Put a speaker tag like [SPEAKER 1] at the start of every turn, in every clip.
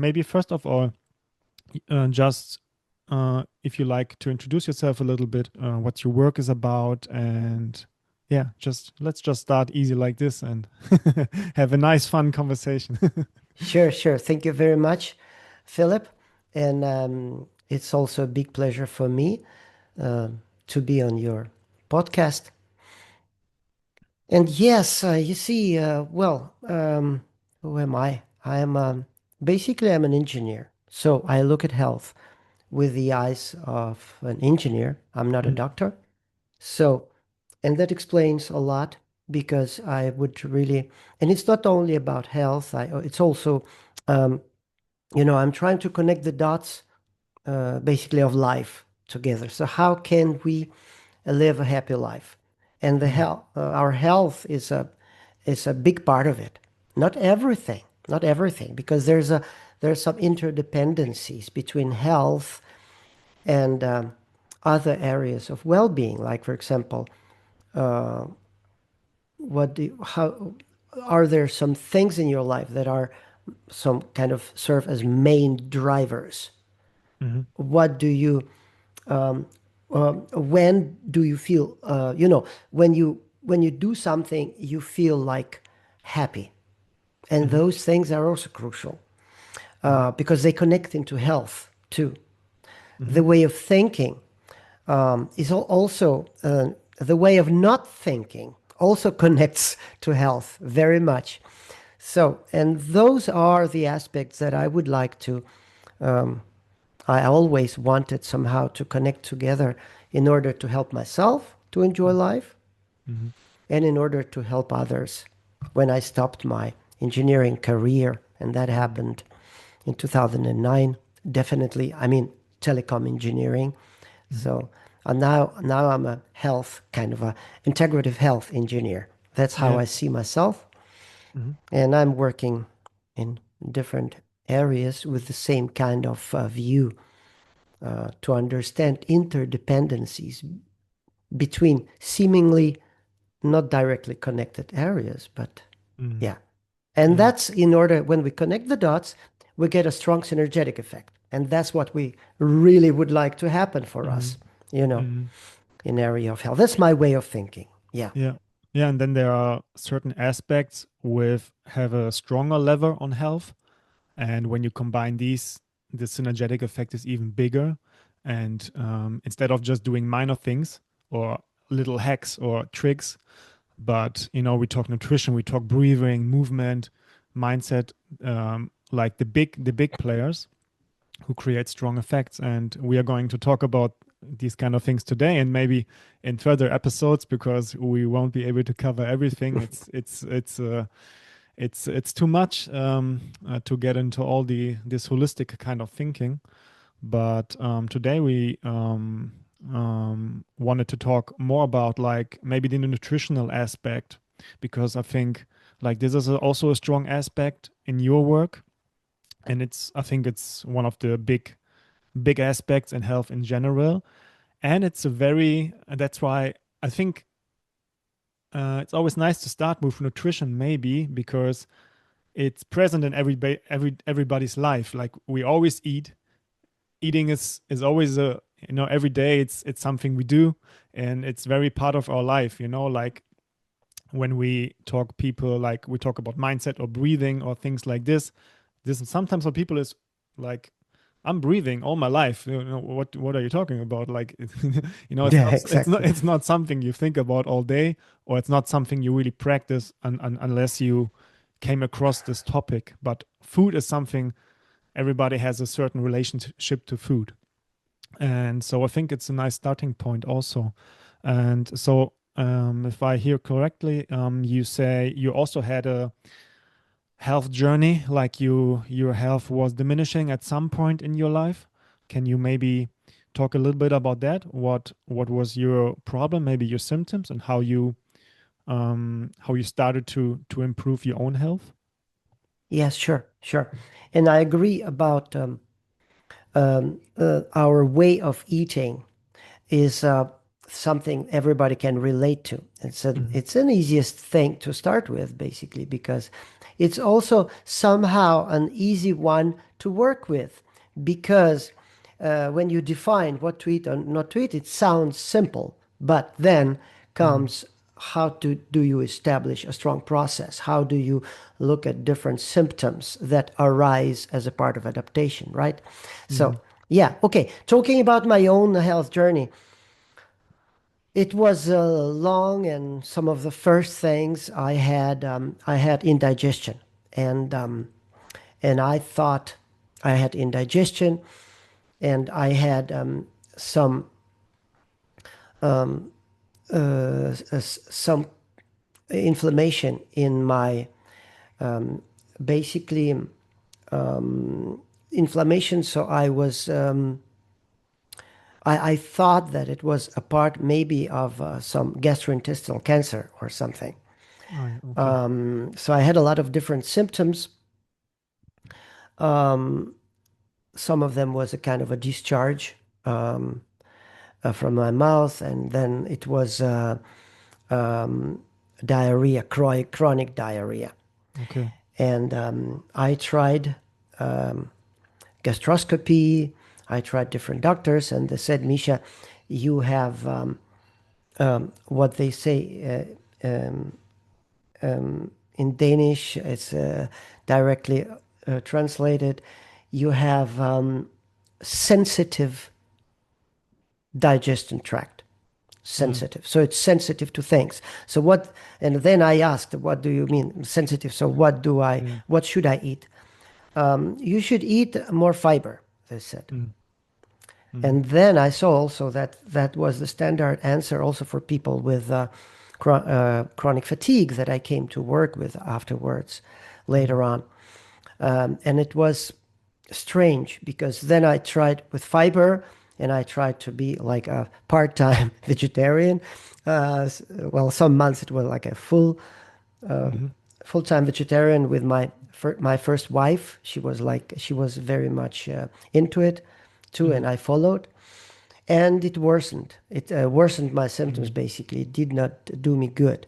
[SPEAKER 1] maybe first of all, just if you like to introduce yourself a little bit, what your work is about, and yeah, just let's just start easy like this and have a nice, fun conversation.
[SPEAKER 2] Sure, sure. Thank you very much, Philip. And it's also a big pleasure for me to be on your podcast. And yes, you see, who am I? I'm an engineer. So I look at health with the eyes of an engineer. I'm not a
[SPEAKER 1] Mhm,
[SPEAKER 2] doctor. So, and that explains a lot because I would really, and it's not only about health, it's also, um, I'm trying to connect the dots basically of life together. So, how can we live a happy life? And
[SPEAKER 1] mhm,
[SPEAKER 2] our health is a big part of it. Not everything, because there's some interdependencies between health and other areas of well-being. Like, for example, how are there some things in your life that are some kind of serve as main drivers?
[SPEAKER 1] mhm,
[SPEAKER 2] What do you when do you feel when you do something you feel like happy, and
[SPEAKER 1] mhm,
[SPEAKER 2] those things are also crucial
[SPEAKER 1] mhm,
[SPEAKER 2] because they connect into health too.
[SPEAKER 1] mhm,
[SPEAKER 2] The way of thinking is also the way of not thinking also connects to health very much. So, and those are the aspects that I would like to, I always wanted somehow to connect together in order to help myself to enjoy life
[SPEAKER 1] mhm,
[SPEAKER 2] and in order to help others. When I stopped my engineering career, and that
[SPEAKER 1] mhm,
[SPEAKER 2] happened in 2009, definitely, I mean, telecom engineering.
[SPEAKER 1] mhm.
[SPEAKER 2] So now I'm a health kind of a integrative health engineer. That's how
[SPEAKER 1] Yeah.
[SPEAKER 2] I see myself,
[SPEAKER 1] Mhm,
[SPEAKER 2] and I'm working in different areas with the same kind of view to understand interdependencies between seemingly not directly connected areas, but
[SPEAKER 1] mhm.
[SPEAKER 2] yeah. And
[SPEAKER 1] Yeah.
[SPEAKER 2] that's in order, when we connect the dots, we get a strong synergetic effect. And that's what we really would like to happen for us,
[SPEAKER 1] Mhm,
[SPEAKER 2] you know,
[SPEAKER 1] mhm.
[SPEAKER 2] in area of health. That's my way of thinking. Yeah.
[SPEAKER 1] Yeah. Yeah. And then there are certain aspects with have a stronger lever on health. And when you combine these, the synergetic effect is even bigger. And instead of just doing minor things or little hacks or tricks, but we talk nutrition, we talk breathing, movement, mindset, like the big players who create strong effects. And we are going to talk about these kind of things today and maybe in further episodes because we won't be able to cover everything. It's too much to get into all this holistic kind of thinking. But today we wanted to talk more about like maybe the nutritional aspect because I think like this is also a strong aspect in your work, and I think it's one of the big aspects in health in general, and it's a very that's why I think it's always nice to start with nutrition maybe because it's present in everybody's life. Like we always eat. Eating is always a every day it's something we do, and it's very part of our life. Like when we talk people like we talk about mindset or breathing or things like this sometimes for people is like I'm breathing all my life. What are you talking about? Like, it's
[SPEAKER 2] Yeah,
[SPEAKER 1] not it's not
[SPEAKER 2] exactly.
[SPEAKER 1] it's not something you think about all day, or it's not something you really practice unless you came across this topic. But food is something everybody has a certain relationship to food, and so I think it's a nice starting point also. And so, if I hear correctly, you say you also had a health journey, like your health was diminishing at some point in your life. Can you maybe talk a little bit about that? What was your problem, maybe your symptoms, and how you started to improve your own health?
[SPEAKER 2] Yes, sure, sure. And I agree about our way of eating is something everybody can relate to.
[SPEAKER 1] Mm-hmm.
[SPEAKER 2] It's an easiest thing to start with, basically, because it's also somehow an easy one to work with because when you define what to eat or not to eat, it sounds simple, but then
[SPEAKER 1] Mm.
[SPEAKER 2] comes how to do you establish a strong process? How do you look at different symptoms that arise as a part of adaptation, right? So,
[SPEAKER 1] Mm.
[SPEAKER 2] yeah, okay. Talking about my own health journey, it was long, and some of the first things I had indigestion, and I thought I had indigestion, and I had some some inflammation in my basically inflammation. So I thought that it was a part maybe of some gastrointestinal cancer or something.
[SPEAKER 1] Oh, yeah, okay.
[SPEAKER 2] So I had a lot of different symptoms. Some of them was a kind of a discharge from my mouth, and then it was diarrhea, chronic diarrhea.
[SPEAKER 1] Okay.
[SPEAKER 2] And I tried gastroscopy. I tried different doctors, and they said, Misha, you have what they say in Danish, it's directly translated, you have sensitive digestion tract.
[SPEAKER 1] Mm.
[SPEAKER 2] Sensitive. So it's sensitive to things. So what, and then I asked, what do you mean sensitive? So
[SPEAKER 1] Yeah.
[SPEAKER 2] what should I eat? You should eat more fiber, they said.
[SPEAKER 1] Mm. Mm.
[SPEAKER 2] And then I saw also that that was the standard answer also for people with chronic fatigue that I came to work with afterwards,
[SPEAKER 1] Mm.
[SPEAKER 2] later on. And it was strange because then I tried with fiber and I tried to be like a part-time vegetarian. Well, some months it was like a
[SPEAKER 1] Mhm.
[SPEAKER 2] full-time vegetarian with my first wife. She was very much into it too, and
[SPEAKER 1] Mm.
[SPEAKER 2] I followed. And it worsened. It worsened my symptoms
[SPEAKER 1] Mm.
[SPEAKER 2] basically. It did not do me good.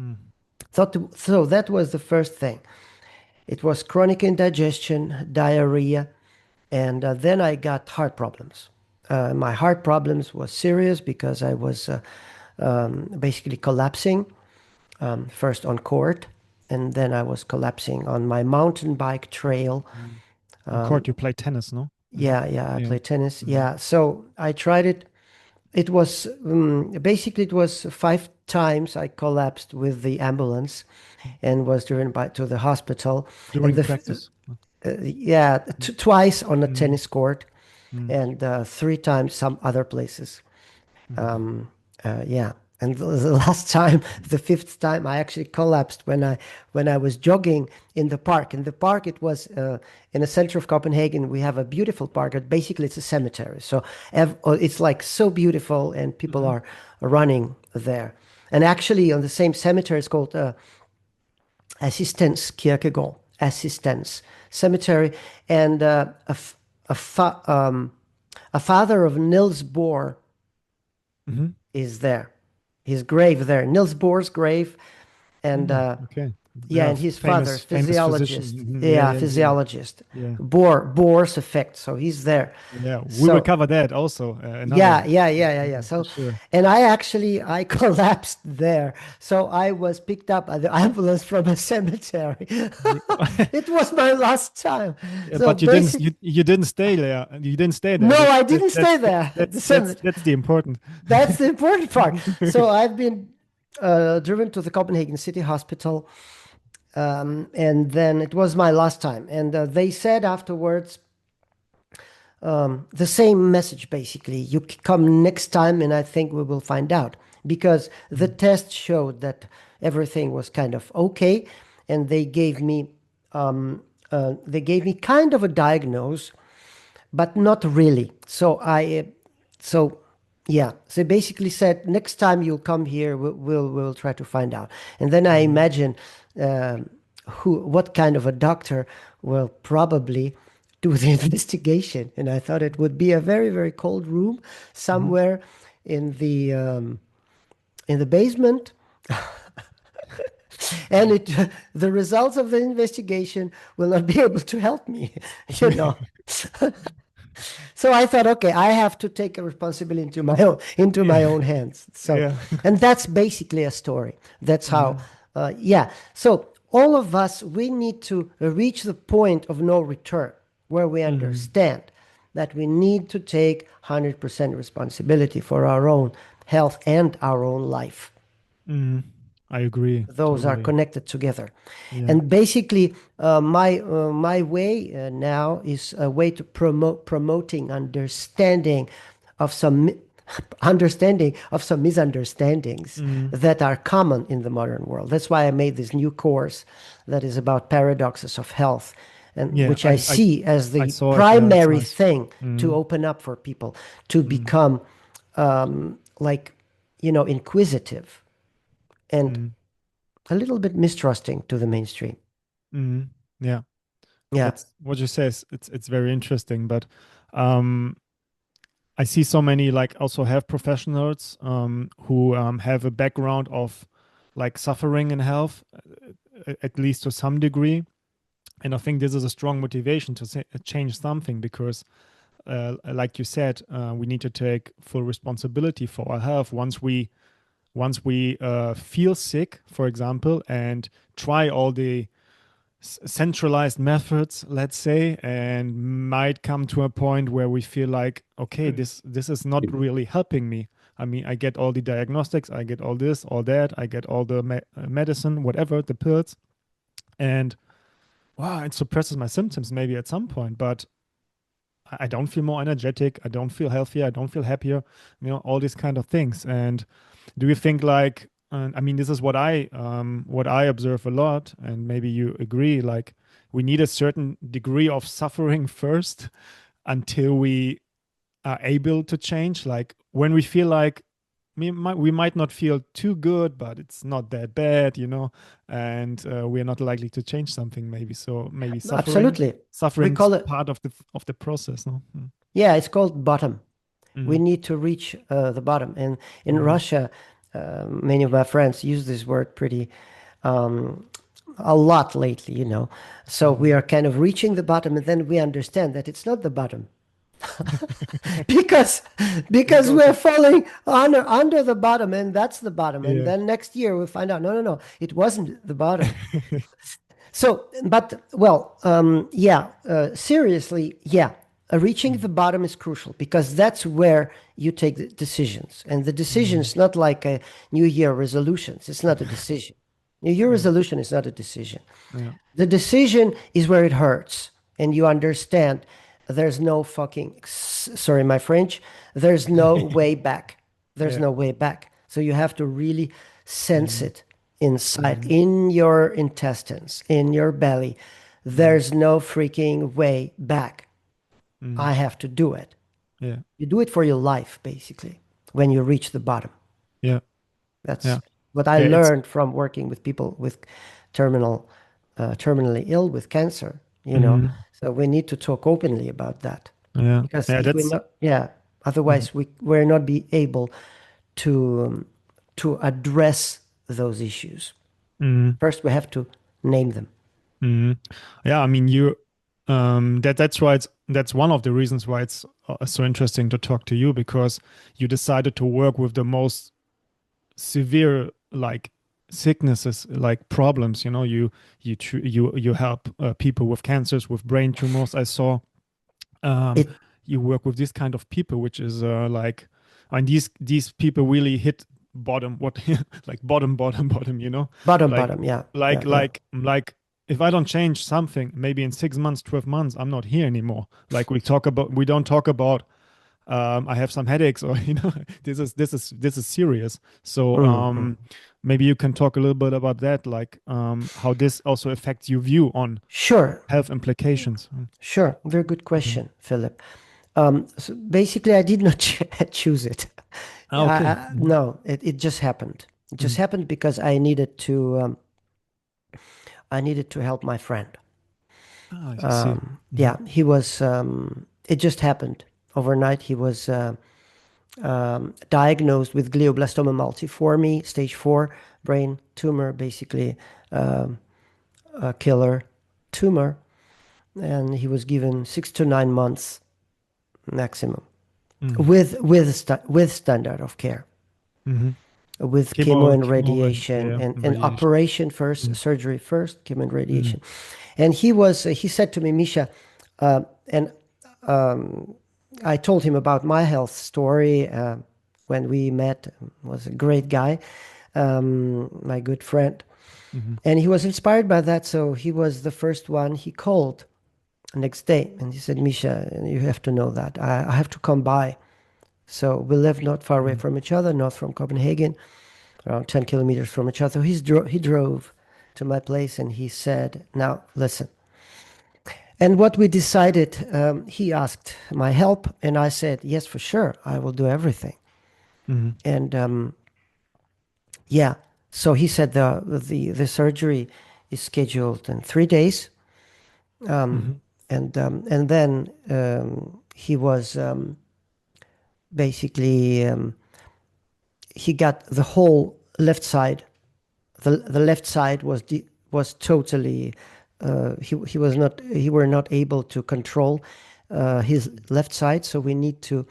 [SPEAKER 1] Mm.
[SPEAKER 2] So that was the first thing. It was chronic indigestion, diarrhea, and then I got heart problems. My heart problems was serious because I was basically collapsing first on court, and then I was collapsing on my mountain bike trail.
[SPEAKER 1] Mm. On court, you play tennis, no? Mhm.
[SPEAKER 2] Yeah, yeah, I
[SPEAKER 1] Yeah.
[SPEAKER 2] play tennis.
[SPEAKER 1] Mhm.
[SPEAKER 2] Yeah, so I tried it. It was basically it was 5 times I collapsed with the ambulance and was driven by to the hospital. And
[SPEAKER 1] During practice.
[SPEAKER 2] yeah, twice on a
[SPEAKER 1] Mm.
[SPEAKER 2] tennis court,
[SPEAKER 1] Mm.
[SPEAKER 2] and 3 times some other places.
[SPEAKER 1] Mhm.
[SPEAKER 2] Yeah, and the last time, the fifth time, I actually collapsed when I was jogging in the park. In the park, it was in the center of Copenhagen. We have a beautiful park, but basically it's a cemetery. So it's like so beautiful, and people
[SPEAKER 1] Mhm.
[SPEAKER 2] are running there. And actually, on the same cemetery, it's called Assistance Kierkegaard, Assistance Cemetery, and a, fa- a father of Niels Bohr
[SPEAKER 1] Mhm.
[SPEAKER 2] is there. His grave there, Niels Bohr's grave, and
[SPEAKER 1] Mm. Okay.
[SPEAKER 2] yeah,
[SPEAKER 1] Yeah,
[SPEAKER 2] and his father,
[SPEAKER 1] famous physician.
[SPEAKER 2] physiologist.
[SPEAKER 1] Mhm. Yeah,
[SPEAKER 2] Yeah,
[SPEAKER 1] yeah, yeah,
[SPEAKER 2] physiologist.
[SPEAKER 1] yeah.
[SPEAKER 2] Bohr's effect. So he's there.
[SPEAKER 1] Yeah, we will
[SPEAKER 2] So
[SPEAKER 1] cover that also.
[SPEAKER 2] yeah,
[SPEAKER 1] Another,
[SPEAKER 2] yeah.
[SPEAKER 1] for
[SPEAKER 2] So,
[SPEAKER 1] sure.
[SPEAKER 2] and I collapsed there. So I was picked up by the ambulance from a cemetery.
[SPEAKER 1] Yeah.
[SPEAKER 2] It was my last time.
[SPEAKER 1] Yeah,
[SPEAKER 2] So
[SPEAKER 1] but you didn't
[SPEAKER 2] basic,
[SPEAKER 1] you didn't stay there. You didn't stay there.
[SPEAKER 2] no, I didn't stay
[SPEAKER 1] That,
[SPEAKER 2] there. The cemetery.
[SPEAKER 1] that's the important.
[SPEAKER 2] That's the important part. So I've been driven to the Copenhagen City Hospital, and then it was my last time. And they said afterwards the same message basically. You come next time, and I think we will find out because the
[SPEAKER 1] Mm.
[SPEAKER 2] test showed that everything was kind of okay, and they gave me kind of a diagnose, but not really. So yeah, they basically said next time you'll come here, we'll try to find out. And then I
[SPEAKER 1] Mhm.
[SPEAKER 2] imagine what kind of a doctor will probably do the investigation. And I thought it would be a very very cold room
[SPEAKER 1] Mhm.
[SPEAKER 2] somewhere in the basement. And the results of the investigation will not be able to help me, you know. So I thought, okay, I have to take a responsibility into my
[SPEAKER 1] Yeah.
[SPEAKER 2] own hands. So,
[SPEAKER 1] Yeah.
[SPEAKER 2] and that's basically a story. That's how,
[SPEAKER 1] Mhm.
[SPEAKER 2] yeah. So all of us, we need to reach the point of no return where we
[SPEAKER 1] Mhm.
[SPEAKER 2] understand that we need to take 100% responsibility for our own health and our own life.
[SPEAKER 1] Mhm. I agree
[SPEAKER 2] Those are
[SPEAKER 1] totally.
[SPEAKER 2] connected together.
[SPEAKER 1] Yeah.
[SPEAKER 2] And basically, my way now is a way to promoting understanding of some understanding of some misunderstandings
[SPEAKER 1] Mhm.
[SPEAKER 2] that are common in the modern world. That's why I made this new course that is about paradoxes of health, and
[SPEAKER 1] Yeah.
[SPEAKER 2] which I see as
[SPEAKER 1] I
[SPEAKER 2] the
[SPEAKER 1] saw it. Yeah, it's
[SPEAKER 2] primary
[SPEAKER 1] nice.
[SPEAKER 2] thing to
[SPEAKER 1] Mhm.
[SPEAKER 2] open up for people to
[SPEAKER 1] Mhm.
[SPEAKER 2] become like, inquisitive and
[SPEAKER 1] Mhm.
[SPEAKER 2] a little bit mistrusting to the mainstream.
[SPEAKER 1] Mhm. Yeah.
[SPEAKER 2] Yeah.
[SPEAKER 1] That's what you say. It's very interesting, but um I see so many like also health professionals who have a background of like suffering in health, at least to some degree. And I think this is a strong motivation to change something because, like you said, we need to take full responsibility for our health once we feel sick, for example, and try all the centralized methods, let's say, and might come to a point where we feel like, okay, this is not really helping me. I mean, I get all the diagnostics, I get all this, all that, I get all the medicine, whatever, the pills, and wow, it suppresses my symptoms maybe at some point, but I don't feel more energetic, I don't feel healthier, I don't feel happier, all these kind of things. And do you think like, I mean, this is what I observe a lot, and maybe you agree, like we need a certain degree of suffering first until we are able to change. Like when we feel like we might not feel too good, but it's not that bad, and we're not likely to change something maybe. So maybe suffering,
[SPEAKER 2] Absolutely. We
[SPEAKER 1] suffering's
[SPEAKER 2] call it,
[SPEAKER 1] part of the process, no? Mm.
[SPEAKER 2] yeah, it's called bottom. We
[SPEAKER 1] Mm.
[SPEAKER 2] need to reach the bottom. And in
[SPEAKER 1] Mm.
[SPEAKER 2] Russia, many of my friends use this word pretty um, a lot lately. So we
[SPEAKER 1] Mm.
[SPEAKER 2] are kind of reaching the bottom, and then we understand that it's not the bottom. because
[SPEAKER 1] It
[SPEAKER 2] because
[SPEAKER 1] goes
[SPEAKER 2] we're
[SPEAKER 1] up.
[SPEAKER 2] falling under the bottom, and that's the bottom. And
[SPEAKER 1] Yeah.
[SPEAKER 2] then next year we'll find out, no, no, no, it wasn't the bottom. So, but well, yeah, seriously, yeah, reaching the
[SPEAKER 1] Mm.
[SPEAKER 2] bottom is crucial because that's where you take the decisions, and the
[SPEAKER 1] Mm.
[SPEAKER 2] decisions not like a New Year resolutions. It's not a decision. New Year
[SPEAKER 1] Yeah.
[SPEAKER 2] resolution is not a decision.
[SPEAKER 1] Yeah.
[SPEAKER 2] The decision is where it hurts, and you understand there's no fucking, sorry, my French, there's no way back. There's
[SPEAKER 1] Yeah.
[SPEAKER 2] no way back. So you have to really sense
[SPEAKER 1] Mm.
[SPEAKER 2] it inside,
[SPEAKER 1] Mm.
[SPEAKER 2] in your intestines, in your belly.
[SPEAKER 1] Mm.
[SPEAKER 2] There's no freaking way back.
[SPEAKER 1] Mm.
[SPEAKER 2] I have to do it.
[SPEAKER 1] Yeah.
[SPEAKER 2] You do it for your life, basically, when you reach the bottom.
[SPEAKER 1] Yeah.
[SPEAKER 2] That's
[SPEAKER 1] Yeah.
[SPEAKER 2] what I
[SPEAKER 1] Yeah. It's
[SPEAKER 2] learned from working with people with terminal, terminally ill with cancer.
[SPEAKER 1] mm.
[SPEAKER 2] So we need to talk openly about that
[SPEAKER 1] Yeah.
[SPEAKER 2] because
[SPEAKER 1] Yeah.
[SPEAKER 2] if we're
[SPEAKER 1] That's
[SPEAKER 2] not, yeah,
[SPEAKER 1] mm.
[SPEAKER 2] otherwise we're not be able to address those issues.
[SPEAKER 1] Mm.
[SPEAKER 2] First, we have to name them.
[SPEAKER 1] Mm. Yeah. I mean, that's why that's one of the reasons why it's so interesting to talk to you, because you decided to work with the most severe like sicknesses, like problems. You help people with cancers, with brain tumors. I saw um
[SPEAKER 2] It
[SPEAKER 1] you work with this kind of people, which is like, and these people really hit bottom, what like bottom,
[SPEAKER 2] bottom,
[SPEAKER 1] like
[SPEAKER 2] bottom, yeah,
[SPEAKER 1] like
[SPEAKER 2] yeah, yeah.
[SPEAKER 1] like like if I don't change something, maybe in 6 months, 12 months, I'm not here anymore. Like we don't talk about I have some headaches, or this is serious. So
[SPEAKER 2] Mhm.
[SPEAKER 1] maybe you can talk a little bit about that, like how this also affects your view on
[SPEAKER 2] Sure,
[SPEAKER 1] health implications.
[SPEAKER 2] sure. Very good
[SPEAKER 1] Mhm.
[SPEAKER 2] question, Philip. So basically, I did not choose it.
[SPEAKER 1] Ah, okay. Mhm.
[SPEAKER 2] No, it just happened. It just
[SPEAKER 1] Mhm.
[SPEAKER 2] happened because I needed to help my friend.
[SPEAKER 1] Ah, I see. Mhm.
[SPEAKER 2] Yeah, he was. It just happened overnight. He was diagnosed with glioblastoma multiforme, stage 4, brain tumor, basically a killer tumor, and he was given 6 to 9 months maximum
[SPEAKER 1] Mm-hmm.
[SPEAKER 2] with standard of care,
[SPEAKER 1] Mm-hmm.
[SPEAKER 2] with chemo and
[SPEAKER 1] Chemo and
[SPEAKER 2] radiation,
[SPEAKER 1] yeah, and
[SPEAKER 2] and
[SPEAKER 1] radiation.
[SPEAKER 2] operation first,
[SPEAKER 1] Mm-hmm.
[SPEAKER 2] surgery first, chemo and
[SPEAKER 1] Mm-hmm.
[SPEAKER 2] radiation. And he said to me, Misha, and I told him about my health story when we met. Was a great guy, my good friend,
[SPEAKER 1] Mm-hmm.
[SPEAKER 2] and he was inspired by that. So he was the first one he called next day, and he said, Misha, you have to know that I have to come by. So we live not far away
[SPEAKER 1] Mm-hmm.
[SPEAKER 2] from each other, not from Copenhagen, around 10 kilometers from each other. He drove to my place and he said, now listen. And what we decided, he asked my help, and I said, yes, for sure, I will do everything.
[SPEAKER 1] Mm-hmm.
[SPEAKER 2] And yeah, so he said the surgery is scheduled in 3 days.
[SPEAKER 1] Mm-hmm.
[SPEAKER 2] And then he was basically he got the whole left side. The left side was totally he were not able to control his left side. So we need to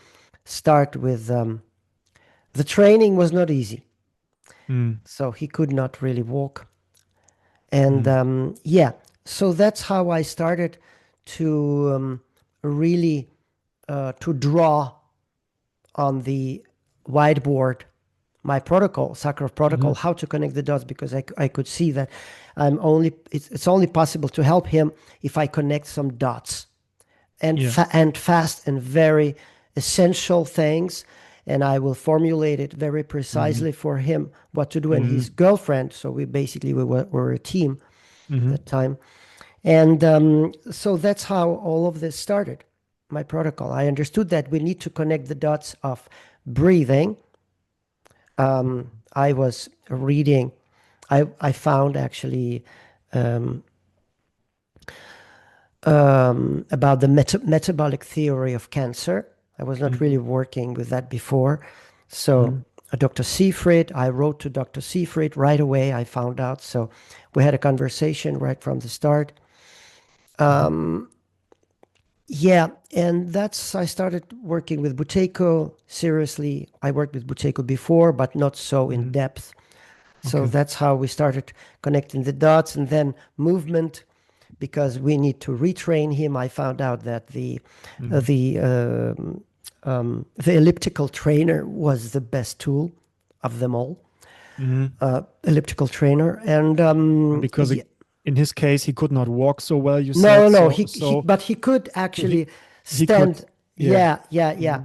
[SPEAKER 2] start with the training was not easy.
[SPEAKER 1] Mm-hmm.
[SPEAKER 2] So he could not really walk. And
[SPEAKER 1] Mm-hmm.
[SPEAKER 2] yeah, so that's how I started to really to draw on the whiteboard my protocol, Sakharov
[SPEAKER 1] Mm-hmm.
[SPEAKER 2] protocol, how to connect the dots, because I could see that it's only possible to help him if I connect some dots and
[SPEAKER 1] Yeah.
[SPEAKER 2] and fast and very essential things, and I will formulate it very
[SPEAKER 1] Mm-hmm.
[SPEAKER 2] precisely for him what to do and
[SPEAKER 1] Mm-hmm.
[SPEAKER 2] his girlfriend. So we were a team
[SPEAKER 1] Mm-hmm.
[SPEAKER 2] that time, and so that's how all of this started. My protocol. I understood that we need to connect the dots of breathing. I was reading. I found actually about the metabolic theory of cancer. I was not
[SPEAKER 1] Mm-hmm.
[SPEAKER 2] really working with that before. So,
[SPEAKER 1] Mm-hmm.
[SPEAKER 2] Dr. Seifried, I wrote to Dr. Seifried right away. I found out. So, we had a conversation right from the start.
[SPEAKER 1] Mm-hmm.
[SPEAKER 2] Yeah, and I started working with Buteyko seriously. I worked with Buteyko before, but not so in
[SPEAKER 1] Mm-hmm.
[SPEAKER 2] depth. So
[SPEAKER 1] Okay.
[SPEAKER 2] that's how we started connecting the dots, and then movement, because we need to retrain him. I found out that uh,
[SPEAKER 1] Mm-hmm.
[SPEAKER 2] the the elliptical trainer was the best tool of them all.
[SPEAKER 1] Mm-hmm.
[SPEAKER 2] Elliptical trainer, and
[SPEAKER 1] Because
[SPEAKER 2] yeah,
[SPEAKER 1] in his case, he could not walk so well, you
[SPEAKER 2] no,
[SPEAKER 1] said.
[SPEAKER 2] no,
[SPEAKER 1] So
[SPEAKER 2] but he could
[SPEAKER 1] he
[SPEAKER 2] actually
[SPEAKER 1] he could,
[SPEAKER 2] stand.
[SPEAKER 1] yeah.
[SPEAKER 2] Yeah, yeah, yeah.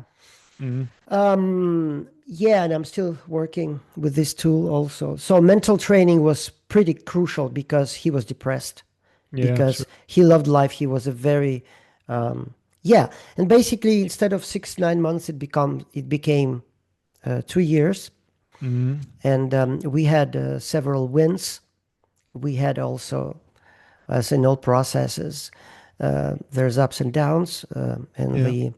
[SPEAKER 1] Mm-hmm. Mm-hmm.
[SPEAKER 2] Yeah, and I'm still working with this tool also. So mental training was pretty crucial because he was depressed,
[SPEAKER 1] Yeah,
[SPEAKER 2] because
[SPEAKER 1] sure.
[SPEAKER 2] he loved life. He was a very, yeah. And basically, instead of 6 9 months, it became 2 years,
[SPEAKER 1] Mm-hmm.
[SPEAKER 2] and we had several wins. We had also, as in all processes, there's ups and downs, and
[SPEAKER 1] Yeah.
[SPEAKER 2] the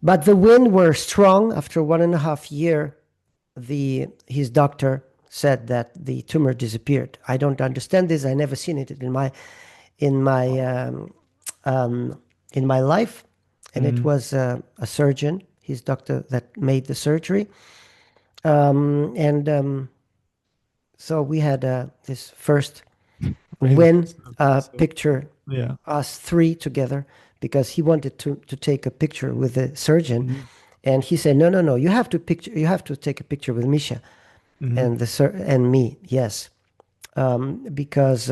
[SPEAKER 2] but the win were strong. After 1.5 year, his doctor said that the tumor disappeared. I don't understand this. I never seen it in my in my life, and it
[SPEAKER 1] Mm-hmm.
[SPEAKER 2] was a surgeon, his doctor, that made the surgery. And so we had this first
[SPEAKER 1] Really
[SPEAKER 2] win
[SPEAKER 1] impressive.
[SPEAKER 2] picture,
[SPEAKER 1] Yeah.
[SPEAKER 2] us three together, because he wanted to take a picture with the surgeon,
[SPEAKER 1] Mm-hmm.
[SPEAKER 2] and he said, no, no, no, you have to take a picture with Misha
[SPEAKER 1] Mm-hmm.
[SPEAKER 2] and and me, yes, because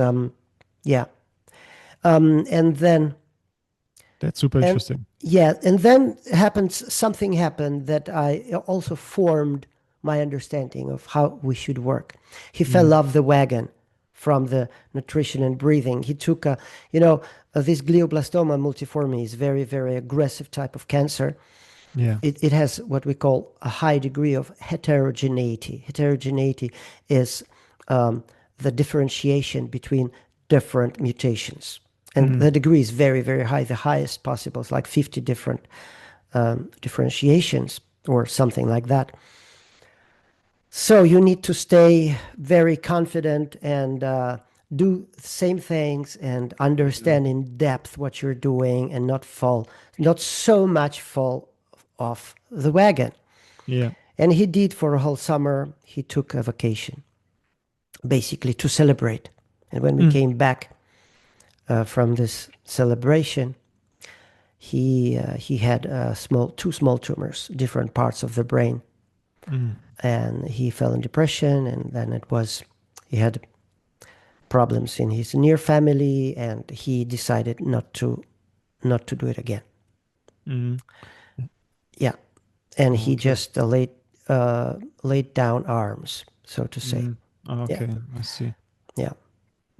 [SPEAKER 2] yeah, and then
[SPEAKER 1] That's super
[SPEAKER 2] and
[SPEAKER 1] interesting.
[SPEAKER 2] yeah, and then something happened that I also formed my understanding of how we should work. He fell
[SPEAKER 1] Mm-hmm.
[SPEAKER 2] off the wagon from the nutrition and breathing. He took this glioblastoma multiforme is very, very aggressive type of cancer.
[SPEAKER 1] Yeah.
[SPEAKER 2] It has what we call a high degree of heterogeneity. Heterogeneity is the differentiation between different mutations. And
[SPEAKER 1] Mm-hmm.
[SPEAKER 2] the degree is very, very high. The highest possible is like 50 different differentiations or something like that. So you need to stay very confident and do the same things and
[SPEAKER 1] Yeah.
[SPEAKER 2] understand in depth what you're doing and not so much fall off the wagon.
[SPEAKER 1] Yeah.
[SPEAKER 2] And he did for a whole summer. He took a vacation, basically to celebrate. And when we
[SPEAKER 1] Mm,
[SPEAKER 2] came back from this celebration, he had two small tumors, different parts of the brain,
[SPEAKER 1] mm,
[SPEAKER 2] and he fell in depression. And then he had problems in his near family, and he decided not to do it again.
[SPEAKER 1] mm,
[SPEAKER 2] Yeah, and he
[SPEAKER 1] okay.
[SPEAKER 2] just laid down arms, so to say.
[SPEAKER 1] Mm,
[SPEAKER 2] Yeah,
[SPEAKER 1] okay. I see.
[SPEAKER 2] yeah.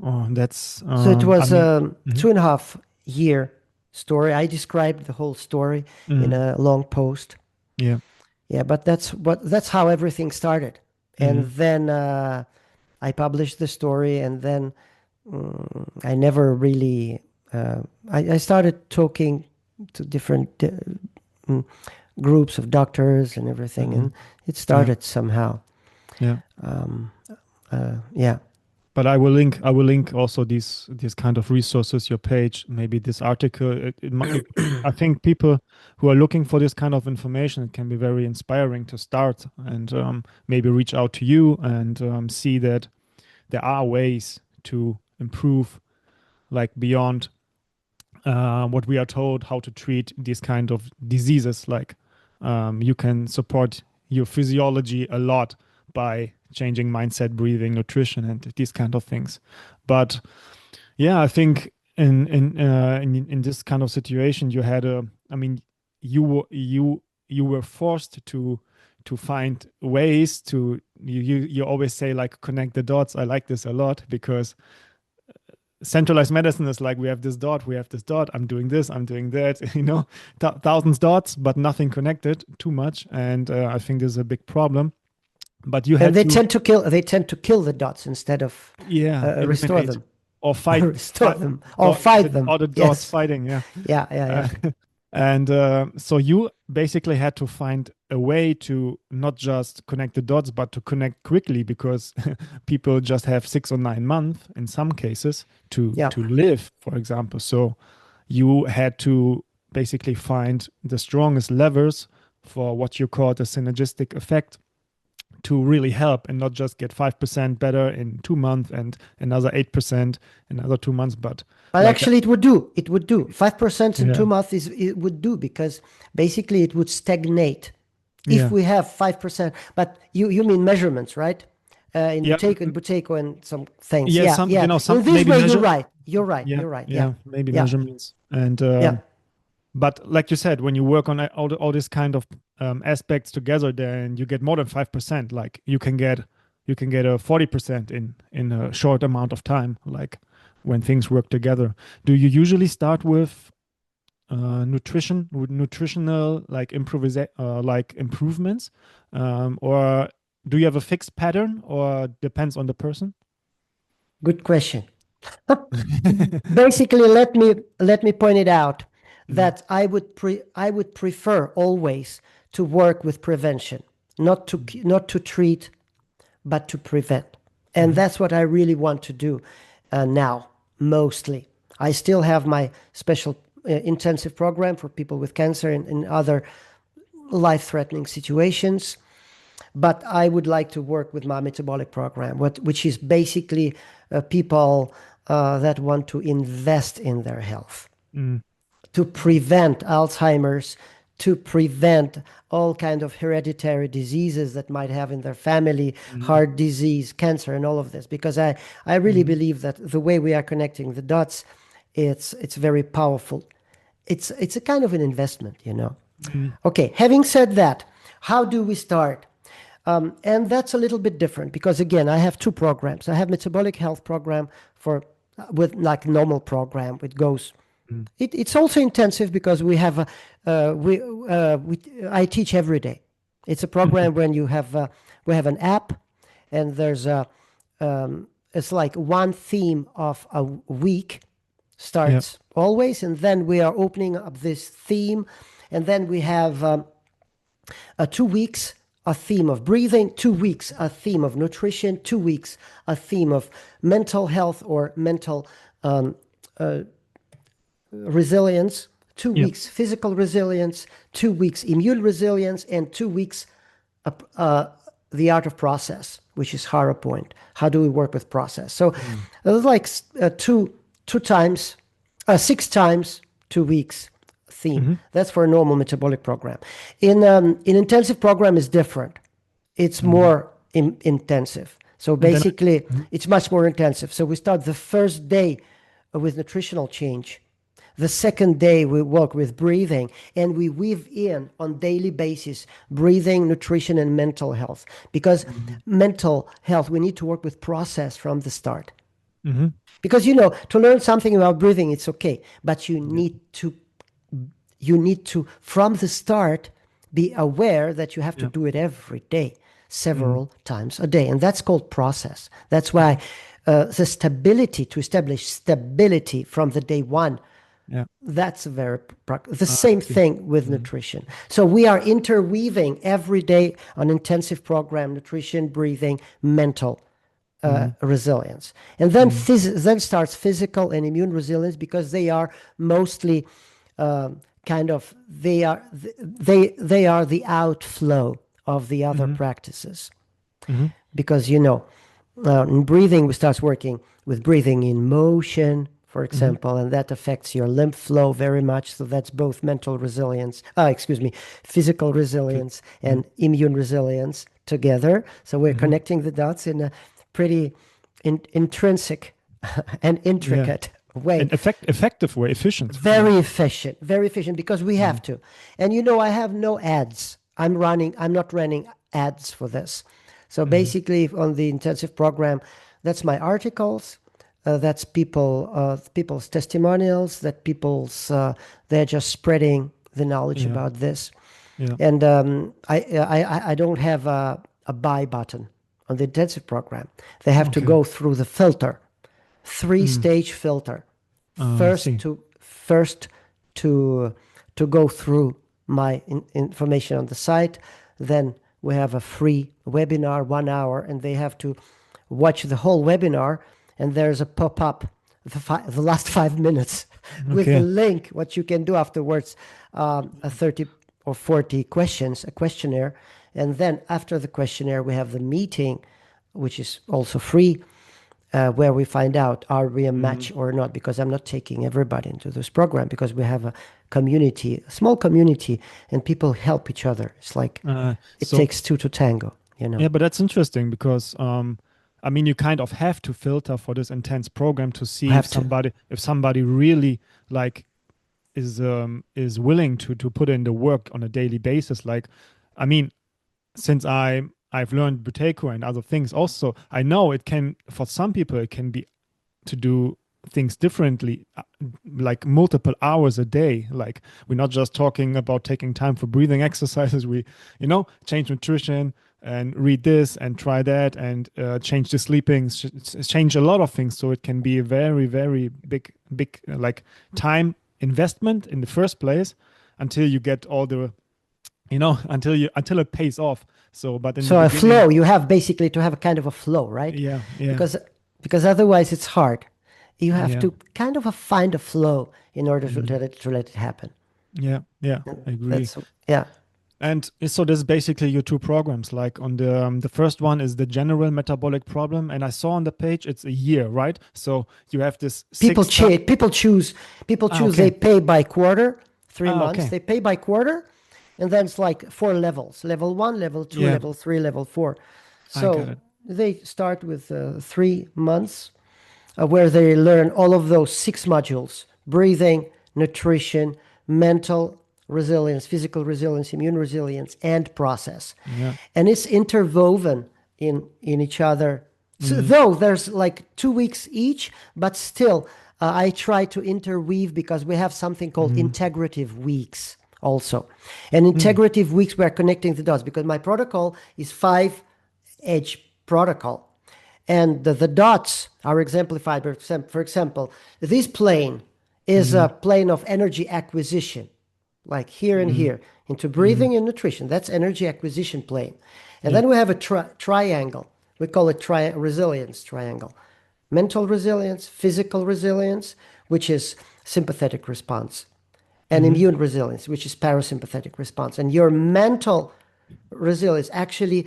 [SPEAKER 1] Oh, that's
[SPEAKER 2] So it
[SPEAKER 1] I
[SPEAKER 2] was
[SPEAKER 1] mean,
[SPEAKER 2] a
[SPEAKER 1] mhm.
[SPEAKER 2] 2.5 year story. I described the whole story in
[SPEAKER 1] Mm,
[SPEAKER 2] a long post.
[SPEAKER 1] yeah.
[SPEAKER 2] Yeah, but that's how everything started. And
[SPEAKER 1] Mm,
[SPEAKER 2] then I published the story, and then I never really. I started talking to different mm, groups of doctors and everything,
[SPEAKER 1] mm,
[SPEAKER 2] and it
[SPEAKER 1] yeah.
[SPEAKER 2] started somehow.
[SPEAKER 1] Yeah.
[SPEAKER 2] Yeah,
[SPEAKER 1] But I will link also these kind of resources, your page, maybe this article. I think people who are looking for this kind of information, it can be very inspiring to start and maybe reach out to you and see that there are ways to improve, like beyond what we are told how to treat these kind of diseases. Like you can support your physiology a lot by changing mindset, breathing, nutrition, and these kind of things. But yeah, I think in this kind of situation, you had a. I mean, you were forced to find ways to. You always say like connect the dots. I like this a lot because centralized medicine is like we have this dot, we have this dot, I'm doing this, I'm doing that, thousands dots but nothing connected, too much. And I think this is a big problem, but you
[SPEAKER 2] and
[SPEAKER 1] had to,
[SPEAKER 2] they tend to kill the dots instead of
[SPEAKER 1] yeah,
[SPEAKER 2] restore
[SPEAKER 1] eliminate
[SPEAKER 2] them,
[SPEAKER 1] or
[SPEAKER 2] or
[SPEAKER 1] fight,
[SPEAKER 2] restore them, or fight them.
[SPEAKER 1] all the dots
[SPEAKER 2] Yes.
[SPEAKER 1] fighting, yeah.
[SPEAKER 2] Yeah, yeah,
[SPEAKER 1] Uh,
[SPEAKER 2] yeah.
[SPEAKER 1] and so you basically had to find a way to not just connect the dots, but to connect quickly because people just have 6 or 9 months in some cases
[SPEAKER 2] Yeah.
[SPEAKER 1] to live, for example. So you had to basically find the strongest levers for what you call the synergistic effect to really help and not just get 5% better in 2 months and another 8% in another 2 months, but
[SPEAKER 2] But
[SPEAKER 1] like,
[SPEAKER 2] actually, it would do. It would do. 5% in
[SPEAKER 1] yeah,
[SPEAKER 2] 2 months it would do, because basically it would stagnate if
[SPEAKER 1] yeah,
[SPEAKER 2] we have 5%. But you mean measurements, right? In
[SPEAKER 1] yeah,
[SPEAKER 2] Buteyko and some things.
[SPEAKER 1] yeah,
[SPEAKER 2] Yeah,
[SPEAKER 1] some,
[SPEAKER 2] yeah.
[SPEAKER 1] some
[SPEAKER 2] In this
[SPEAKER 1] maybe
[SPEAKER 2] way, you're
[SPEAKER 1] measure,
[SPEAKER 2] right. You're right.
[SPEAKER 1] yeah,
[SPEAKER 2] You're right. Yeah,
[SPEAKER 1] yeah, maybe
[SPEAKER 2] yeah,
[SPEAKER 1] measurements. And
[SPEAKER 2] yeah.
[SPEAKER 1] but like you said, when you work on all these kind of aspects together, then you get more than 5%. Like you can get a 40% in a short amount of time, like when things work together. Do you usually start with nutritional like like improvements, or do you have a fixed pattern, or depends on the person?
[SPEAKER 2] Good question. Basically, let me point it out
[SPEAKER 1] Mm,
[SPEAKER 2] that I would prefer always to work with prevention,
[SPEAKER 1] mm,
[SPEAKER 2] not to treat, but to prevent. And
[SPEAKER 1] mhm,
[SPEAKER 2] that's what I really want to do now, mostly. I still have my special intensive program for people with cancer and other life threatening situations. But I would like to work with my metabolic program, which is basically people that want to invest in their health,
[SPEAKER 1] mm,
[SPEAKER 2] to prevent Alzheimer's, to prevent all kind of hereditary diseases that might have in their family,
[SPEAKER 1] mm,
[SPEAKER 2] heart disease, cancer, and all of this. Because I really
[SPEAKER 1] mm,
[SPEAKER 2] believe that the way we are connecting the dots, it's very powerful. It's a kind of an investment, you know.
[SPEAKER 1] mm,
[SPEAKER 2] Okay, having said that, how do we start? And that's a little bit different because again, I have two programs. I have metabolic health program for with like normal program. It goes.
[SPEAKER 1] mm.
[SPEAKER 2] It's also intensive because we have we I teach every day. It's a program when we have an app, and there's a it's like one theme of a week
[SPEAKER 1] Yeah.
[SPEAKER 2] starts always, and then we are opening up this theme, and then we have 2 weeks a theme of breathing, 2 weeks a theme of nutrition, 2 weeks a theme of mental health or mental resilience, two
[SPEAKER 1] Yeah.
[SPEAKER 2] weeks physical resilience, 2 weeks immune resilience, and 2 weeks the art of process, which is Hara point. How do we work with process? So
[SPEAKER 1] Mm.
[SPEAKER 2] it was like two times, 6 times 2 weeks theme.
[SPEAKER 1] Mm-hmm.
[SPEAKER 2] That's for a normal metabolic program. In intensive program is different. It's
[SPEAKER 1] Mm.
[SPEAKER 2] more intensive. So
[SPEAKER 1] And then,
[SPEAKER 2] basically,
[SPEAKER 1] Mhm.
[SPEAKER 2] it's much more intensive. So we start the first day with nutritional change. The second day, we work with breathing, and we weave in on daily basis breathing, nutrition, and mental health. Because
[SPEAKER 1] Mhm.
[SPEAKER 2] mental health, we need to work with process from the start.
[SPEAKER 1] Mhm.
[SPEAKER 2] Because to learn something about breathing, it's okay, but
[SPEAKER 1] Yeah.
[SPEAKER 2] you need to from the start be aware that you have to
[SPEAKER 1] Yeah.
[SPEAKER 2] do it every day,
[SPEAKER 1] Mhm.
[SPEAKER 2] several times a day, and that's called process. That's why
[SPEAKER 1] Mhm.
[SPEAKER 2] the stability, to establish stability from the day one,
[SPEAKER 1] Yeah.
[SPEAKER 2] that's very the
[SPEAKER 1] Ah, I
[SPEAKER 2] same
[SPEAKER 1] see.
[SPEAKER 2] thing with
[SPEAKER 1] Mhm.
[SPEAKER 2] nutrition. So we are interweaving every day an intensive program: nutrition, breathing, mental
[SPEAKER 1] Mhm.
[SPEAKER 2] resilience, and then
[SPEAKER 1] Mhm.
[SPEAKER 2] then starts physical and immune resilience, because they are mostly kind of they are the outflow of the other
[SPEAKER 1] Mhm.
[SPEAKER 2] practices.
[SPEAKER 1] Mhm.
[SPEAKER 2] Because in breathing, we start working with breathing in motion, for
[SPEAKER 1] Mhm.
[SPEAKER 2] example, and that affects your lymph flow very much. So that's both mental resilience, excuse me, physical resilience
[SPEAKER 1] Mhm.
[SPEAKER 2] and immune resilience together. So we're
[SPEAKER 1] Mhm.
[SPEAKER 2] connecting the dots in a pretty intrinsic and
[SPEAKER 1] Yeah.
[SPEAKER 2] intricate way.
[SPEAKER 1] An effective way, efficient. Yeah.
[SPEAKER 2] Very efficient, because we
[SPEAKER 1] Mhm.
[SPEAKER 2] have to. And I have no ads. I'm not running ads for this. So
[SPEAKER 1] Mhm.
[SPEAKER 2] basically, on the intensive program, that's my articles. That's people's testimonials. That they're just spreading the knowledge
[SPEAKER 1] Yeah.
[SPEAKER 2] about this.
[SPEAKER 1] Yeah.
[SPEAKER 2] And I don't have a buy button on the intensive program. They have to
[SPEAKER 1] Okay.
[SPEAKER 2] go through the filter,
[SPEAKER 1] Mm.
[SPEAKER 2] three-stage filter.
[SPEAKER 1] I
[SPEAKER 2] First
[SPEAKER 1] see.
[SPEAKER 2] to go through my information on the site. Then we have a free webinar, 1 hour, and they have to watch the whole webinar. And there's a pop-up the last 5 minutes with the
[SPEAKER 1] Okay.
[SPEAKER 2] link, what you can do afterwards, a 30 or 40 questions, a questionnaire. And then after the questionnaire, we have the meeting, which is also free, where we find out, are we a
[SPEAKER 1] Mhm.
[SPEAKER 2] match or not? Because I'm not taking everybody into this program, because we have a community, a small community, and people help each other. It's like it
[SPEAKER 1] So
[SPEAKER 2] takes two to tango.
[SPEAKER 1] yeah, but that's interesting because I mean you kind of have to filter for this intense program to
[SPEAKER 2] We
[SPEAKER 1] see
[SPEAKER 2] have to.
[SPEAKER 1] if somebody really like is willing to put in the work on a daily basis. Like, I mean, since I've learned Buteyko and other things also, I know it can for some people it can be to do things differently, like multiple hours a day. Like we're not just talking about taking time for breathing exercises. We, change nutrition and read this and try that and change the sleeping, change a lot of things. So it can be a very, very big like time investment in the first place until you get all the, until it pays off. So, but in the
[SPEAKER 2] So a
[SPEAKER 1] beginning,
[SPEAKER 2] flow, you have basically to have a kind of a flow, right?
[SPEAKER 1] yeah, yeah,
[SPEAKER 2] Because because otherwise it's hard. You have
[SPEAKER 1] yeah.
[SPEAKER 2] to kind of find a flow in order to
[SPEAKER 1] Mhm.
[SPEAKER 2] let it happen.
[SPEAKER 1] Yeah, yeah, I agree.
[SPEAKER 2] That's yeah.
[SPEAKER 1] And so this is basically your two programs. Like on the first one is the general metabolic problem, and I saw on the page it's a year, right? So you have this
[SPEAKER 2] People
[SPEAKER 1] 6
[SPEAKER 2] cheat. People
[SPEAKER 1] Ah,
[SPEAKER 2] choose. They
[SPEAKER 1] okay.
[SPEAKER 2] pay by quarter, three
[SPEAKER 1] Ah,
[SPEAKER 2] months.
[SPEAKER 1] okay.
[SPEAKER 2] They pay by quarter, and then it's like 4 levels: level one, level two,
[SPEAKER 1] Yeah,
[SPEAKER 2] level three, level four.
[SPEAKER 1] I got
[SPEAKER 2] So
[SPEAKER 1] it.
[SPEAKER 2] they start with 3 months, where they learn all of those 6 modules: breathing, nutrition, mental resilience, physical resilience, immune resilience, and process.
[SPEAKER 1] Yeah.
[SPEAKER 2] And it's interwoven in each other. So,
[SPEAKER 1] Mm-hmm.
[SPEAKER 2] though there's like 2 weeks each, but still, I try to interweave, because we have something called
[SPEAKER 1] Mm-hmm.
[SPEAKER 2] integrative weeks also. And
[SPEAKER 1] Mm.
[SPEAKER 2] integrative weeks, we're connecting the dots, because my protocol is 5 edge protocol. And the dots are exemplified. For example, this plane is
[SPEAKER 1] Mm-hmm.
[SPEAKER 2] a plane of energy acquisition. like here and
[SPEAKER 1] Mm-hmm.
[SPEAKER 2] here, into breathing and nutrition. That's energy acquisition plane. And
[SPEAKER 1] Yeah.
[SPEAKER 2] then we have a triangle. We call it resilience triangle. Mental resilience, physical resilience, which is sympathetic response, and
[SPEAKER 1] Mm-hmm.
[SPEAKER 2] immune resilience, which is parasympathetic response. And your mental resilience actually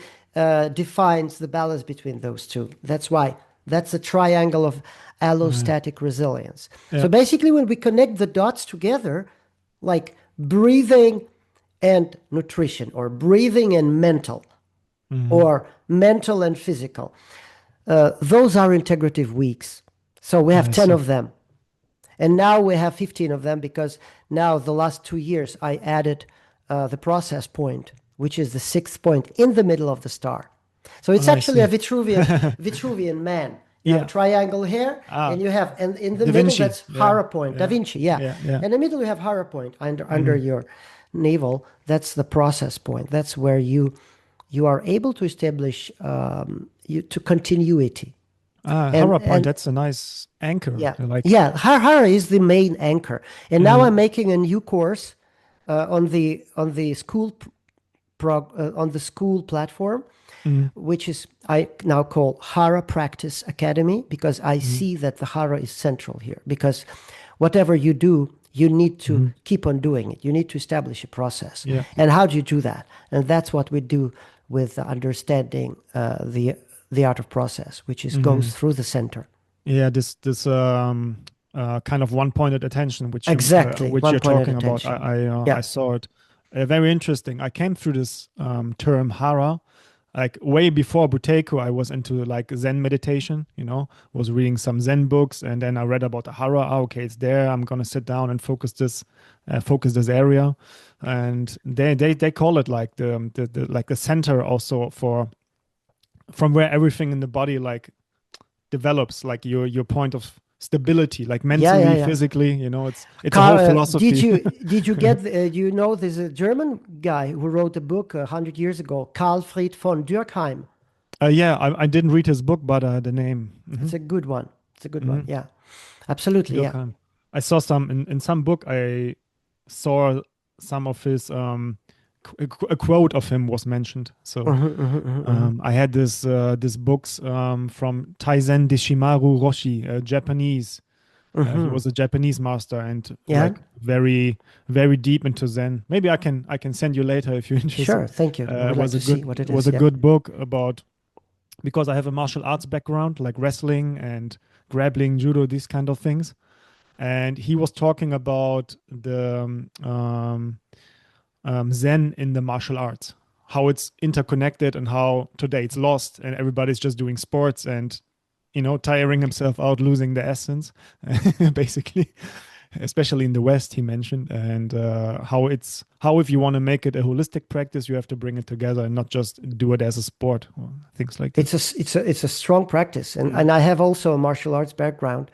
[SPEAKER 2] defines the balance between those two. That's why that's the triangle of allostatic resilience. So
[SPEAKER 1] Yeah.
[SPEAKER 2] basically, when we connect the dots together, like breathing and nutrition, or breathing and mental,
[SPEAKER 1] Mm-hmm.
[SPEAKER 2] or mental and physical, those are integrative weeks. So we have
[SPEAKER 1] I
[SPEAKER 2] 10
[SPEAKER 1] see.
[SPEAKER 2] of them. And now we have 15 of them because now the last 2 years I added the process point, which is the sixth point in the middle of the star. So it's
[SPEAKER 1] I
[SPEAKER 2] actually a
[SPEAKER 1] see.
[SPEAKER 2] Vitruvian man. You have a
[SPEAKER 1] Yeah.
[SPEAKER 2] triangle here,
[SPEAKER 1] Ah,
[SPEAKER 2] and you have, and in the
[SPEAKER 1] Da
[SPEAKER 2] middle,
[SPEAKER 1] Vinci.
[SPEAKER 2] that's
[SPEAKER 1] Yeah.
[SPEAKER 2] Hara point, Da
[SPEAKER 1] Yeah.
[SPEAKER 2] Vinci, yeah.
[SPEAKER 1] Yeah. Yeah.
[SPEAKER 2] In the middle, you have Hara point under
[SPEAKER 1] Mm-hmm.
[SPEAKER 2] your navel. That's the process point. That's where you are able to establish to continuity.
[SPEAKER 1] Ah,
[SPEAKER 2] And
[SPEAKER 1] Hara Point.
[SPEAKER 2] and
[SPEAKER 1] That's a nice anchor.
[SPEAKER 2] yeah,
[SPEAKER 1] Like.
[SPEAKER 2] yeah. Hara is the main anchor, and now
[SPEAKER 1] Uh,
[SPEAKER 2] I'm making a new course on the on the school platform,
[SPEAKER 1] mm,
[SPEAKER 2] which is I now call Hara Practice Academy, because I
[SPEAKER 1] mm,
[SPEAKER 2] see that the Hara is central here. Because whatever you do, you need to
[SPEAKER 1] mm,
[SPEAKER 2] keep on doing it. You need to establish a process.
[SPEAKER 1] yeah.
[SPEAKER 2] And how do you do that? And that's what we do with understanding the art of process, which is
[SPEAKER 1] Mm.
[SPEAKER 2] goes through the center.
[SPEAKER 1] Yeah. This kind of one-pointed attention,
[SPEAKER 2] Exactly,
[SPEAKER 1] which
[SPEAKER 2] one
[SPEAKER 1] you're
[SPEAKER 2] pointed
[SPEAKER 1] talking about.
[SPEAKER 2] attention.
[SPEAKER 1] I
[SPEAKER 2] Yeah.
[SPEAKER 1] saw it. Very interesting. I came through this term Hara like way before Buteyko. I was into like Zen meditation, was reading some Zen books, and then I read about the Hara. Ah, okay, it's there. I'm gonna sit down and focus this area, and they call it like the like the center also for from where everything in the body like develops, like your point of stability, like
[SPEAKER 2] Yeah, yeah,
[SPEAKER 1] mentally,
[SPEAKER 2] yeah.
[SPEAKER 1] physically. It's a whole
[SPEAKER 2] Did
[SPEAKER 1] philosophy.
[SPEAKER 2] you get you know there's a German guy who wrote a book 100 years ago, Karl Fried von Dürkheim.
[SPEAKER 1] Yeah, I didn't read his book, but the name.
[SPEAKER 2] It's a good one. It's a good one.
[SPEAKER 1] Hmm.
[SPEAKER 2] Yeah, absolutely. Yeah.
[SPEAKER 1] Durkheim. I saw some in some book. I saw some of his a quote of him was mentioned. So I had this books from Taizen Deshimaru Roshi, a Japanese. He was a Japanese master and
[SPEAKER 2] Yeah.
[SPEAKER 1] like very deep into Zen. Maybe I can send you later if you're interested.
[SPEAKER 2] Sure. Thank you. I would like
[SPEAKER 1] Was a
[SPEAKER 2] to see what it is.
[SPEAKER 1] a
[SPEAKER 2] Yeah.
[SPEAKER 1] good book about, because I have a martial arts background, like wrestling and grappling, judo, these kind of things. And he was talking about the Zen in the martial arts, how it's interconnected, and how today it's lost, and everybody's just doing sports and tiring himself out, losing the essence, basically. Especially in the West, he mentioned, and how if you want to make it a holistic practice, you have to bring it together and not just do it as a sport or things like this.
[SPEAKER 2] It's a strong practice, and I have also a martial arts background,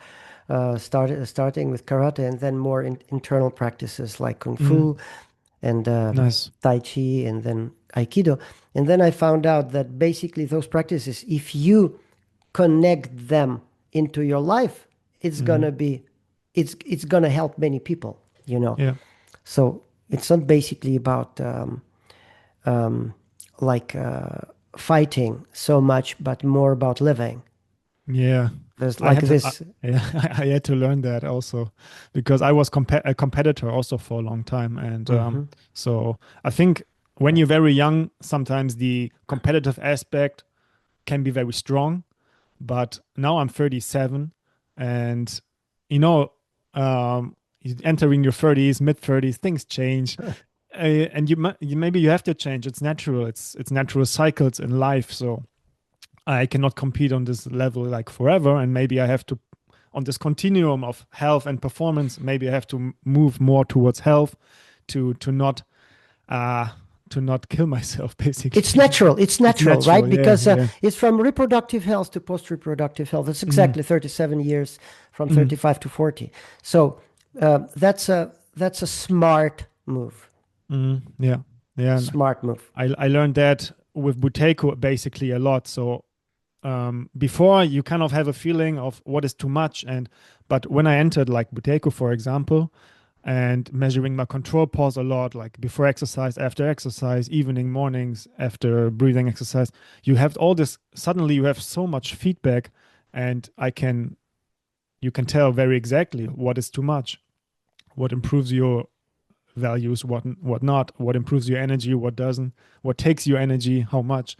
[SPEAKER 2] starting with karate, and then more internal practices like kung
[SPEAKER 1] Mm,
[SPEAKER 2] fu and
[SPEAKER 1] nice.
[SPEAKER 2] tai chi, and then aikido. And then I found out that basically those practices, if you connect them into your life, it's
[SPEAKER 1] Hmm.
[SPEAKER 2] gonna be it's gonna help many people, you know.
[SPEAKER 1] Yeah.
[SPEAKER 2] So it's not basically about um, like fighting so much, but more about living.
[SPEAKER 1] Yeah,
[SPEAKER 2] There's
[SPEAKER 1] I
[SPEAKER 2] like
[SPEAKER 1] had to,
[SPEAKER 2] this.
[SPEAKER 1] yeah, I had to learn that also, because I was a competitor also for a long time, and
[SPEAKER 2] Mhm.
[SPEAKER 1] so I think when you're very young, sometimes the competitive aspect can be very strong. But now I'm 37, and you know, entering your 30s, mid 30s, things change, and maybe you have to change. It's natural. It's natural cycles in life. So I cannot compete on this level like forever, and maybe I have to, on this continuum of health and performance, maybe I have to move more towards health to not uh to not kill myself,
[SPEAKER 2] It's
[SPEAKER 1] basically.
[SPEAKER 2] natural. It's
[SPEAKER 1] It's
[SPEAKER 2] natural, right?
[SPEAKER 1] natural, yeah,
[SPEAKER 2] Because
[SPEAKER 1] yeah.
[SPEAKER 2] it's from reproductive health to post-reproductive health. It's
[SPEAKER 1] Mm,
[SPEAKER 2] exactly 37 years from
[SPEAKER 1] mm,
[SPEAKER 2] 35 to 40. So that's a smart move.
[SPEAKER 1] yeah, yeah. And
[SPEAKER 2] Smart move.
[SPEAKER 1] I learned that with Buteyko basically a lot. So before, you kind of have a feeling of what is too much, but when I entered like Buteyko, for example, and measuring my control pause a lot, like before exercise, after exercise, evening, mornings, after breathing exercise. You have all this, suddenly you have so much feedback, and you can tell very exactly what is too much, what improves your values, what not, what improves your energy, what doesn't, what takes your energy, how much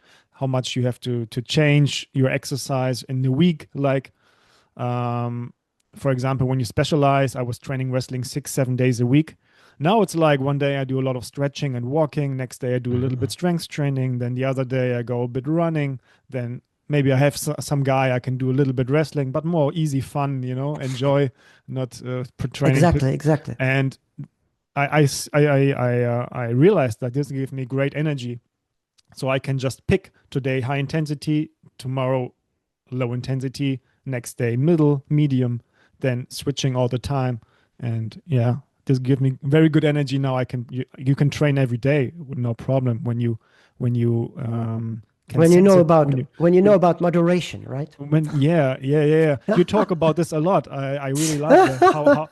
[SPEAKER 1] you have to change your exercise in the week. Like, um, for example, when you specialize, I was training wrestling 6, 7 days a week. Now it's like one day I do a lot of stretching and walking. Next day I do a little bit strength training. Then the other day I go a bit running. Then maybe I have some guy I can do a little bit wrestling, but more easy fun, enjoy, not training.
[SPEAKER 2] Exactly, exactly.
[SPEAKER 1] And I realized that this gives me great energy. So I can just pick today high intensity, tomorrow low intensity, next day middle, medium, then switching all the time. And yeah, this gives me very good energy now. You can train every day with no problem when you can
[SPEAKER 2] When you
[SPEAKER 1] sense
[SPEAKER 2] know
[SPEAKER 1] it
[SPEAKER 2] about moderation, right?
[SPEAKER 1] yeah. You talk about this a lot. I really like that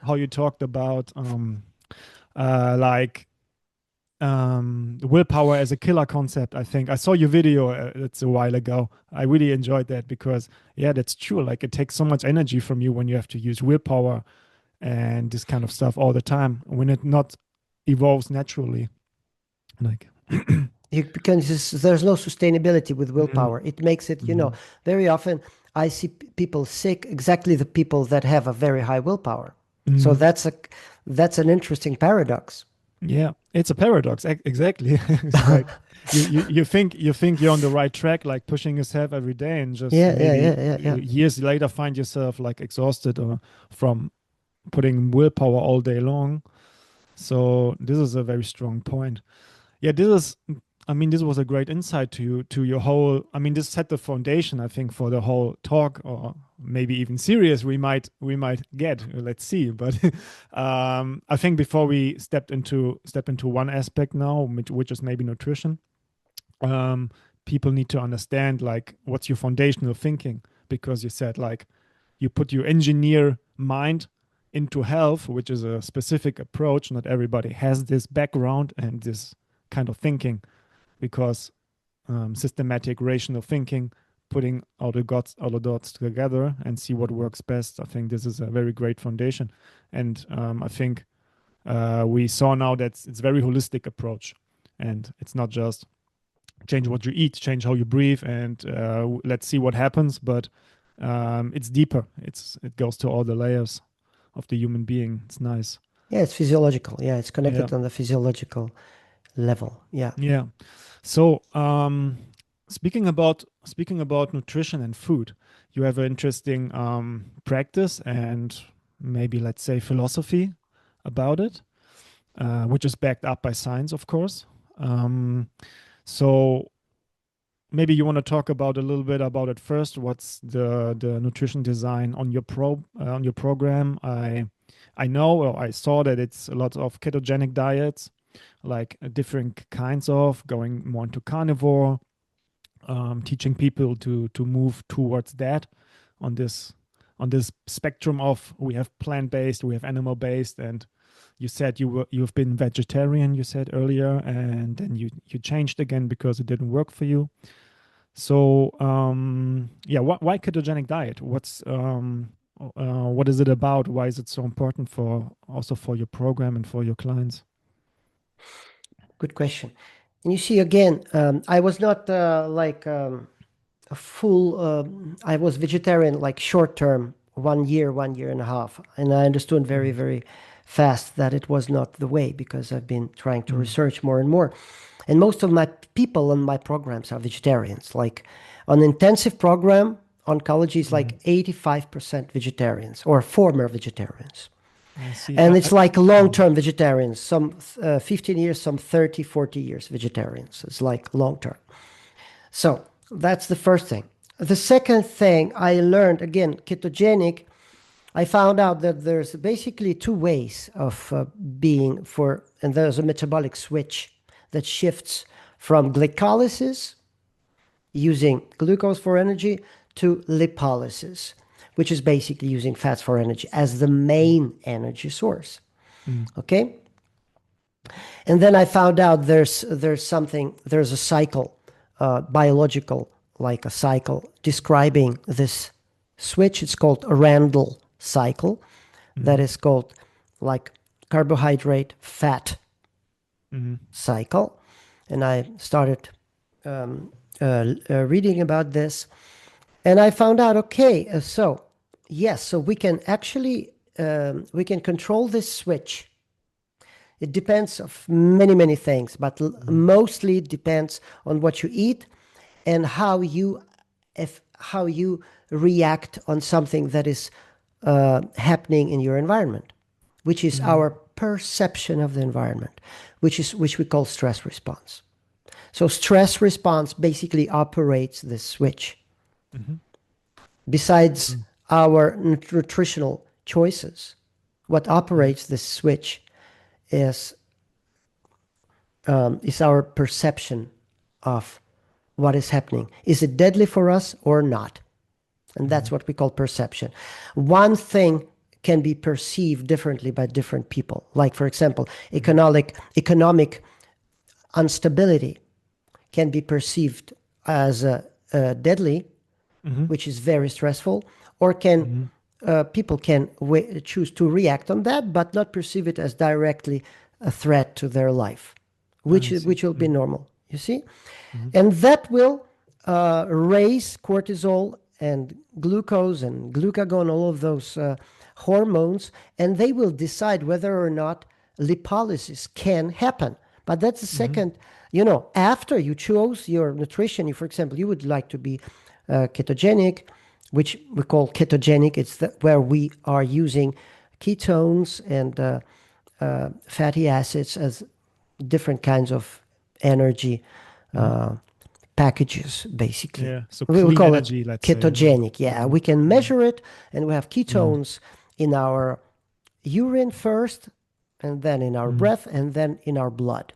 [SPEAKER 1] how you talked about like willpower as a killer concept. I think I saw your video. It's a while ago. I really enjoyed that because yeah, that's true. Like it takes so much energy from you when you have to use willpower and this kind of stuff all the time when it not evolves naturally. Like,
[SPEAKER 2] Because there's no sustainability with
[SPEAKER 1] mm,
[SPEAKER 2] willpower. It makes it,
[SPEAKER 1] mm,
[SPEAKER 2] very often I see people sick, exactly the people that have a very high willpower. So
[SPEAKER 1] mm.
[SPEAKER 2] that's an interesting paradox.
[SPEAKER 1] Yeah, it's a paradox. Exactly. It's like you think you're on the right track, like pushing yourself every day, and just
[SPEAKER 2] Yeah, yeah,
[SPEAKER 1] maybe
[SPEAKER 2] yeah, yeah, yeah.
[SPEAKER 1] years later find yourself like exhausted or from putting willpower all day long. So this is a very strong point. Yeah, I mean, this was a great insight to your whole. I mean, this set the foundation, I think, for the whole talk, or maybe even series we might get. Let's see. But I think before we step into one aspect now, which is maybe nutrition, um, people need to understand like what's your foundational thinking, because you said like you put your engineer mind into health, which is a specific approach. Not everybody has this background and this kind of thinking, because systematic rational thinking, putting all the dots together and see what works best. I think this is a very great foundation, and I think we saw now that it's very holistic approach, and it's not just change what you eat, change how you breathe, and let's see what happens. But it's deeper. It goes to all the layers of the human being. It's nice.
[SPEAKER 2] Yeah, it's physiological. Yeah, it's
[SPEAKER 1] Yeah,
[SPEAKER 2] connected on the physiological level. Yeah.
[SPEAKER 1] yeah. So speaking about nutrition and food, you have an interesting practice and maybe let's say philosophy about it, which is backed up by science, of course. So maybe you want to talk about a little bit about it first. What's the nutrition design on your program? I know, or I saw that it's a lot of ketogenic diets, like different kinds of going more into carnivore, teaching people to move towards that on this spectrum of we have plant-based, we have animal-based, and you said you've been vegetarian, you said earlier, and then you changed again because it didn't work for you. So yeah, why ketogenic diet? What is it about? Why is it so important for also for your program and for your clients?
[SPEAKER 2] Good question. And you see, again, I was not like a full, I was vegetarian like short term, 1 year, 1.5 years. And I understood very,
[SPEAKER 1] Mm,
[SPEAKER 2] very fast that it was not the way because I've been trying to
[SPEAKER 1] mm,
[SPEAKER 2] research more and more. And most of my people on my programs are vegetarians. Like on intensive program, oncology is
[SPEAKER 1] mm.
[SPEAKER 2] like 85% vegetarians or former vegetarians.
[SPEAKER 1] I see.
[SPEAKER 2] And it's like
[SPEAKER 1] Mm,
[SPEAKER 2] long-term vegetarians, some 15 years, some 30, 40 years vegetarians. It's like long-term. So that's the first thing. The second thing I learned, again, ketogenic, I found out that there's basically two ways of being for, and there's a metabolic switch that shifts from glycolysis, using glucose for energy, to lipolysis, which is basically using fats for energy as the main energy source. Okay? And then I found out there's a cycle, biological, like a cycle describing this switch. It's called a Randall cycle. That is called like carbohydrate fat cycle. And I started reading about this, and I found out, okay, so yes, so we can actually we can control this switch. It depends of many things, but mostly it depends on what you eat and how you react on something that is happening in your environment, which is our perception of the environment, which we call stress response. So stress response basically operates this switch. Besides our nutritional choices, what operates this switch is our perception of what is happening. Is it deadly for us or not? And that's what we call perception. One thing can be perceived differently by different people. Like, for example, economic instability can be perceived as deadly, which is very stressful, or people can choose to react on that, but not perceive it as directly a threat to their life, which will be normal, you see? And that will raise cortisol and glucose and glucagon, all of those hormones, and they will decide whether or not lipolysis can happen. But that's the second, after you chose your nutrition, for example, you would like to be ketogenic, which we call ketogenic. It's where we are using ketones and fatty acids as different kinds of energy packages, basically.
[SPEAKER 1] Yeah, so
[SPEAKER 2] We call
[SPEAKER 1] energy,
[SPEAKER 2] it
[SPEAKER 1] let's say.
[SPEAKER 2] ketogenic. Yeah, we can measure it, and we have ketones in our urine first, and then in our breath, and then in our blood.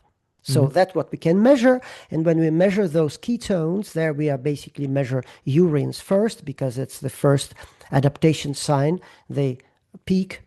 [SPEAKER 2] So that's what we can measure. And when we measure those ketones, there we are basically measure urines first, because it's the first adaptation sign. They peak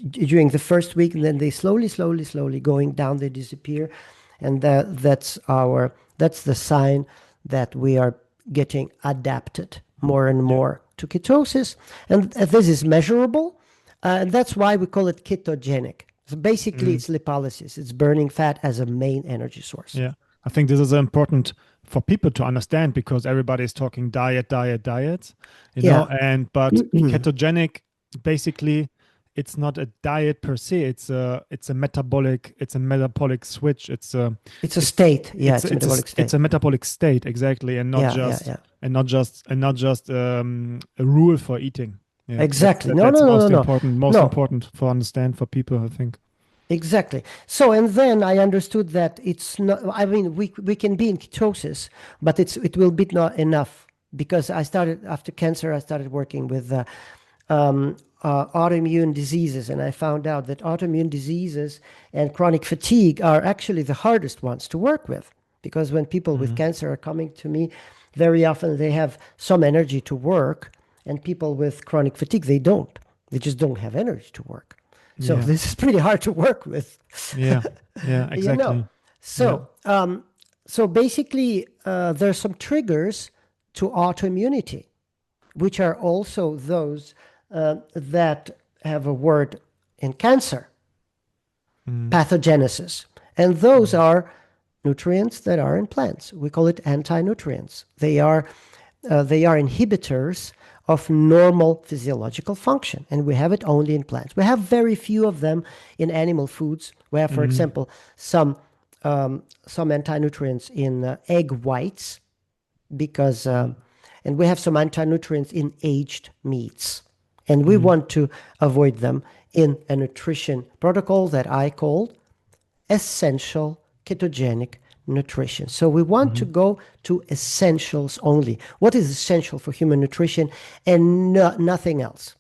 [SPEAKER 2] during the first week, and then they slowly going down, they disappear. And that's the sign that we are getting adapted more and more to ketosis. And this is measurable. And that's why we call it ketogenic. So basically, it's lipolysis. It's burning fat as a main energy source.
[SPEAKER 1] Yeah, I think this is important for people to understand, because everybody is talking diet, know. And but ketogenic, basically, it's not a diet per se. It's a metabolic switch. It's a
[SPEAKER 2] state. Yeah, it's a metabolic state.
[SPEAKER 1] It's a metabolic state, exactly, and not just a rule for eating. Yeah,
[SPEAKER 2] exactly.
[SPEAKER 1] That's most important for understand for people, I think.
[SPEAKER 2] Exactly. So, and then I understood that it's not, I mean, we can be in ketosis, but it will be not enough, because after cancer, I started working with autoimmune diseases, and I found out that autoimmune diseases and chronic fatigue are actually the hardest ones to work with, because when people with cancer are coming to me, very often they have some energy to work, and people with chronic fatigue, they just don't have energy to work. So this is pretty hard to work with.
[SPEAKER 1] Yeah, exactly.
[SPEAKER 2] So, so basically, there's some triggers to autoimmunity, which are also those that have a word in cancer, pathogenesis. And those are nutrients that are in plants. We call it anti-nutrients. They are inhibitors of normal physiological function, and we have it only in plants. We have very few of them in animal foods. We have, for example, some anti-nutrients in egg whites, because, and we have some anti-nutrients in aged meats, and we want to avoid them in a nutrition protocol that I called essential ketogenic nutrition. So we want to go to essentials only. What is essential for human nutrition, and nothing else.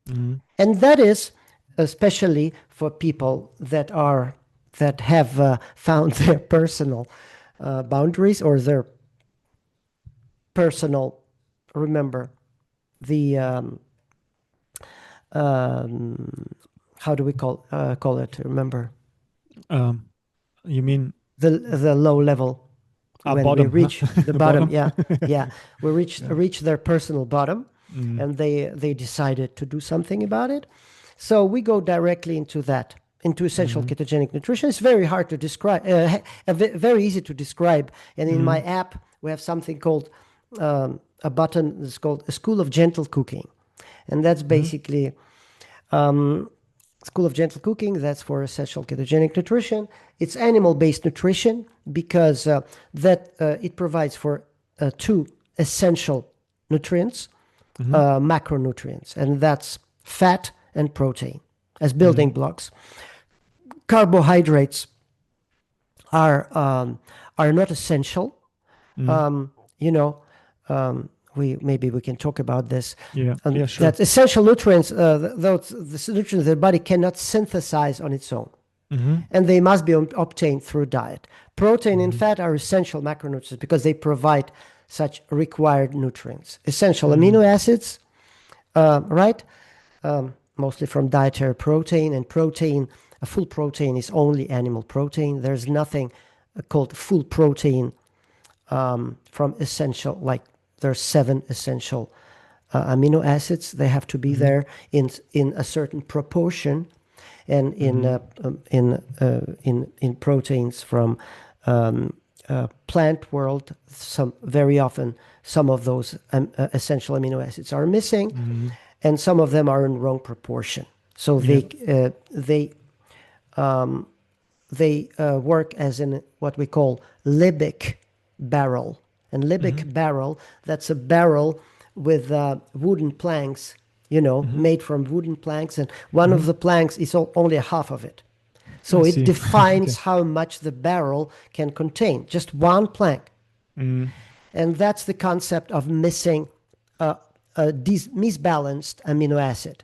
[SPEAKER 2] And that is especially for people that have found their personal boundaries, or their personal, remember, the um, how do we call it? Remember
[SPEAKER 1] Um, you mean
[SPEAKER 2] the low level
[SPEAKER 1] a
[SPEAKER 2] when we
[SPEAKER 1] bottom, huh?
[SPEAKER 2] reach the
[SPEAKER 1] A
[SPEAKER 2] bottom.
[SPEAKER 1] bottom?
[SPEAKER 2] Yeah, yeah, we
[SPEAKER 1] Yeah.
[SPEAKER 2] reach their personal bottom,
[SPEAKER 1] Mm,
[SPEAKER 2] and they decided to do something about it. So we go directly into that, into essential
[SPEAKER 1] mm,
[SPEAKER 2] ketogenic nutrition. It's very hard to describe, very easy to describe. And in my
[SPEAKER 1] mm,
[SPEAKER 2] app, we have something called a button that's called a School of Gentle Cooking, and that's
[SPEAKER 1] mm,
[SPEAKER 2] basically School of Gentle Cooking. That's for essential ketogenic nutrition. It's animal-based nutrition because it provides for two essential nutrients,
[SPEAKER 1] mm,
[SPEAKER 2] macronutrients, and that's fat and protein as building
[SPEAKER 1] mm,
[SPEAKER 2] blocks. Carbohydrates are not essential.
[SPEAKER 1] mm.
[SPEAKER 2] You know, we maybe we can talk about this.
[SPEAKER 1] Yeah. Yeah, sure.
[SPEAKER 2] That essential nutrients, those the nutrients the body cannot synthesize on its own,
[SPEAKER 1] Mm-hmm.
[SPEAKER 2] and they must be obtained through diet. Protein and
[SPEAKER 1] Mm-hmm.
[SPEAKER 2] fat are essential macronutrients because they provide such required nutrients. Essential
[SPEAKER 1] Mm,
[SPEAKER 2] amino acids, right? Mostly from dietary protein, and protein, a full protein is only animal protein. There's nothing called full protein from essential, like there's 7 essential amino acids. They have to be
[SPEAKER 1] mm-hmm.
[SPEAKER 2] there in a certain proportion, and
[SPEAKER 1] Mm-hmm.
[SPEAKER 2] in proteins from plant world, some very often some of those essential amino acids are missing,
[SPEAKER 1] Mm-hmm.
[SPEAKER 2] and some of them are in wrong proportion. So
[SPEAKER 1] Yeah.
[SPEAKER 2] they work as in what we call Liebig barrel. And
[SPEAKER 1] Mm-hmm.
[SPEAKER 2] Liebig barrel, that's a barrel with wooden planks,
[SPEAKER 1] Mm-hmm.
[SPEAKER 2] made from wooden planks, and one
[SPEAKER 1] Mm-hmm.
[SPEAKER 2] of the planks is only a half of it.
[SPEAKER 1] I
[SPEAKER 2] So it
[SPEAKER 1] see.
[SPEAKER 2] defines
[SPEAKER 1] Okay.
[SPEAKER 2] how much the barrel can contain, just one plank.
[SPEAKER 1] Mm,
[SPEAKER 2] And that's the concept of missing a misbalanced amino acid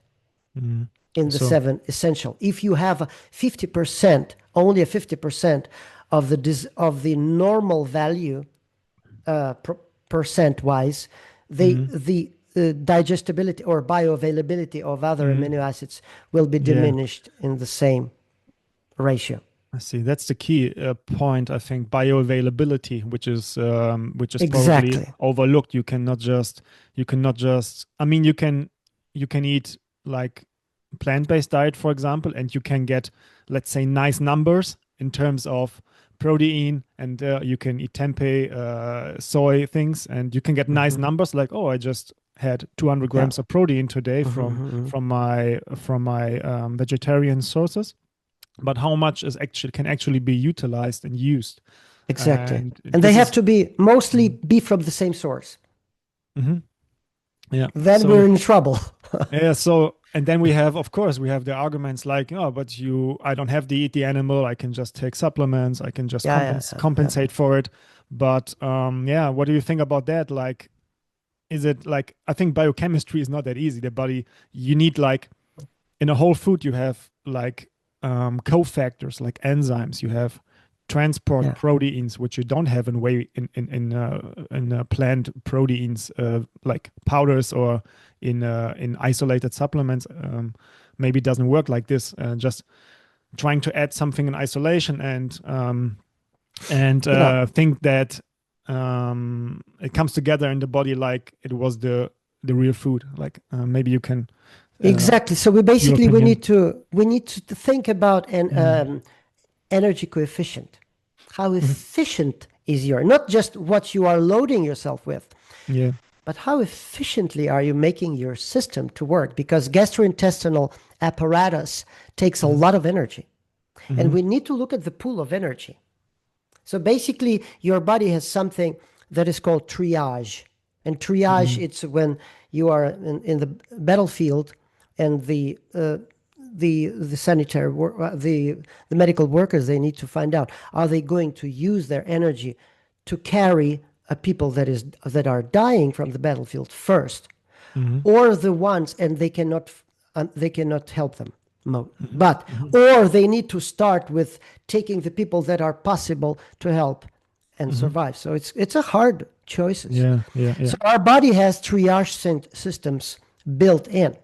[SPEAKER 1] mm.
[SPEAKER 2] in the
[SPEAKER 1] So,
[SPEAKER 2] 7 essential. If you have a 50%, only a 50% of the normal value, percent wise,
[SPEAKER 1] mm,
[SPEAKER 2] the digestibility or bioavailability of other
[SPEAKER 1] mm,
[SPEAKER 2] amino acids will be
[SPEAKER 1] yeah,
[SPEAKER 2] diminished in the same ratio.
[SPEAKER 1] I see. That's the key point, I think, bioavailability, which is probably
[SPEAKER 2] Exactly.
[SPEAKER 1] overlooked. You cannot just. I mean, you can eat like plant-based diet, for example, and you can get, let's say, nice numbers in terms of protein, and you can eat tempeh, soy things, and you can get nice
[SPEAKER 2] Hmm.
[SPEAKER 1] numbers like, oh, I just had 200
[SPEAKER 2] Yeah.
[SPEAKER 1] grams of protein today from
[SPEAKER 2] Hmm.
[SPEAKER 1] from my from my vegetarian sources. But how much can actually be utilized and used?
[SPEAKER 2] Exactly.
[SPEAKER 1] And
[SPEAKER 2] And they
[SPEAKER 1] this
[SPEAKER 2] have
[SPEAKER 1] is
[SPEAKER 2] to be mostly
[SPEAKER 1] Mhm.
[SPEAKER 2] be from the same source.
[SPEAKER 1] Mhm. Yeah.
[SPEAKER 2] Then we're
[SPEAKER 1] So
[SPEAKER 2] in trouble.
[SPEAKER 1] yeah, so and then we have, of course, we have the arguments like, oh, but I don't have to eat the animal. I can just take supplements. I can just
[SPEAKER 2] Yeah, yeah, yeah, yeah.
[SPEAKER 1] compensate for it. But yeah, what do you think about that? Like, is it like, I think biochemistry is not that easy. The body, you need like in a whole food, you have like cofactors like enzymes. You have transport
[SPEAKER 2] Yeah.
[SPEAKER 1] proteins, which you don't have in way in plant proteins like powders or in isolated supplements. Maybe it doesn't work like this. Just trying to add something in isolation and
[SPEAKER 2] Yeah.
[SPEAKER 1] think that it comes together in the body like it was the real food. Like maybe you can
[SPEAKER 2] Exactly. So we
[SPEAKER 1] your
[SPEAKER 2] basically
[SPEAKER 1] opinion.
[SPEAKER 2] we need to think about an
[SPEAKER 1] Mm.
[SPEAKER 2] energy coefficient. How
[SPEAKER 1] Mhm.
[SPEAKER 2] efficient is your, not just what you are loading yourself with,
[SPEAKER 1] Yeah.
[SPEAKER 2] but how efficiently are you making your system to work? Because gastrointestinal apparatus takes a
[SPEAKER 1] Hmm.
[SPEAKER 2] lot of energy, and
[SPEAKER 1] Hmm.
[SPEAKER 2] we need to look at the pool of energy. So basically, your body has something that is called triage. And triage,
[SPEAKER 1] Hmm.
[SPEAKER 2] it's when you are in the battlefield, and the sanitary the medical workers, they need to find out, are they going to use their energy to carry people that are dying from the battlefield first,
[SPEAKER 1] Hmm.
[SPEAKER 2] or the ones, and they cannot help them,
[SPEAKER 1] Hmm.
[SPEAKER 2] but
[SPEAKER 1] Hmm.
[SPEAKER 2] or they need to start with taking the people that are possible to help and
[SPEAKER 1] Hmm.
[SPEAKER 2] survive. So it's a hard choices.
[SPEAKER 1] Yeah. Yeah. Yeah.
[SPEAKER 2] So our body has triage systems built in.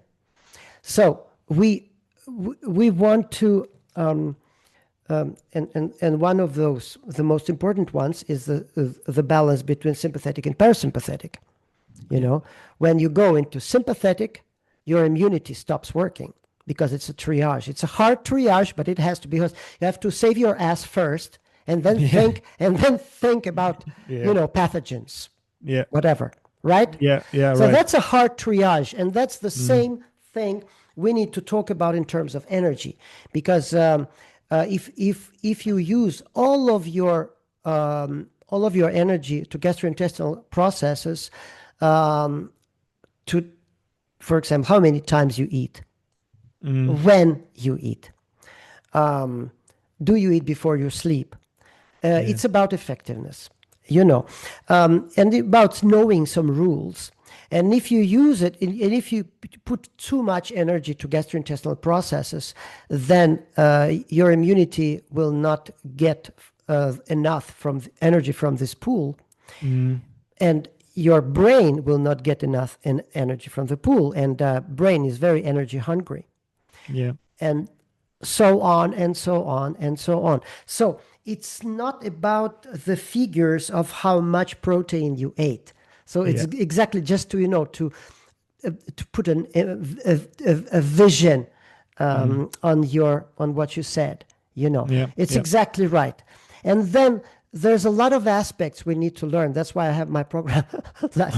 [SPEAKER 2] So we want to, and one of those, the most important ones, is the balance between sympathetic and parasympathetic. You know, when you go into sympathetic, your immunity stops working because it's a triage. It's a hard triage, but it has to, because you have to save your ass first, and then
[SPEAKER 1] Yeah.
[SPEAKER 2] think about,
[SPEAKER 1] Yeah.
[SPEAKER 2] pathogens,
[SPEAKER 1] Yeah.
[SPEAKER 2] whatever, right?
[SPEAKER 1] Yeah. Yeah.
[SPEAKER 2] So
[SPEAKER 1] Right.
[SPEAKER 2] that's a hard triage, and that's the
[SPEAKER 1] Mm.
[SPEAKER 2] same thing we need to talk about in terms of energy, because if you use all of your energy to gastrointestinal processes, um, to, for example, how many times you eat,
[SPEAKER 1] Mm.
[SPEAKER 2] when you eat, um, do you eat before you sleep?
[SPEAKER 1] Yeah.
[SPEAKER 2] It's about effectiveness, and about knowing some rules. And if you use it, and if you put too much energy to gastrointestinal processes, then your immunity will not get enough from energy from this pool,
[SPEAKER 1] Mm.
[SPEAKER 2] and your brain will not get enough energy from the pool. And brain is very energy hungry,
[SPEAKER 1] Yeah.
[SPEAKER 2] and so on and so on and so on. So it's not about the figures of how much protein you ate. So it's
[SPEAKER 1] Yeah.
[SPEAKER 2] exactly just to, to put a vision
[SPEAKER 1] Mm.
[SPEAKER 2] on what you said.
[SPEAKER 1] Yeah.
[SPEAKER 2] It's
[SPEAKER 1] Yeah.
[SPEAKER 2] exactly right. And then there's a lot of aspects we need to learn. That's why I have my program last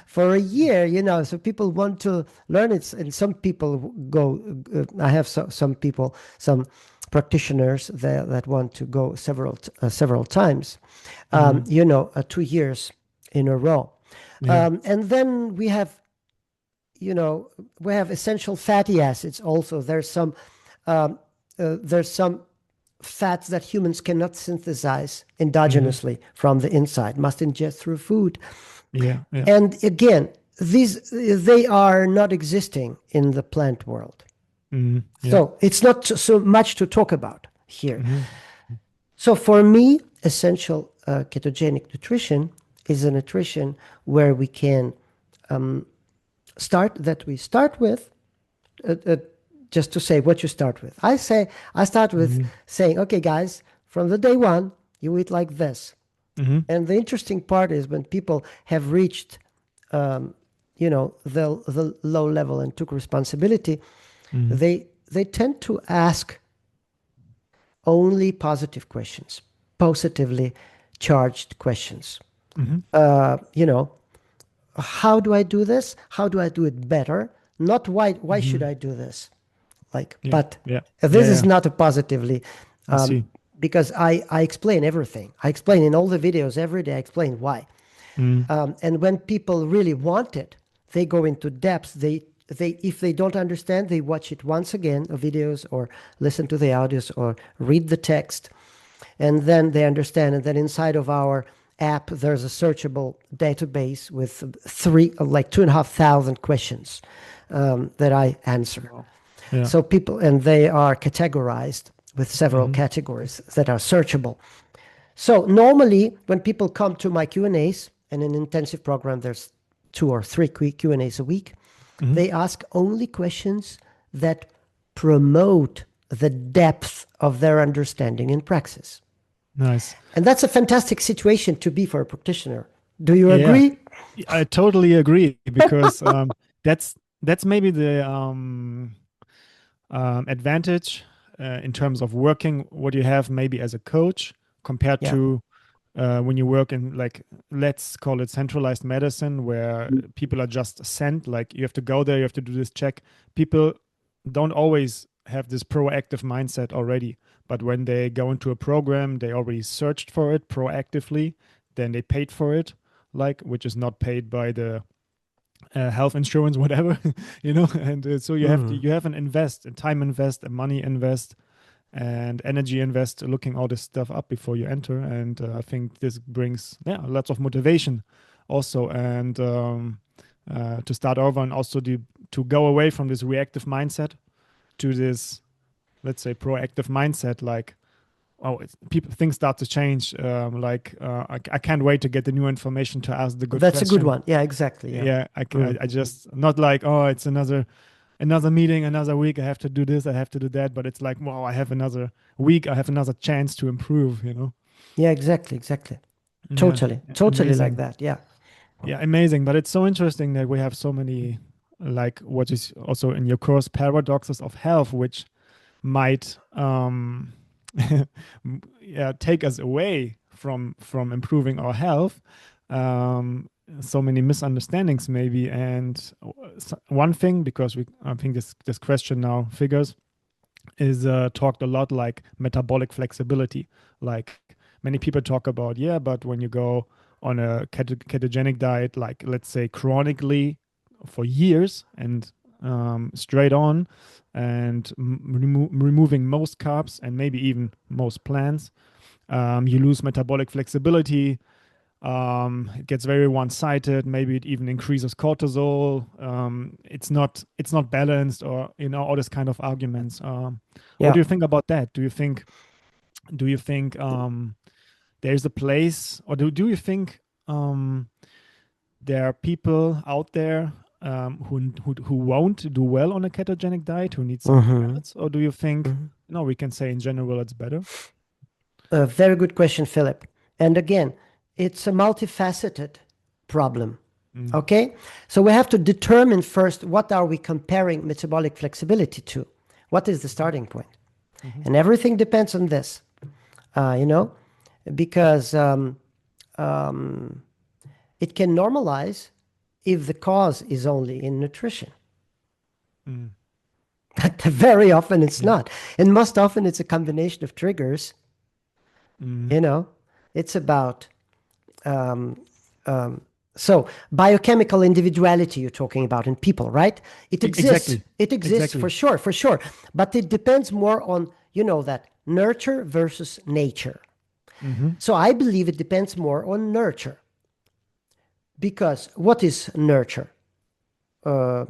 [SPEAKER 2] for a year. So people want to learn it, and some people go. I have some people, some practitioners that want to go several times.
[SPEAKER 1] Mm.
[SPEAKER 2] 2 years in a row.
[SPEAKER 1] Yeah.
[SPEAKER 2] And then we have essential fatty acids also. Um, there's some fats that humans cannot synthesize
[SPEAKER 1] Mm.
[SPEAKER 2] endogenously from the inside, must ingest through food.
[SPEAKER 1] Yeah. Yeah.
[SPEAKER 2] And again, they are not existing in the plant world.
[SPEAKER 1] Mm. Yeah.
[SPEAKER 2] So it's not so much to talk about here.
[SPEAKER 1] Mm.
[SPEAKER 2] So for me, essential ketogenic nutrition is a nutrition where we can we start with, just to say what you start with. I start with
[SPEAKER 1] Mm.
[SPEAKER 2] saying, okay, guys, from the day one, you eat like this.
[SPEAKER 1] Mm.
[SPEAKER 2] And the interesting part is when people have reached, the low level and took responsibility,
[SPEAKER 1] Mm.
[SPEAKER 2] they tend to ask only positive questions, positively charged questions.
[SPEAKER 1] Mm.
[SPEAKER 2] You know, how do I do this? How do I do it better? Not why should
[SPEAKER 1] Mm.
[SPEAKER 2] I do this? Like,
[SPEAKER 1] Yeah.
[SPEAKER 2] but
[SPEAKER 1] Yeah.
[SPEAKER 2] this
[SPEAKER 1] Yeah.
[SPEAKER 2] is
[SPEAKER 1] Yeah.
[SPEAKER 2] not a positively,
[SPEAKER 1] I see.
[SPEAKER 2] because I explain everything. I explain in all the videos every day. I explain why.
[SPEAKER 1] Mm.
[SPEAKER 2] And when people really want it, they go into depth. They if they don't understand, they watch it once again, the videos, or listen to the audios, or read the text, and then they understand. And then inside of our app, there's a searchable database with like 2,500 questions that I answer.
[SPEAKER 1] Wow. Yeah.
[SPEAKER 2] So people, and they are categorized with several
[SPEAKER 1] Mm.
[SPEAKER 2] categories that are searchable. So normally, when people come to my Q&As, and in an intensive program, there's 2 or 3 Q&As a week,
[SPEAKER 1] Mm.
[SPEAKER 2] they ask only questions that promote the depth of their understanding in praxis.
[SPEAKER 1] Nice.
[SPEAKER 2] And that's a fantastic situation to be for a practitioner. Do you
[SPEAKER 1] Yeah.
[SPEAKER 2] agree?
[SPEAKER 1] I totally agree because that's maybe the advantage in terms of working what you have maybe as a coach compared
[SPEAKER 2] Yeah.
[SPEAKER 1] to when you work in, like, let's call it centralized medicine, where people are just sent, like you have to go there, you have to do this check. People don't always have this proactive mindset already, but when they go into a program, they already searched for it proactively, then they paid for it, like, which is not paid by the health insurance, whatever, and so you have an invest, a time invest, a money invest, and energy invest, looking all this stuff up before you enter. And I think this brings, lots of motivation also, and to start over, and also to go away from this reactive mindset to this, let's say, proactive mindset, like, oh, people, things start to change, I can't wait to get the new information to ask the good
[SPEAKER 2] That's a good
[SPEAKER 1] question.
[SPEAKER 2] one. Yeah, exactly. Yeah.
[SPEAKER 1] Yeah, I just, not like, oh, it's another another meeting, another week. I have to do this, I have to do that. But it's like, wow, I have another week. I have another chance to improve.
[SPEAKER 2] Yeah, exactly, exactly.
[SPEAKER 1] Yeah,
[SPEAKER 2] Totally, totally like
[SPEAKER 1] amazing.
[SPEAKER 2] that. Yeah.
[SPEAKER 1] Yeah, amazing. But it's so interesting that we have so many, like what is also in your course, paradoxes of health, which might yeah, take us away from improving our health. So many misunderstandings maybe, and one thing, because I think this question now figures, is talked a lot, like metabolic flexibility. Like many people talk about, yeah, but when you go on a ketogenic diet, like let's say chronically for years and straight on, and removing most carbs and maybe even most plants, you lose metabolic flexibility. It gets very one-sided. Maybe it even increases cortisol. It's not balanced, or all this kind of arguments. What
[SPEAKER 2] Yeah.
[SPEAKER 1] do you think about that? Do you think there's a place, or do you think there are people out there who won't do well on a ketogenic diet, who need something
[SPEAKER 2] Mm-hmm.
[SPEAKER 1] else, or do you think
[SPEAKER 2] Mm-hmm.
[SPEAKER 1] no, we can say in general it's better?
[SPEAKER 2] A very good question, Philip. And again, it's a multifaceted problem.
[SPEAKER 1] Mm,
[SPEAKER 2] Okay? So we have to determine first, what are we comparing metabolic flexibility to? What is the starting point?
[SPEAKER 1] mhm,
[SPEAKER 2] And everything depends on this, you know, because it can normalize if the cause is only in nutrition.
[SPEAKER 1] mm,
[SPEAKER 2] But very often it's
[SPEAKER 1] yeah.
[SPEAKER 2] not. And most often it's a combination of triggers.
[SPEAKER 1] Mm,
[SPEAKER 2] You know, it's about um, um, so biochemical individuality you're talking about in people, right? It exists.
[SPEAKER 1] exactly.
[SPEAKER 2] It exists
[SPEAKER 1] Exactly.
[SPEAKER 2] for sure, for sure. But it depends more on, that nurture versus nature.
[SPEAKER 1] Hmm.
[SPEAKER 2] So I believe it depends more on nurture. Because what is nurture? Uh,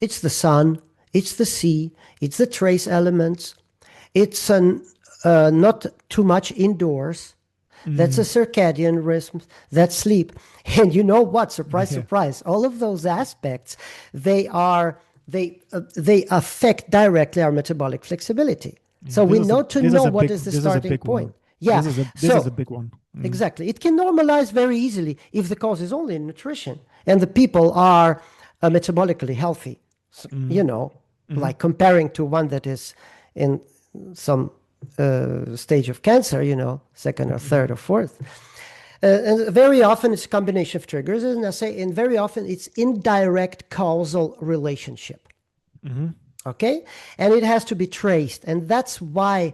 [SPEAKER 2] it's the sun, it's the sea, it's the trace elements, it's not too much indoors. That's a
[SPEAKER 1] Mm,
[SPEAKER 2] circadian rhythm. That's sleep. And you know what? Surprise,
[SPEAKER 1] yeah.
[SPEAKER 2] surprise. All of those aspects, they affect directly our metabolic flexibility.
[SPEAKER 1] Yeah,
[SPEAKER 2] So we know to
[SPEAKER 1] this is
[SPEAKER 2] know
[SPEAKER 1] a
[SPEAKER 2] what
[SPEAKER 1] big
[SPEAKER 2] is the
[SPEAKER 1] this is a
[SPEAKER 2] starting
[SPEAKER 1] big
[SPEAKER 2] point.
[SPEAKER 1] one.
[SPEAKER 2] Yeah.
[SPEAKER 1] This is a
[SPEAKER 2] So
[SPEAKER 1] big one. Mm,
[SPEAKER 2] exactly, it can normalize very easily if the cause is only in nutrition and the people are metabolically healthy. So,
[SPEAKER 1] mm, hmm.
[SPEAKER 2] like comparing to one that is in some stage of cancer, second or
[SPEAKER 1] Hmm.
[SPEAKER 2] third or fourth. And very often it's a combination of triggers, and I say, and very often it's indirect causal relationship.
[SPEAKER 1] Hmm.
[SPEAKER 2] Okay, and it has to be traced, and that's why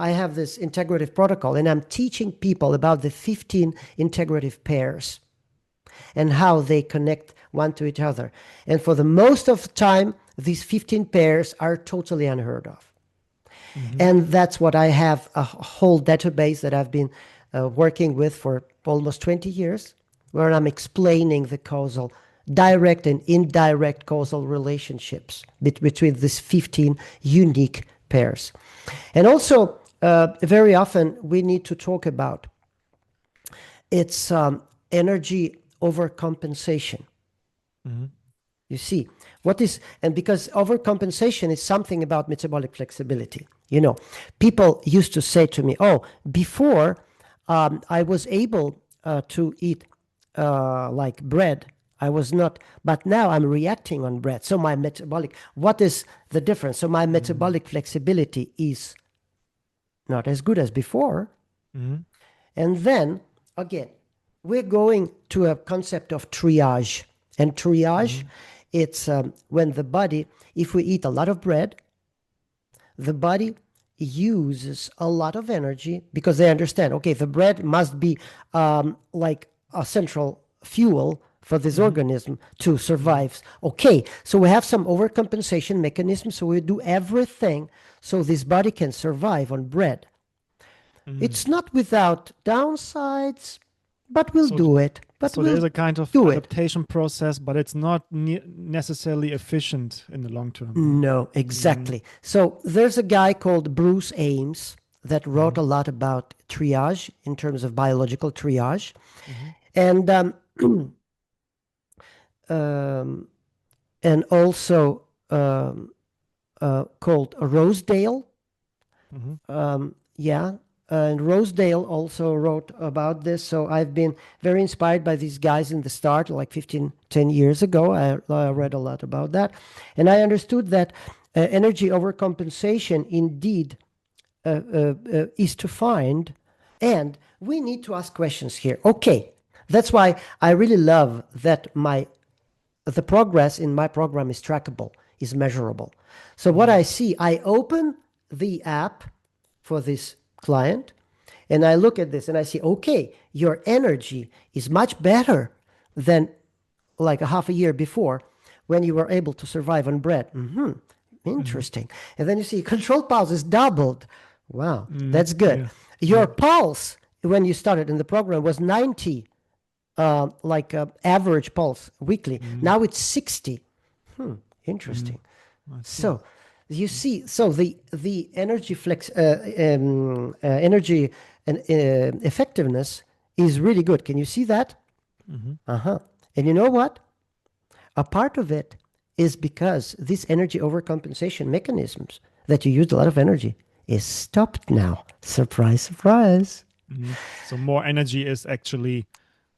[SPEAKER 2] I have this integrative protocol, and I'm teaching people about the 15 integrative pairs and how they connect one to each other. And for the most of the time, these 15 pairs are totally unheard of.
[SPEAKER 1] Hmm.
[SPEAKER 2] And that's what I have, a whole database that I've been working with for almost 20 years, where I'm explaining the causal, direct and indirect causal relationships between these 15 unique pairs. And also, very often we need to talk about its energy overcompensation.
[SPEAKER 1] Hmm.
[SPEAKER 2] You see, what is, and because overcompensation is something about metabolic flexibility. People used to say to me, oh, before I was able to eat like bread. I was not, but now I'm reacting on bread. So my metabolic, what is the difference? So my
[SPEAKER 1] Hmm.
[SPEAKER 2] metabolic flexibility is not as good as before.
[SPEAKER 1] Hmm.
[SPEAKER 2] And then again, we're going to a concept of triage. And triage,
[SPEAKER 1] Hmm.
[SPEAKER 2] it's when the body, if we eat a lot of bread, the body uses a lot of energy because they understand, okay, the bread must be like a central fuel for this
[SPEAKER 1] Hmm.
[SPEAKER 2] organism to
[SPEAKER 1] Hmm.
[SPEAKER 2] survive. Okay, so we have some overcompensation mechanism, so we do everything so this body can survive on bread.
[SPEAKER 1] Hmm.
[SPEAKER 2] It's not without downsides, but we'll
[SPEAKER 1] So,
[SPEAKER 2] do it. But
[SPEAKER 1] so there
[SPEAKER 2] we'll
[SPEAKER 1] is a kind of
[SPEAKER 2] do it.
[SPEAKER 1] adaptation process, but it's not necessarily efficient in the long term.
[SPEAKER 2] No,
[SPEAKER 1] Mm-hmm.
[SPEAKER 2] exactly. So there's a guy called Bruce Ames that wrote
[SPEAKER 1] Hmm.
[SPEAKER 2] a lot about triage in terms of biological triage.
[SPEAKER 1] Hmm.
[SPEAKER 2] And um, and also called Rosedale.
[SPEAKER 1] Mm-hmm.
[SPEAKER 2] Yeah, and Rosedale also wrote about this. So I've been very inspired by these guys in the start, like 10 years ago. I read a lot about that. And I understood that energy overcompensation indeed is to find. And we need to ask questions here. Okay, that's why I really love that the progress in my program is trackable, is measurable. So what I see, I open the app for this client and I look at this and I see, okay, your energy is much better than like a half a year before when you were able to survive on bread.
[SPEAKER 1] Mm-hmm.
[SPEAKER 2] Interesting. And then you see control pulse is doubled. Wow,
[SPEAKER 1] Mm-hmm.
[SPEAKER 2] that's good.
[SPEAKER 1] Yeah.
[SPEAKER 2] Your
[SPEAKER 1] Yeah.
[SPEAKER 2] pulse when you started in the program was 90, average pulse weekly.
[SPEAKER 1] Mm-hmm.
[SPEAKER 2] Now it's 60.
[SPEAKER 1] Mm-hmm.
[SPEAKER 2] Interesting.
[SPEAKER 1] I see.
[SPEAKER 2] So you see, so the energy energy and effectiveness is really good. Can you see that?
[SPEAKER 1] Mm-hmm.
[SPEAKER 2] And you know what? A part of it is because these energy overcompensation mechanisms that you used a lot of energy is stopped now. Surprise, surprise.
[SPEAKER 1] Mm-hmm. So more energy is actually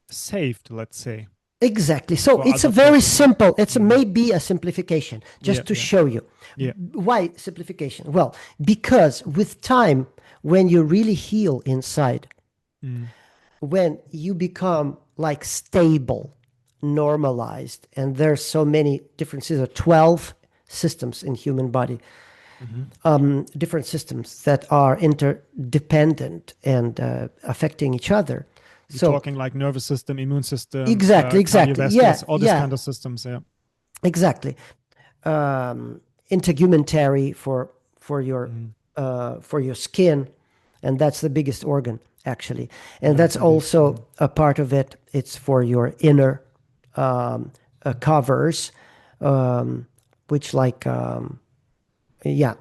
[SPEAKER 1] saved, let's say,
[SPEAKER 2] Exactly. So
[SPEAKER 1] for
[SPEAKER 2] it's a
[SPEAKER 1] other
[SPEAKER 2] very
[SPEAKER 1] processes.
[SPEAKER 2] simple, it's
[SPEAKER 1] Mm-hmm.
[SPEAKER 2] maybe a simplification,
[SPEAKER 1] Yeah.
[SPEAKER 2] just to
[SPEAKER 1] Yeah.
[SPEAKER 2] show you.
[SPEAKER 1] Yeah.
[SPEAKER 2] Why simplification? Well, because with time, when you really heal inside,
[SPEAKER 1] Mm-hmm.
[SPEAKER 2] when you become like stable, normalized, and there's so many different systems, 12 systems in human body,
[SPEAKER 1] Mm-hmm.
[SPEAKER 2] different systems that are interdependent and affecting each other.
[SPEAKER 1] We're
[SPEAKER 2] So
[SPEAKER 1] talking like nervous system, immune system,
[SPEAKER 2] exactly.
[SPEAKER 1] cardiovascular,
[SPEAKER 2] Yeah,
[SPEAKER 1] all this
[SPEAKER 2] yeah,
[SPEAKER 1] kind of systems. Yeah.
[SPEAKER 2] exactly. Integumentary
[SPEAKER 1] Mm-hmm.
[SPEAKER 2] for your skin, and that's the biggest organ actually, and
[SPEAKER 1] Yeah,
[SPEAKER 2] that's
[SPEAKER 1] it is.
[SPEAKER 2] also a part of it. It's for your inner covers, which yeah,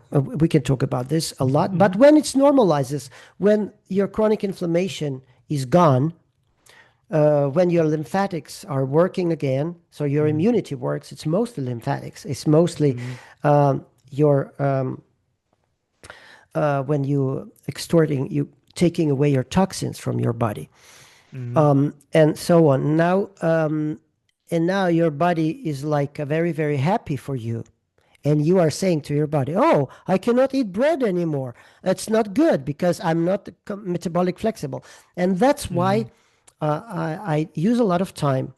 [SPEAKER 2] we can talk about this a lot.
[SPEAKER 1] Mm-hmm.
[SPEAKER 2] But when it's normalizes, when your chronic inflammation is gone, when your lymphatics are working again, so your
[SPEAKER 1] Mm-hmm.
[SPEAKER 2] immunity works, it's mostly lymphatics. It's mostly
[SPEAKER 1] Mm-hmm.
[SPEAKER 2] your when you extorting, you taking away your toxins from your body,
[SPEAKER 1] Mm-hmm.
[SPEAKER 2] and so on. And now your body is like very, very happy for you. And you are saying to your body, oh, I cannot eat bread anymore. It's not good because I'm not metabolic flexible. And that's
[SPEAKER 1] Mm-hmm.
[SPEAKER 2] why I use a lot of time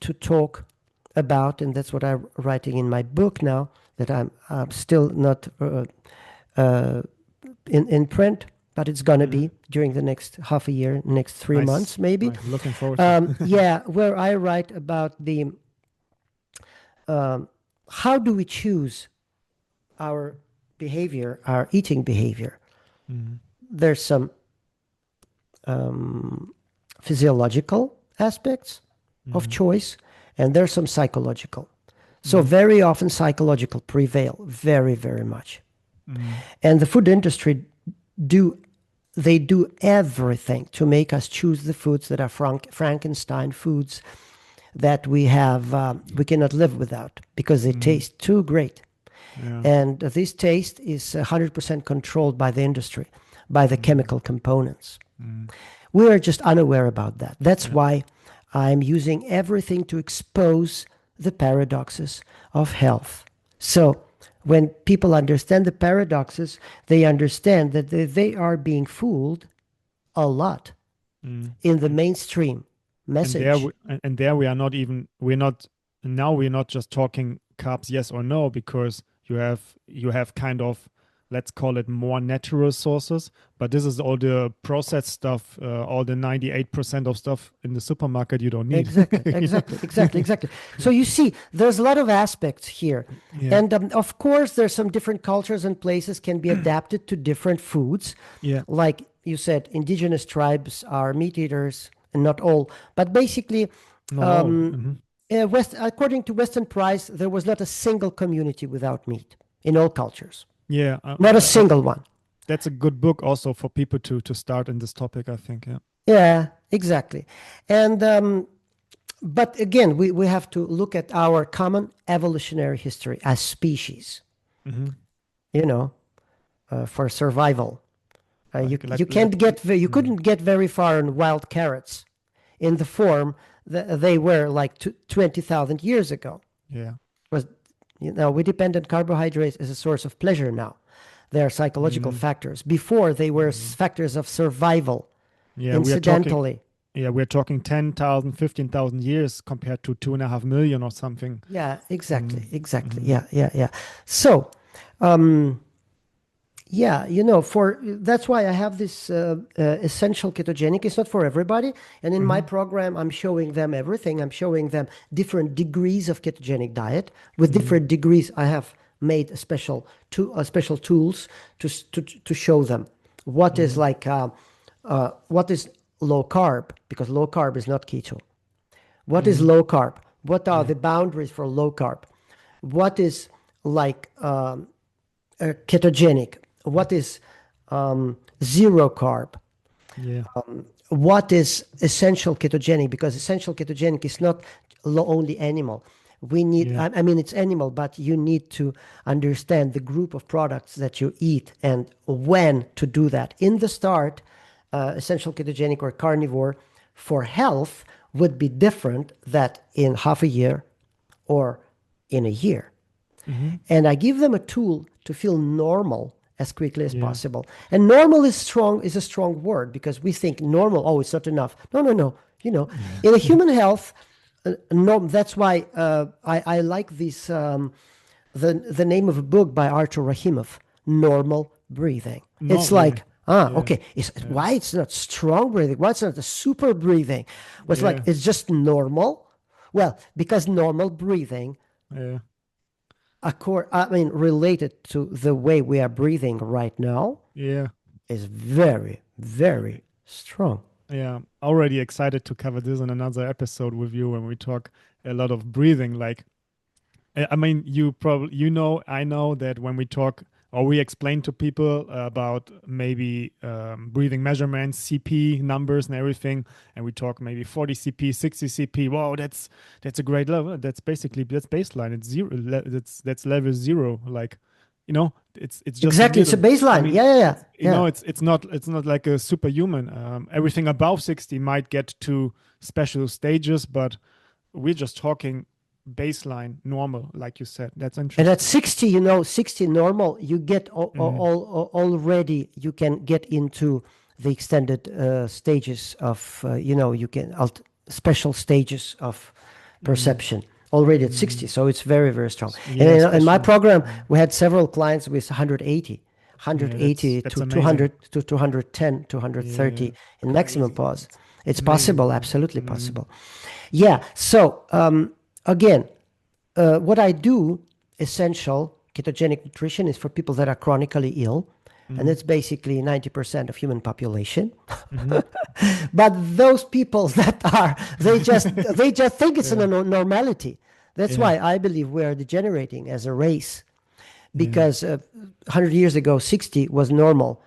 [SPEAKER 2] to talk about, and that's what I'm writing in my book now, that I'm still not uh, in print, but it's going to
[SPEAKER 1] Mm-hmm.
[SPEAKER 2] be during the next half a year, next three
[SPEAKER 1] Nice.
[SPEAKER 2] months maybe.
[SPEAKER 1] Nice. Looking forward to.
[SPEAKER 2] Yeah, where I write about the how do we choose our behavior, our eating behavior.
[SPEAKER 1] Mm-hmm.
[SPEAKER 2] There's some physiological aspects of
[SPEAKER 1] Mm-hmm.
[SPEAKER 2] choice, and there's some psychological. So
[SPEAKER 1] Mm-hmm.
[SPEAKER 2] very often psychological prevail very, very much.
[SPEAKER 1] Mm-hmm.
[SPEAKER 2] And the food industry do they do everything to make us choose the foods that are Frankenstein foods that we cannot live without because they
[SPEAKER 1] Mm-hmm.
[SPEAKER 2] taste too great.
[SPEAKER 1] Yeah.
[SPEAKER 2] And this taste is 100% controlled by the industry, by the
[SPEAKER 1] Mm-hmm.
[SPEAKER 2] chemical components.
[SPEAKER 1] Mm-hmm.
[SPEAKER 2] We are just unaware about that. That's
[SPEAKER 1] Yeah.
[SPEAKER 2] why I'm using everything to expose the paradoxes of health. So when people understand the paradoxes, they understand that they are being fooled a lot
[SPEAKER 1] Mm-hmm.
[SPEAKER 2] in the mainstream
[SPEAKER 1] And there,
[SPEAKER 2] message.
[SPEAKER 1] and there we are not even. We're not now. We're not just talking carbs, yes or no, because you have kind of, let's call it, more natural sources. But this is all the processed stuff, all the 98% of stuff in the supermarket you don't need.
[SPEAKER 2] Exactly,
[SPEAKER 1] You know?
[SPEAKER 2] exactly, exactly, exactly. So you see, there's a lot of aspects here.
[SPEAKER 1] Yeah.
[SPEAKER 2] And of course, there's some different cultures and places can be adapted to different foods.
[SPEAKER 1] Yeah.
[SPEAKER 2] Like you said, indigenous tribes are meat eaters, and not all. But basically,
[SPEAKER 1] Not all. Mm-hmm.
[SPEAKER 2] According to Western Price, there was not a single community without meat in all cultures.
[SPEAKER 1] Yeah.
[SPEAKER 2] Not a single one.
[SPEAKER 1] That's a good book also for people to start in this topic, I think. Yeah.
[SPEAKER 2] Yeah, exactly. And but again, we have to look at our common evolutionary history as species,
[SPEAKER 1] Mm-hmm.
[SPEAKER 2] you know, for survival. You
[SPEAKER 1] Like
[SPEAKER 2] you
[SPEAKER 1] let let.
[SPEAKER 2] can't get you
[SPEAKER 1] Mm,
[SPEAKER 2] couldn't get very far on wild carrots in the form that they were like 20,000 years ago.
[SPEAKER 1] yeah.
[SPEAKER 2] Was we depend on carbohydrates as a source of pleasure now. They are psychological
[SPEAKER 1] Mm,
[SPEAKER 2] factors. Before they were
[SPEAKER 1] mm.
[SPEAKER 2] factors of survival,
[SPEAKER 1] Yeah, we are talking.
[SPEAKER 2] incidentally.
[SPEAKER 1] Yeah, we're talking 10,000, 15,000 years compared to 2.5 million or something.
[SPEAKER 2] Yeah,
[SPEAKER 1] Mm,
[SPEAKER 2] exactly.
[SPEAKER 1] mm-hmm.
[SPEAKER 2] Yeah. So, um, yeah, for that's why I have this essential ketogenic. It's not for everybody, and in my
[SPEAKER 1] Mm-hmm.
[SPEAKER 2] program, I'm showing them everything. I'm showing them different degrees of ketogenic diet with
[SPEAKER 1] Mm-hmm.
[SPEAKER 2] different degrees. I have made a special tools to show them what is
[SPEAKER 1] Mm-hmm.
[SPEAKER 2] like what is low carb, because low carb is not keto. What is
[SPEAKER 1] Mm-hmm.
[SPEAKER 2] low carb? What are
[SPEAKER 1] Yeah.
[SPEAKER 2] the boundaries for low carb? What is like ketogenic? What is zero carb?
[SPEAKER 1] Yeah.
[SPEAKER 2] What is essential ketogenic? Because essential ketogenic is not only animal. We need,
[SPEAKER 1] Yeah.
[SPEAKER 2] I mean, it's animal, but you need to understand the group of products that you eat and when to do that. In the start, essential ketogenic or carnivore for health would be different that in half a year or in a year.
[SPEAKER 1] Mm-hmm.
[SPEAKER 2] And I give them a tool to feel normal as quickly as
[SPEAKER 1] Yeah.
[SPEAKER 2] possible. And normal is a strong word because we think normal, oh, it's not enough. No. In a human health, that's why I like this the name of a book by Artur Rahimov, Normal Breathing.
[SPEAKER 1] Not
[SPEAKER 2] It's
[SPEAKER 1] really.
[SPEAKER 2] like,
[SPEAKER 1] Yeah.
[SPEAKER 2] okay,
[SPEAKER 1] Yeah.
[SPEAKER 2] why it's not strong breathing? Why it's not the super breathing? Well, it's like
[SPEAKER 1] Yeah.
[SPEAKER 2] it's just normal. Well, because normal breathing
[SPEAKER 1] Yeah.
[SPEAKER 2] related to the way we are breathing right now,
[SPEAKER 1] Yeah.
[SPEAKER 2] is very, very strong.
[SPEAKER 1] Yeah. Already excited to cover this in another episode with you when we talk a lot of breathing. Like, I mean, you probably, I know that when we talk or we explain to people about maybe breathing measurements, CP numbers and everything, and we talk maybe 40 CP, 60 CP. Wow, that's a great level. That's baseline. It's zero. That's level zero. Like, it's just a
[SPEAKER 2] Exactly, it's a
[SPEAKER 1] middle. I
[SPEAKER 2] baseline.
[SPEAKER 1] mean,
[SPEAKER 2] Yeah.
[SPEAKER 1] it's not like a superhuman. Everything above 60 might get to special stages, but we're just talking baseline normal, like you said. That's
[SPEAKER 2] And at
[SPEAKER 1] interesting.
[SPEAKER 2] 60, 60 normal, you get
[SPEAKER 1] Mm,
[SPEAKER 2] already, you can get into the extended stages of, you can, special stages of
[SPEAKER 1] mm,
[SPEAKER 2] perception already at 60.
[SPEAKER 1] mm.
[SPEAKER 2] So it's very, very strong. And
[SPEAKER 1] Yeah,
[SPEAKER 2] in my
[SPEAKER 1] special.
[SPEAKER 2] program,
[SPEAKER 1] Mm.
[SPEAKER 2] we had several clients with 180,
[SPEAKER 1] Yeah, that's
[SPEAKER 2] 180
[SPEAKER 1] that's
[SPEAKER 2] to
[SPEAKER 1] amazing.
[SPEAKER 2] 200 to 210,
[SPEAKER 1] Yeah,
[SPEAKER 2] 230 in maximum
[SPEAKER 1] crazy.
[SPEAKER 2] pause. It's
[SPEAKER 1] Amazing.
[SPEAKER 2] possible,
[SPEAKER 1] Yeah.
[SPEAKER 2] absolutely
[SPEAKER 1] Mm,
[SPEAKER 2] possible. Yeah. So again, what I do, essential ketogenic nutrition, is for people that are chronically ill, and
[SPEAKER 1] mm,
[SPEAKER 2] it's basically 90% of human population.
[SPEAKER 1] mm-hmm.
[SPEAKER 2] But those people that are, they just think it's a
[SPEAKER 1] Yeah,
[SPEAKER 2] normality. That's
[SPEAKER 1] yeah,
[SPEAKER 2] why I believe we are degenerating as a race,
[SPEAKER 1] yeah.
[SPEAKER 2] because 100 years ago 60 was normal,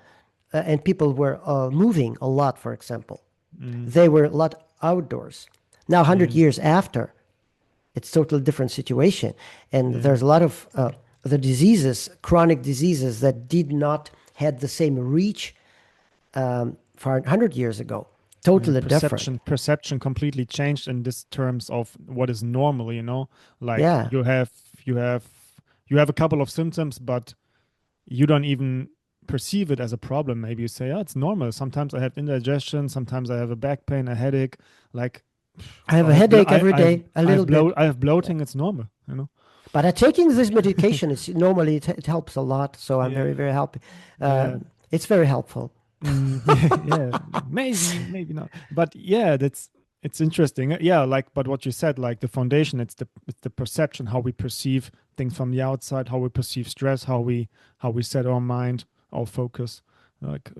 [SPEAKER 2] and people were moving a lot, for example.
[SPEAKER 1] Mm,
[SPEAKER 2] They were a lot outdoors. Now 100
[SPEAKER 1] yeah,
[SPEAKER 2] years after, it's totally different situation, and
[SPEAKER 1] yeah.
[SPEAKER 2] there's a lot of the diseases, chronic diseases, that did not had the same reach for 100 years ago.
[SPEAKER 1] Yeah,
[SPEAKER 2] Totally different.
[SPEAKER 1] perception completely changed in this terms of what is normal, like
[SPEAKER 2] Yeah,
[SPEAKER 1] you have a couple of symptoms, but you don't even perceive it as a problem. Maybe you say, oh, it's normal. Sometimes I have indigestion, sometimes I have a back pain, a headache, like
[SPEAKER 2] I have
[SPEAKER 1] I
[SPEAKER 2] a
[SPEAKER 1] have
[SPEAKER 2] headache every day, a little bit.
[SPEAKER 1] I have bloating, it's normal.
[SPEAKER 2] But taking this medication, it's normally it helps a lot. So I'm very,
[SPEAKER 1] Yeah,
[SPEAKER 2] very happy. Uh,
[SPEAKER 1] yeah.
[SPEAKER 2] it's very helpful.
[SPEAKER 1] Yeah, maybe not, but yeah, it's interesting. Yeah, like, but what you said, like the foundation, it's the perception, how we perceive things from the outside, how we perceive stress, how we set our mind, our focus, like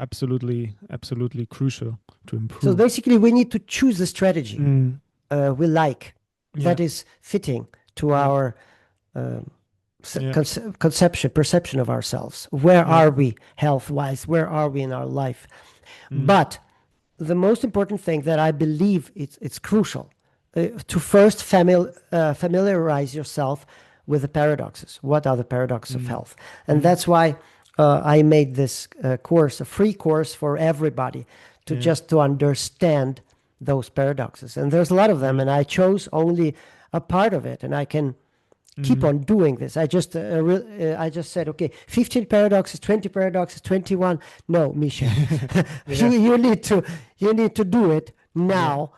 [SPEAKER 1] absolutely crucial to
[SPEAKER 2] So
[SPEAKER 1] improve.
[SPEAKER 2] basically, we need to choose a strategy
[SPEAKER 1] Mm,
[SPEAKER 2] we like,
[SPEAKER 1] yeah,
[SPEAKER 2] that is fitting to
[SPEAKER 1] yeah,
[SPEAKER 2] our
[SPEAKER 1] yeah,
[SPEAKER 2] conception, perception of ourselves. Where
[SPEAKER 1] yeah.
[SPEAKER 2] are we health wise? Where are we in our life?
[SPEAKER 1] Mm,
[SPEAKER 2] But the most important thing that I believe it's crucial, to first familiarize yourself with the paradoxes. What are the paradoxes of health? And that's why I made this course, a free course for everybody, to
[SPEAKER 1] Yeah.
[SPEAKER 2] just to understand those paradoxes. And there's a lot of them,
[SPEAKER 1] Yeah.
[SPEAKER 2] and I chose only a part of it, and I can keep on doing this. I just said, okay, 15 paradoxes, 20 paradoxes, 21. No, Misha,
[SPEAKER 1] Yeah.
[SPEAKER 2] you need to do it
[SPEAKER 1] Yeah.
[SPEAKER 2] now.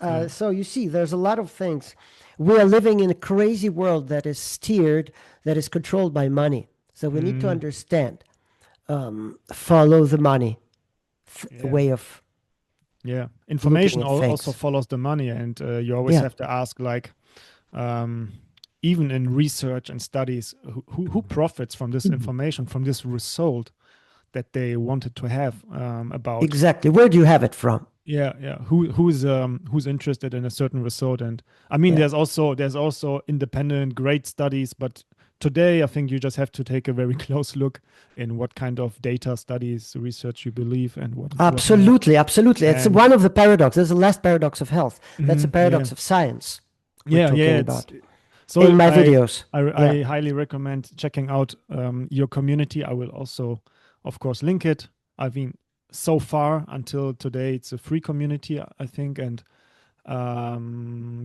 [SPEAKER 1] Yeah.
[SPEAKER 2] So you see, there's a lot of things. We are living in a crazy world that is steered, that is controlled by money. So we need to
[SPEAKER 1] Mm,
[SPEAKER 2] understand, follow the money
[SPEAKER 1] yeah.
[SPEAKER 2] way of
[SPEAKER 1] Yeah.
[SPEAKER 2] looking
[SPEAKER 1] Information
[SPEAKER 2] at
[SPEAKER 1] also
[SPEAKER 2] things.
[SPEAKER 1] follows the money, and you always
[SPEAKER 2] Yeah,
[SPEAKER 1] have to ask, like, um, even in research and studies, who profits from this information, from this result that they wanted to have about.
[SPEAKER 2] exactly. Where do you have it from?
[SPEAKER 1] Yeah, yeah. Who's interested in a certain result? And I mean,
[SPEAKER 2] Yeah,
[SPEAKER 1] there's also independent great studies, but today I think you just have to take a very close look in what kind of data studies, research you believe, and what not.
[SPEAKER 2] absolutely, absolutely. It's
[SPEAKER 1] And
[SPEAKER 2] one of the paradoxes. There's the last paradox of health. That's the
[SPEAKER 1] yeah,
[SPEAKER 2] paradox of science we're
[SPEAKER 1] yeah, yeah.
[SPEAKER 2] talking
[SPEAKER 1] It's
[SPEAKER 2] about
[SPEAKER 1] so
[SPEAKER 2] in my
[SPEAKER 1] I
[SPEAKER 2] videos.
[SPEAKER 1] I,
[SPEAKER 2] Yeah,
[SPEAKER 1] I highly recommend checking out your community. I will also, of course, link it. I mean, so far until today, it's a free community, I think, and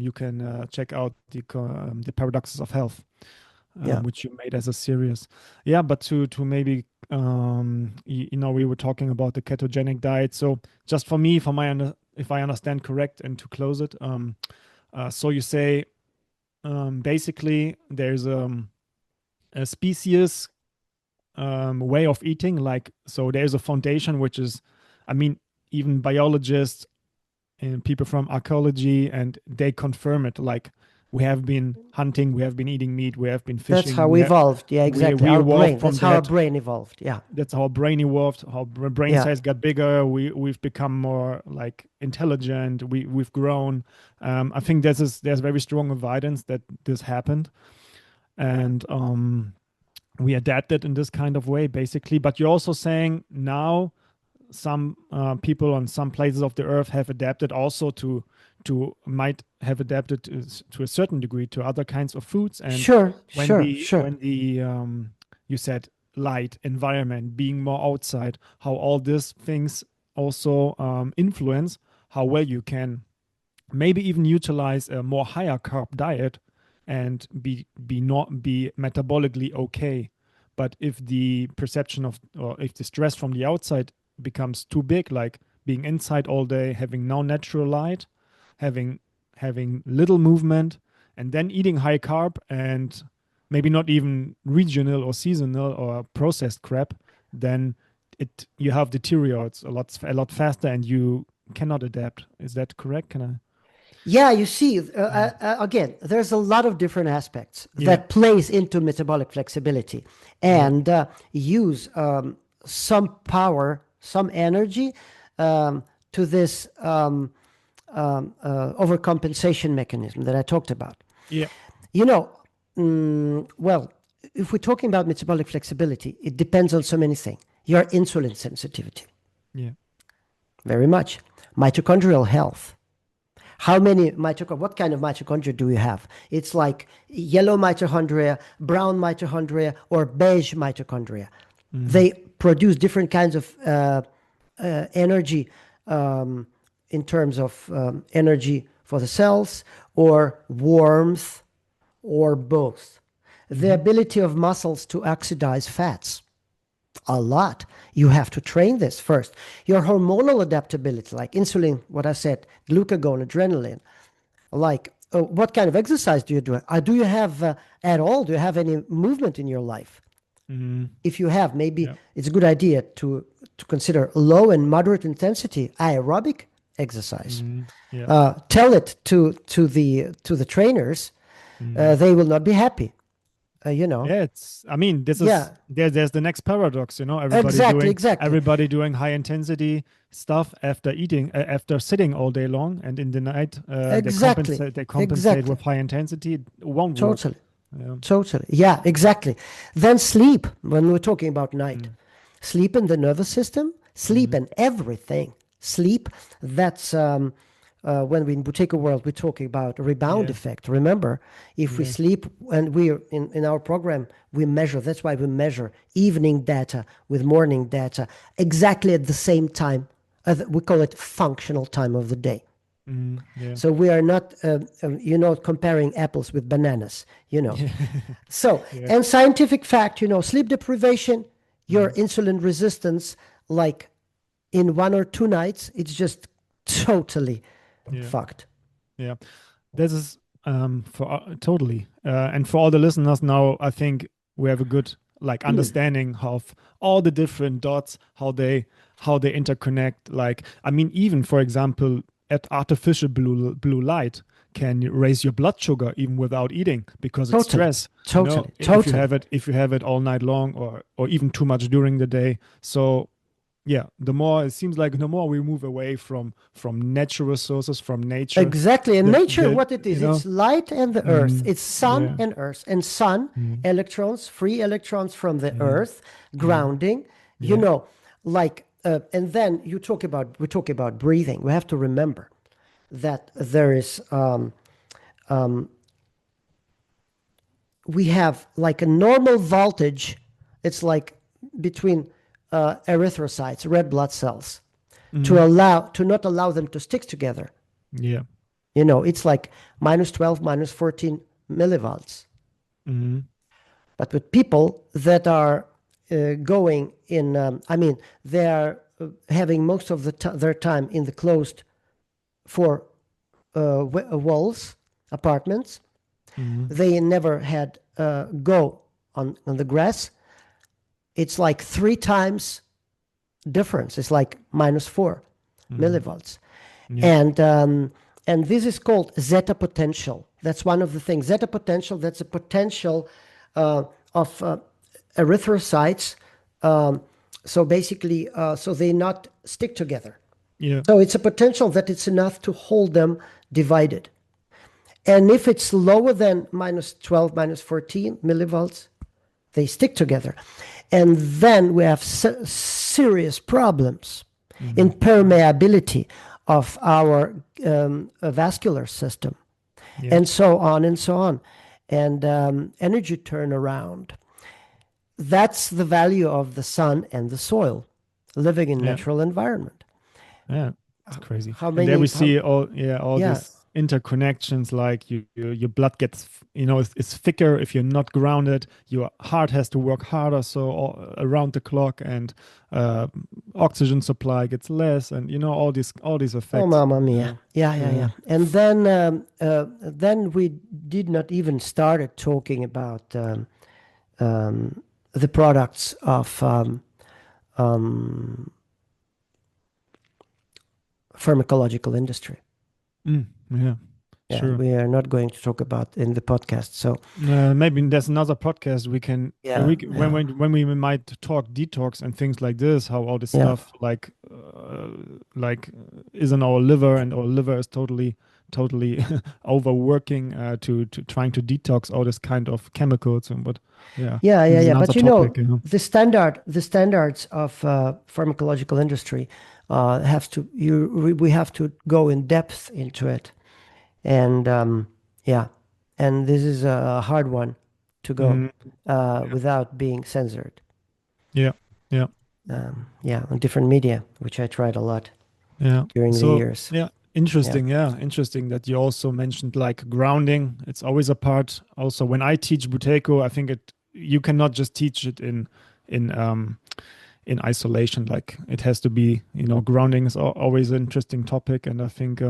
[SPEAKER 1] you can check out the paradoxes of health,
[SPEAKER 2] yeah,
[SPEAKER 1] which you made as a series. Yeah, but to maybe we were talking about the ketogenic diet. So just for me, if I understand correct, and to close it, so you say basically there's a species way of eating, like, so there's a foundation which is, I mean, even biologists and people from archaeology, and they confirm it, like, we have been hunting, we have been eating meat, we have been
[SPEAKER 2] that's
[SPEAKER 1] fishing,
[SPEAKER 2] how we evolved. Yeah, exactly.
[SPEAKER 1] we
[SPEAKER 2] Our
[SPEAKER 1] evolved
[SPEAKER 2] brain.
[SPEAKER 1] from
[SPEAKER 2] That's how our
[SPEAKER 1] that.
[SPEAKER 2] brain evolved. Yeah,
[SPEAKER 1] That's how our brain evolved, how brain
[SPEAKER 2] yeah.
[SPEAKER 1] size got bigger, we've become more like intelligent, we've grown. I think there's very strong evidence that this happened, and we adapted in this kind of way, basically. But you're also saying now some people on some places of the earth have adapted also to might have adapted to a certain degree to other kinds of foods. And
[SPEAKER 2] Sure,
[SPEAKER 1] when
[SPEAKER 2] sure,
[SPEAKER 1] the
[SPEAKER 2] sure.
[SPEAKER 1] you said light, environment, being more outside, how all these things also influence how well you can maybe even utilize a more higher carb diet and be metabolically okay. But if the perception of, or if the stress from the outside becomes too big, like being inside all day, having no natural light, having little movement, and then eating high carb and maybe not even regional or seasonal or processed crap, then it you have deteriorates a lot faster, and you cannot adapt. Is that correct? Can I?
[SPEAKER 2] Yeah, you see,
[SPEAKER 1] Mm.
[SPEAKER 2] again, there's a lot of different aspects
[SPEAKER 1] Yeah.
[SPEAKER 2] that plays into metabolic flexibility,
[SPEAKER 1] Yeah.
[SPEAKER 2] and use some power, some energy to this overcompensation mechanism that I talked about.
[SPEAKER 1] Yeah.
[SPEAKER 2] You know, well, if we're talking about metabolic flexibility, it depends on so many things. Your insulin sensitivity,
[SPEAKER 1] Yeah.
[SPEAKER 2] very much. Mitochondrial health. How many mitochondria, what kind of mitochondria do you have? It's like yellow mitochondria, brown mitochondria, or beige mitochondria.
[SPEAKER 1] Hmm.
[SPEAKER 2] They produce different kinds of energy, in terms of energy for the cells, or warmth, or both. The
[SPEAKER 1] Hmm.
[SPEAKER 2] ability of muscles to oxidize fats, a lot. You have to train this first. Your hormonal adaptability, like insulin, what I said, glucagon, adrenaline, like what kind of exercise do you do? Do you have at all? Do you have any movement in your life?
[SPEAKER 1] Hmm.
[SPEAKER 2] If you have, maybe
[SPEAKER 1] Yeah.
[SPEAKER 2] it's a good idea to consider low and moderate intensity aerobic exercise.
[SPEAKER 1] Hmm. Yeah.
[SPEAKER 2] Tell it to the trainers.
[SPEAKER 1] Hmm.
[SPEAKER 2] They will not be happy. You know.
[SPEAKER 1] Yeah, I mean, this is
[SPEAKER 2] Yeah.
[SPEAKER 1] there's the next paradox,
[SPEAKER 2] Exactly. Exactly.
[SPEAKER 1] everybody doing high intensity stuff after eating, after sitting all day long, and in the night
[SPEAKER 2] Exactly.
[SPEAKER 1] they compensate
[SPEAKER 2] Exactly.
[SPEAKER 1] with high intensity. It won't work.
[SPEAKER 2] Totally.
[SPEAKER 1] Yeah.
[SPEAKER 2] Totally. Yeah, exactly. Then sleep, when we're talking about night.
[SPEAKER 1] Mm.
[SPEAKER 2] Sleep in the nervous system, sleep
[SPEAKER 1] Mm.
[SPEAKER 2] in everything. Sleep, that's when we in Buteyko world, we're talking about rebound
[SPEAKER 1] Yeah.
[SPEAKER 2] effect. Remember, if we
[SPEAKER 1] Yes.
[SPEAKER 2] sleep, and we're in our program, we measure, that's why we measure evening data with morning data exactly at the same time. We call it functional time of the day.
[SPEAKER 1] Yeah.
[SPEAKER 2] So we are not, comparing apples with bananas,
[SPEAKER 1] Yeah.
[SPEAKER 2] So,
[SPEAKER 1] Yeah.
[SPEAKER 2] and scientific fact, sleep deprivation, your
[SPEAKER 1] Mm.
[SPEAKER 2] insulin resistance, like in 1 or 2 nights, it's just totally
[SPEAKER 1] Yeah.
[SPEAKER 2] fucked.
[SPEAKER 1] Yeah. This is for totally and for all the listeners now, I think we have a good like understanding of all the different dots, how they interconnect. Like I mean, even for example, at artificial blue light can raise your blood sugar even without eating because it's
[SPEAKER 2] Totally,
[SPEAKER 1] stress.
[SPEAKER 2] totally,
[SPEAKER 1] If
[SPEAKER 2] totally.
[SPEAKER 1] you have it all night long or even too much during the day. So yeah, the more it seems like the more we move away from natural sources, from nature,
[SPEAKER 2] Exactly. And nature,
[SPEAKER 1] the
[SPEAKER 2] what it is, it's light and the earth. It's sun
[SPEAKER 1] yeah,
[SPEAKER 2] and earth. And sun,
[SPEAKER 1] mm,
[SPEAKER 2] electrons, free electrons from the
[SPEAKER 1] mm,
[SPEAKER 2] earth,
[SPEAKER 1] mm,
[SPEAKER 2] grounding,
[SPEAKER 1] yeah,
[SPEAKER 2] and then we talk about breathing. We have to remember that there is, we have like a normal voltage. It's like between erythrocytes, red blood cells,
[SPEAKER 1] mm,
[SPEAKER 2] to not allow them to stick together.
[SPEAKER 1] yeah,
[SPEAKER 2] It's like minus 12, minus 14 millivolts.
[SPEAKER 1] mm,
[SPEAKER 2] But with people that are going in, they are having most of their time in the closed four walls apartments.
[SPEAKER 1] mm,
[SPEAKER 2] They never had go on the grass. It's like 3 times difference. It's like minus 4
[SPEAKER 1] mm,
[SPEAKER 2] millivolts.
[SPEAKER 1] yeah,
[SPEAKER 2] And this is called zeta potential. That's one of the things. Zeta potential, that's a potential of erythrocytes. So basically, so they not stick together.
[SPEAKER 1] yeah,
[SPEAKER 2] So it's a potential that it's enough to hold them divided. And if it's lower than minus 12, minus 14 millivolts, they stick together. And then we have serious problems in
[SPEAKER 1] mm,
[SPEAKER 2] permeability of our vascular system,
[SPEAKER 1] yeah,
[SPEAKER 2] and so on and so on. And energy turnaround. That's the value of the sun and the soil, living in
[SPEAKER 1] yeah,
[SPEAKER 2] natural environment.
[SPEAKER 1] yeah. It's crazy.
[SPEAKER 2] How
[SPEAKER 1] And there we
[SPEAKER 2] many?
[SPEAKER 1] see all
[SPEAKER 2] Yeah,
[SPEAKER 1] these interconnections. Like your blood gets, it's thicker if you're not grounded. Your heart has to work harder, so around the clock, and uh, oxygen supply gets less, and all these
[SPEAKER 2] oh,
[SPEAKER 1] effects.
[SPEAKER 2] mamma
[SPEAKER 1] Yeah,
[SPEAKER 2] mia. Yeah, yeah,
[SPEAKER 1] yeah.
[SPEAKER 2] yeah. And then we did not even started talking about the products of um, pharmacological industry.
[SPEAKER 1] Yeah,
[SPEAKER 2] Yeah,
[SPEAKER 1] sure.
[SPEAKER 2] we are not going to talk about in the podcast. So
[SPEAKER 1] Maybe there's another podcast we can
[SPEAKER 2] yeah, yeah,
[SPEAKER 1] when we might talk detox and things like this, how all this
[SPEAKER 2] yeah.
[SPEAKER 1] stuff is in our liver, and our liver is totally overworking to trying to detox all this kind of chemicals, and but yeah,
[SPEAKER 2] Yeah,
[SPEAKER 1] this
[SPEAKER 2] yeah,
[SPEAKER 1] is
[SPEAKER 2] yeah.
[SPEAKER 1] another
[SPEAKER 2] But
[SPEAKER 1] topic.
[SPEAKER 2] the standards of pharmacological industry we have to go in depth into it, and yeah, and this is a hard one to go
[SPEAKER 1] Mhm.
[SPEAKER 2] without being censored.
[SPEAKER 1] Yeah, yeah.
[SPEAKER 2] Yeah, on different media, which I tried a lot
[SPEAKER 1] Yeah.
[SPEAKER 2] during the
[SPEAKER 1] So
[SPEAKER 2] years.
[SPEAKER 1] yeah,
[SPEAKER 2] Yeah,
[SPEAKER 1] interesting. Yeah, interesting that you also mentioned like grounding. It's always a part. Also, when I teach Buteyko, I think you cannot just teach it in um in isolation. Like it has to be, grounding is always an interesting topic, and I think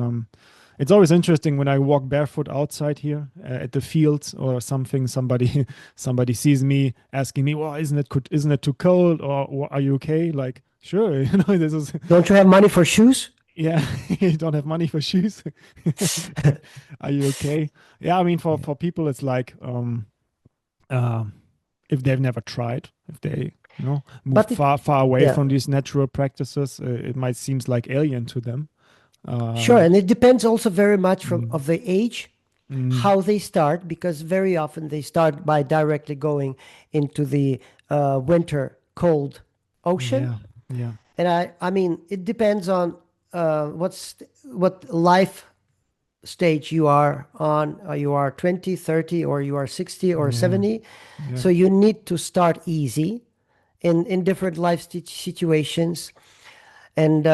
[SPEAKER 1] it's always interesting when I walk barefoot outside here at the fields or something. Somebody sees me asking me, "Well, isn't it too cold? Or are you okay?" Like, sure, this is
[SPEAKER 2] don't you have money for shoes?
[SPEAKER 1] yeah, you don't have money for shoes. Are you okay? Yeah, I mean,
[SPEAKER 2] Yeah,
[SPEAKER 1] for people, it's like um, if they've never tried, if they moved
[SPEAKER 2] but it
[SPEAKER 1] far away
[SPEAKER 2] yeah.
[SPEAKER 1] from these natural practices, it might seems like alien to them.
[SPEAKER 2] Sure,
[SPEAKER 1] Um,
[SPEAKER 2] and it depends also very much from
[SPEAKER 1] mm,
[SPEAKER 2] of the age,
[SPEAKER 1] mm,
[SPEAKER 2] how they start, because very often they start by directly going into the winter cold ocean.
[SPEAKER 1] yeah, yeah,
[SPEAKER 2] And I mean, it depends on what life stage you are on. You are 20, 30, or you are 60 or
[SPEAKER 1] Yeah.
[SPEAKER 2] 70.
[SPEAKER 1] Yeah.
[SPEAKER 2] So you need to start easy in different life situations. And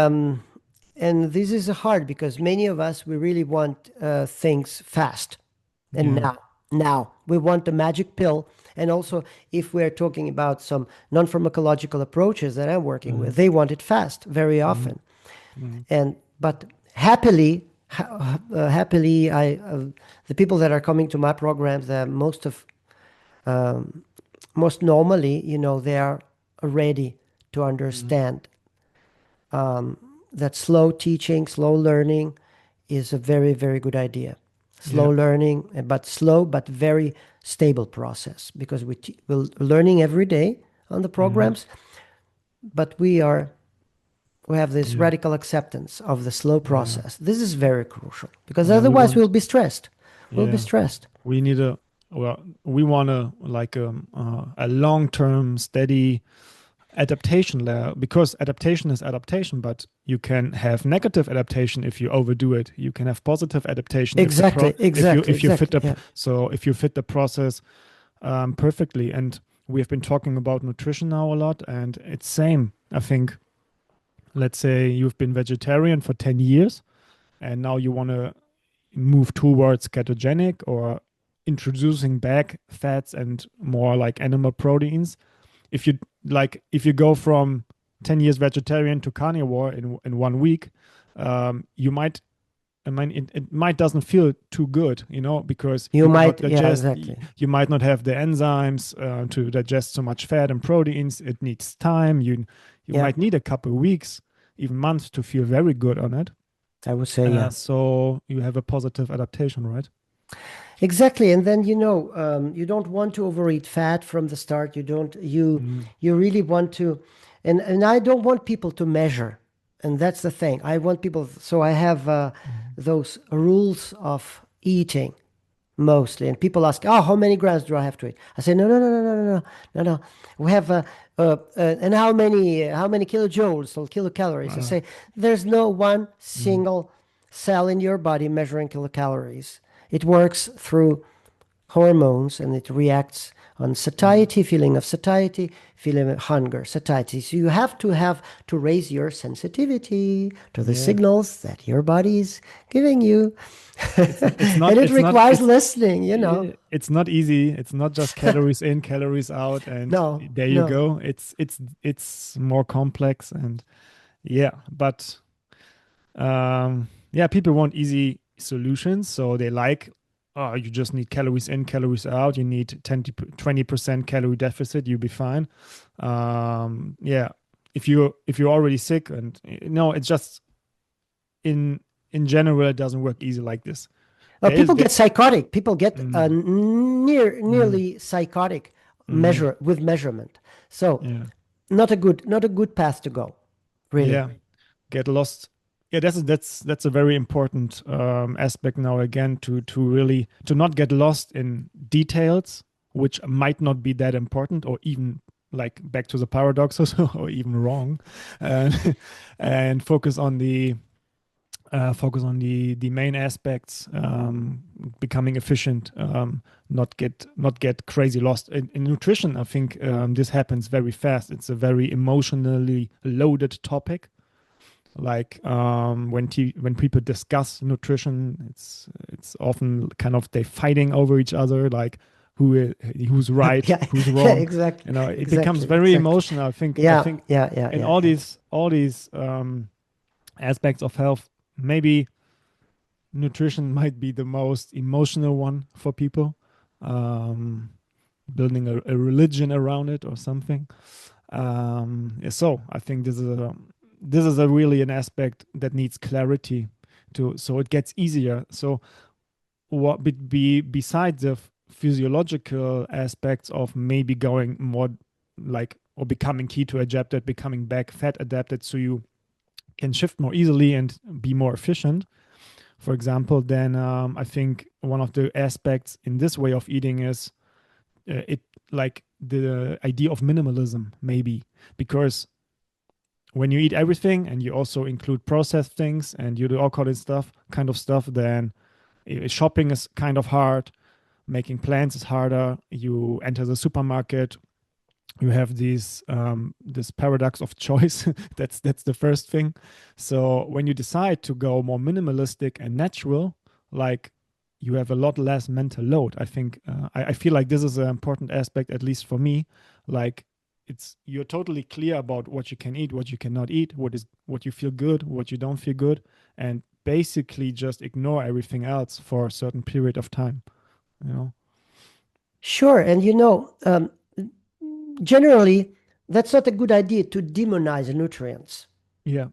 [SPEAKER 2] this is hard because many of us, we really want things fast and
[SPEAKER 1] Yeah.
[SPEAKER 2] now we want the magic pill. And also, if we're talking about some non-pharmacological approaches that I'm working
[SPEAKER 1] Mhm.
[SPEAKER 2] with, they want it fast very
[SPEAKER 1] Mhm.
[SPEAKER 2] often.
[SPEAKER 1] Mhm.
[SPEAKER 2] And but happily, happily, the people that are coming to my programs, most normally, they are ready to
[SPEAKER 1] Mhm.
[SPEAKER 2] understand that slow teaching, slow learning is a very, very good idea. Slow
[SPEAKER 1] Yeah.
[SPEAKER 2] learning, but slow but very stable process, because we're learning every day on the
[SPEAKER 1] Mhm.
[SPEAKER 2] programs, but we have this
[SPEAKER 1] Yeah.
[SPEAKER 2] radical acceptance of the slow
[SPEAKER 1] Yeah.
[SPEAKER 2] process. This is very crucial because
[SPEAKER 1] Yeah. We
[SPEAKER 2] otherwise
[SPEAKER 1] want.
[SPEAKER 2] we'll be stressed. We'll be
[SPEAKER 1] Yeah.
[SPEAKER 2] stressed.
[SPEAKER 1] We need a. Well, we want a long-term, steady adaptation layer, because adaptation is adaptation, but you can have negative adaptation if you overdo it. You can have positive adaptation if the
[SPEAKER 2] Exactly, exactly,
[SPEAKER 1] if you fit
[SPEAKER 2] exactly.
[SPEAKER 1] the
[SPEAKER 2] Yeah.
[SPEAKER 1] so if you fit the process perfectly. And we have been talking about nutrition now a lot, and it's same. I think, let's say you've been vegetarian for 10 years and now you want to move towards ketogenic or introducing back fats and more like animal proteins. If you go from 10 years vegetarian to carnivore in 1 week, you might, it might doesn't feel too good, because
[SPEAKER 2] You
[SPEAKER 1] you cannot
[SPEAKER 2] might, yeah,
[SPEAKER 1] digest.
[SPEAKER 2] exactly.
[SPEAKER 1] You might not have the enzymes to digest so much fat and proteins. It needs time. You
[SPEAKER 2] Yeah,
[SPEAKER 1] might need a couple of weeks, even months, to feel very good on it.
[SPEAKER 2] I would say, yeah.
[SPEAKER 1] So you have a positive adaptation, right?
[SPEAKER 2] Exactly. And then, you don't want to overeat fat from the start. You don't,
[SPEAKER 1] Mm,
[SPEAKER 2] you really want to, and I don't want people to measure. And that's the thing. I want people, so I have
[SPEAKER 1] mm,
[SPEAKER 2] those rules of eating mostly. And people ask, oh, how many grams do I have to eat? I say, no, no, no, no, no, no, no, no, no. We have, and how many kilojoules or kilocalories? I
[SPEAKER 1] uh,
[SPEAKER 2] say, there's no one
[SPEAKER 1] mm,
[SPEAKER 2] single cell in your body measuring kilocalories. It works through hormones and it reacts on
[SPEAKER 1] mm,
[SPEAKER 2] satiety, feeling of satiety, feeling of hunger, satiety. So you have to raise your sensitivity to the
[SPEAKER 1] yeah.
[SPEAKER 2] signals that your body is giving you.
[SPEAKER 1] It's
[SPEAKER 2] And
[SPEAKER 1] not
[SPEAKER 2] it
[SPEAKER 1] it's not
[SPEAKER 2] requires
[SPEAKER 1] it's
[SPEAKER 2] listening.
[SPEAKER 1] yeah, it's not easy. It's not just calories in, calories out, and
[SPEAKER 2] No,
[SPEAKER 1] there you
[SPEAKER 2] no.
[SPEAKER 1] go. It's more complex, and yeah, but yeah, people want easy solutions, so they like, oh, you just need calories in, calories out. You need 20% calorie deficit, you'll be fine. Yeah, if you're already sick, and no, it's just in in general, it doesn't work easy like this. There is
[SPEAKER 2] People
[SPEAKER 1] there.
[SPEAKER 2] get psychotic. People get
[SPEAKER 1] Mm, mm,
[SPEAKER 2] nearly psychotic
[SPEAKER 1] mm,
[SPEAKER 2] measurement. So
[SPEAKER 1] yeah,
[SPEAKER 2] not a good path to go, really.
[SPEAKER 1] yeah, get lost. Yeah, that's a very important aspect now, again, to really to not get lost in details which might not be that important, or even like back to the paradoxes, or even wrong, and and focus on the main aspects, becoming efficient, not get crazy lost in nutrition. I think this happens very fast. It's a very emotionally loaded topic. Like when people discuss nutrition, it's often kind of they fighting over each other, like who's right,
[SPEAKER 2] Yeah,
[SPEAKER 1] who's
[SPEAKER 2] yeah,
[SPEAKER 1] wrong.
[SPEAKER 2] exactly,
[SPEAKER 1] It becomes
[SPEAKER 2] exactly,
[SPEAKER 1] very
[SPEAKER 2] exactly.
[SPEAKER 1] emotional. I
[SPEAKER 2] Yeah,
[SPEAKER 1] think
[SPEAKER 2] yeah, yeah,
[SPEAKER 1] in
[SPEAKER 2] yeah, yeah.
[SPEAKER 1] all these aspects of health, maybe nutrition might be the most emotional one for people. Um, Building a religion around it or something. Yeah, so I think this is a really an aspect that needs clarity to, so it gets easier. So what would be besides the physiological aspects of maybe going more like, or becoming keto adapted, becoming back fat adapted, so you can shift more easily and be more efficient, for example, then I think one of the aspects in this way of eating is it like the idea of minimalism, maybe, because when you eat everything and you also include processed things and you do all kind of stuff, then shopping is kind of hard. Making plans is harder. You enter the supermarket, you have this paradox of choice. That's the first thing. So when you decide to go more minimalistic and natural, like, you have a lot less mental load. I think I feel like this is an important aspect, at least for me. Like, it's you're totally clear about what you can eat, what you cannot eat, what you feel good, what you don't feel good, and basically just ignore everything else for a certain period of time. You know?
[SPEAKER 2] Sure. And generally, that's not a good idea to demonize nutrients,
[SPEAKER 1] Yeah.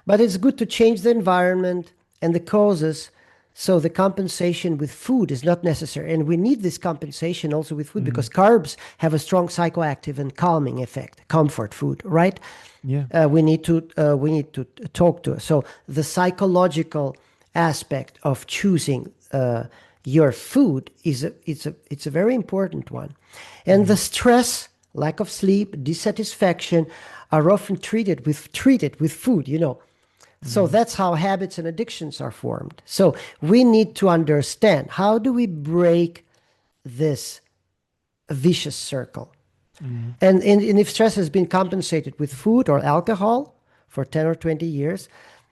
[SPEAKER 2] but it's good to change the environment and the causes. So the compensation with food is not necessary. And we need this compensation also with food because carbs have a strong psychoactive and calming effect, comfort food, right?
[SPEAKER 1] Yeah.
[SPEAKER 2] We need to talk to. So the psychological aspect of choosing your food it's a very important one, and the stress, lack of sleep, dissatisfaction are often treated with food. So that's how habits and addictions are formed. So we need to understand, how do we break this vicious circle? And if stress has been compensated with food or alcohol for 10 or 20 years,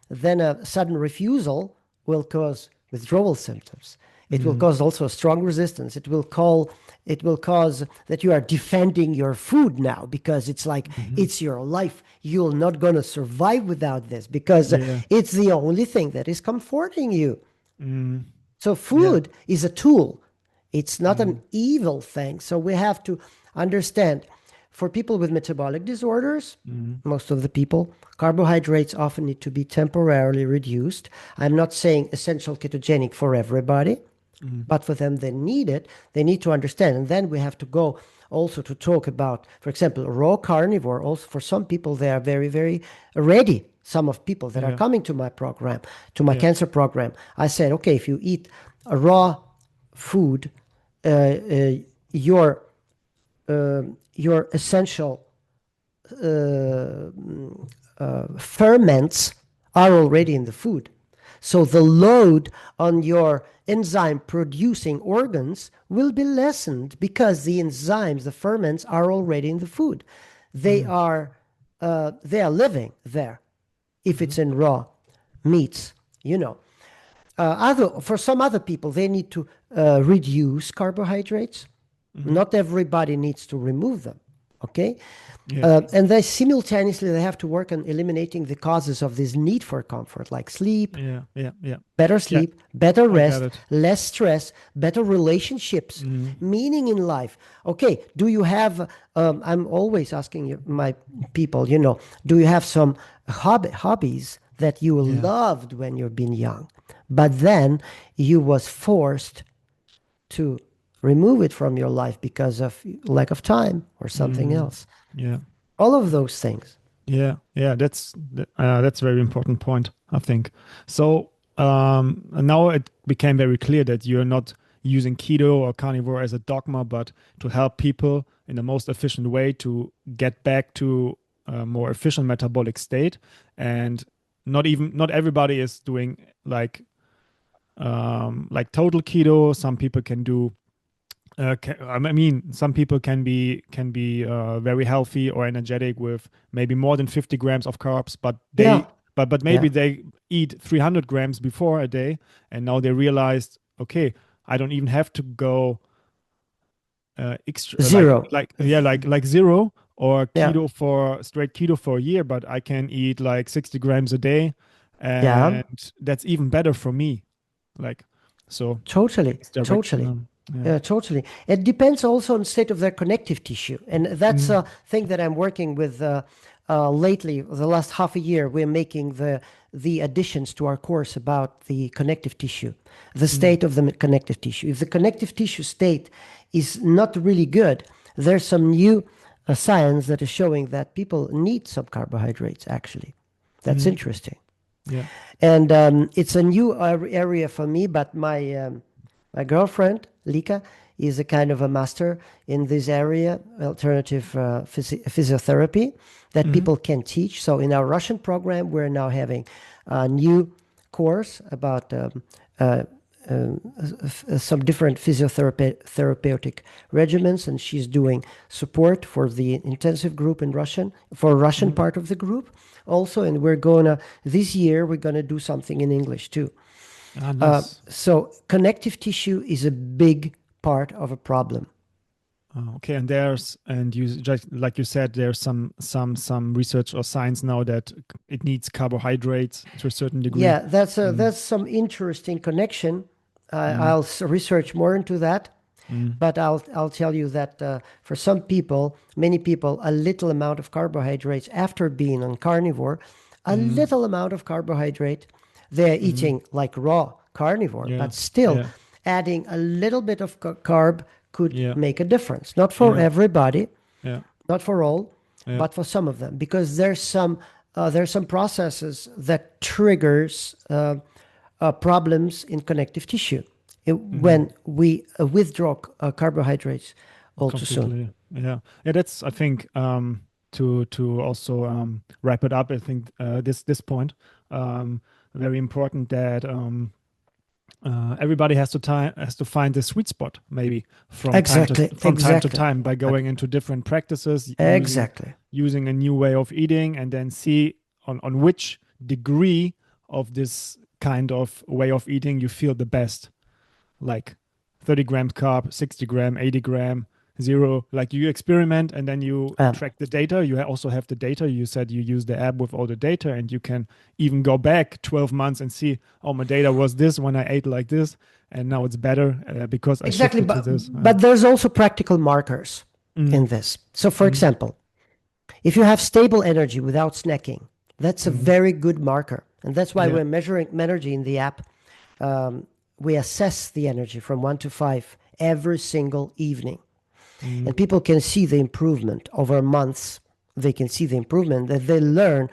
[SPEAKER 2] then a sudden refusal will cause withdrawal symptoms. It will cause also strong resistance. It will cause that you are defending your food now, because it's like it's your life. You're not going to survive without this, because
[SPEAKER 1] Yeah.
[SPEAKER 2] it's the only thing that is comforting you. So
[SPEAKER 1] Yeah.
[SPEAKER 2] food is a tool. It's not an evil thing. So we have to understand, for people with metabolic disorders, most of the people, carbohydrates often need to be temporarily reduced. I'm not saying essential ketogenic for everybody, but for them, they need it. They need to understand. And then we have to go also to talk about, for example, raw carnivore. Also, for some people, they are very, very ready. Some of people that are
[SPEAKER 1] Yeah.
[SPEAKER 2] coming to my program, to my
[SPEAKER 1] Yeah.
[SPEAKER 2] cancer program, I said, okay, if you eat a raw food, uh, uh, your your essential ferments are already in the food. So the load on your enzyme producing organs will be lessened, because the enzymes, the ferments, are already in the food. They are living there. If it's in raw meats, for some other people, they need to reduce carbohydrates. Not everybody needs to remove them. Okay.
[SPEAKER 1] Yeah.
[SPEAKER 2] And they have to work on eliminating the causes of this need for comfort, like sleep,
[SPEAKER 1] Yeah. Yeah. Yeah.
[SPEAKER 2] better
[SPEAKER 1] Yeah.
[SPEAKER 2] sleep, better
[SPEAKER 1] I got
[SPEAKER 2] rest,
[SPEAKER 1] it.
[SPEAKER 2] less stress, better relationships, meaning in life. Okay, do you have, I'm always asking my people, do you have some hobbies that you
[SPEAKER 1] Yeah.
[SPEAKER 2] loved when you've been young, but then you was forced to remove it from your life because of lack of time or something else?
[SPEAKER 1] Yeah.
[SPEAKER 2] All of those things.
[SPEAKER 1] Yeah. Yeah. That's a very important point, I think. So now it became very clear that you're not using keto or carnivore as a dogma, but to help people in the most efficient way to get back to a more efficient metabolic state. And not everybody is doing like total keto. Some people can do I mean, some people can be very healthy or energetic with maybe more than 50 grams of carbs, but
[SPEAKER 2] Yeah,
[SPEAKER 1] but
[SPEAKER 2] yeah.
[SPEAKER 1] maybe they eat 300 grams before a day, and now they realized, okay, I don't even have to go extra
[SPEAKER 2] Zero.
[SPEAKER 1] like zero or
[SPEAKER 2] Yeah,
[SPEAKER 1] straight keto for a year, but I can eat like 60 grams a day,
[SPEAKER 2] yeah.
[SPEAKER 1] and that's even better for me. Like, so
[SPEAKER 2] Totally,
[SPEAKER 1] it's direction.
[SPEAKER 2] totally.
[SPEAKER 1] Yeah.
[SPEAKER 2] Yeah, totally. It depends also on state of their connective tissue. And that's a thing that I'm working with lately. The last half a year, we're making the additions to our course about the connective tissue, the state of the connective tissue. If the connective tissue state is not really good, there's some new science that is showing that people need some carbohydrates, actually. That's interesting.
[SPEAKER 1] Yeah.
[SPEAKER 2] And it's a new area for me, but my girlfriend Lika is a kind of a master in this area, alternative physiotherapy, that people can teach. So in our Russian program, we're now having a new course about some different physiotherapeutic regimens, and she's doing support for the intensive group in Russian, for Russian part of the group also. And this year, we're gonna do something in English too.
[SPEAKER 1] Ah, nice.
[SPEAKER 2] So connective tissue is a big part of a problem.
[SPEAKER 1] Okay, and you just like you said, there's some research or science now that it needs carbohydrates to a certain degree.
[SPEAKER 2] Yeah, that's some interesting connection. I'll research more into that, but I'll tell you that for some people, many people, a little amount of carbohydrates after being on carnivore, a little amount of carbohydrate, they're eating like raw carnivore, but still adding a little bit of carb could make a difference. Not for everybody, not for all, but for some of them, because there's some processes that triggers problems in connective tissue when we withdraw carbohydrates all too soon.
[SPEAKER 1] Yeah, that's, I think, to also wrap it up. I think this point very important that everybody has to find the sweet spot, maybe from time to time, by going into different practices, using a new way of eating, and then see on which degree of this kind of way of eating you feel the best, like 30 grams carb, 60 gram, 80 gram, 0. Like you experiment, and then you track the data. You also have the data. You said you use the app with all the data, and you can even go back 12 months and see, oh, my data was this when I ate like this, and now it's better because I shifted to this.
[SPEAKER 2] But there's also practical markers in this. So for example, if you have stable energy without snacking, that's a very good marker. And that's why we're measuring energy in the app. We assess the energy from 1 to 5 every single evening. And people can see the improvement over months. They can see the improvement, that they learn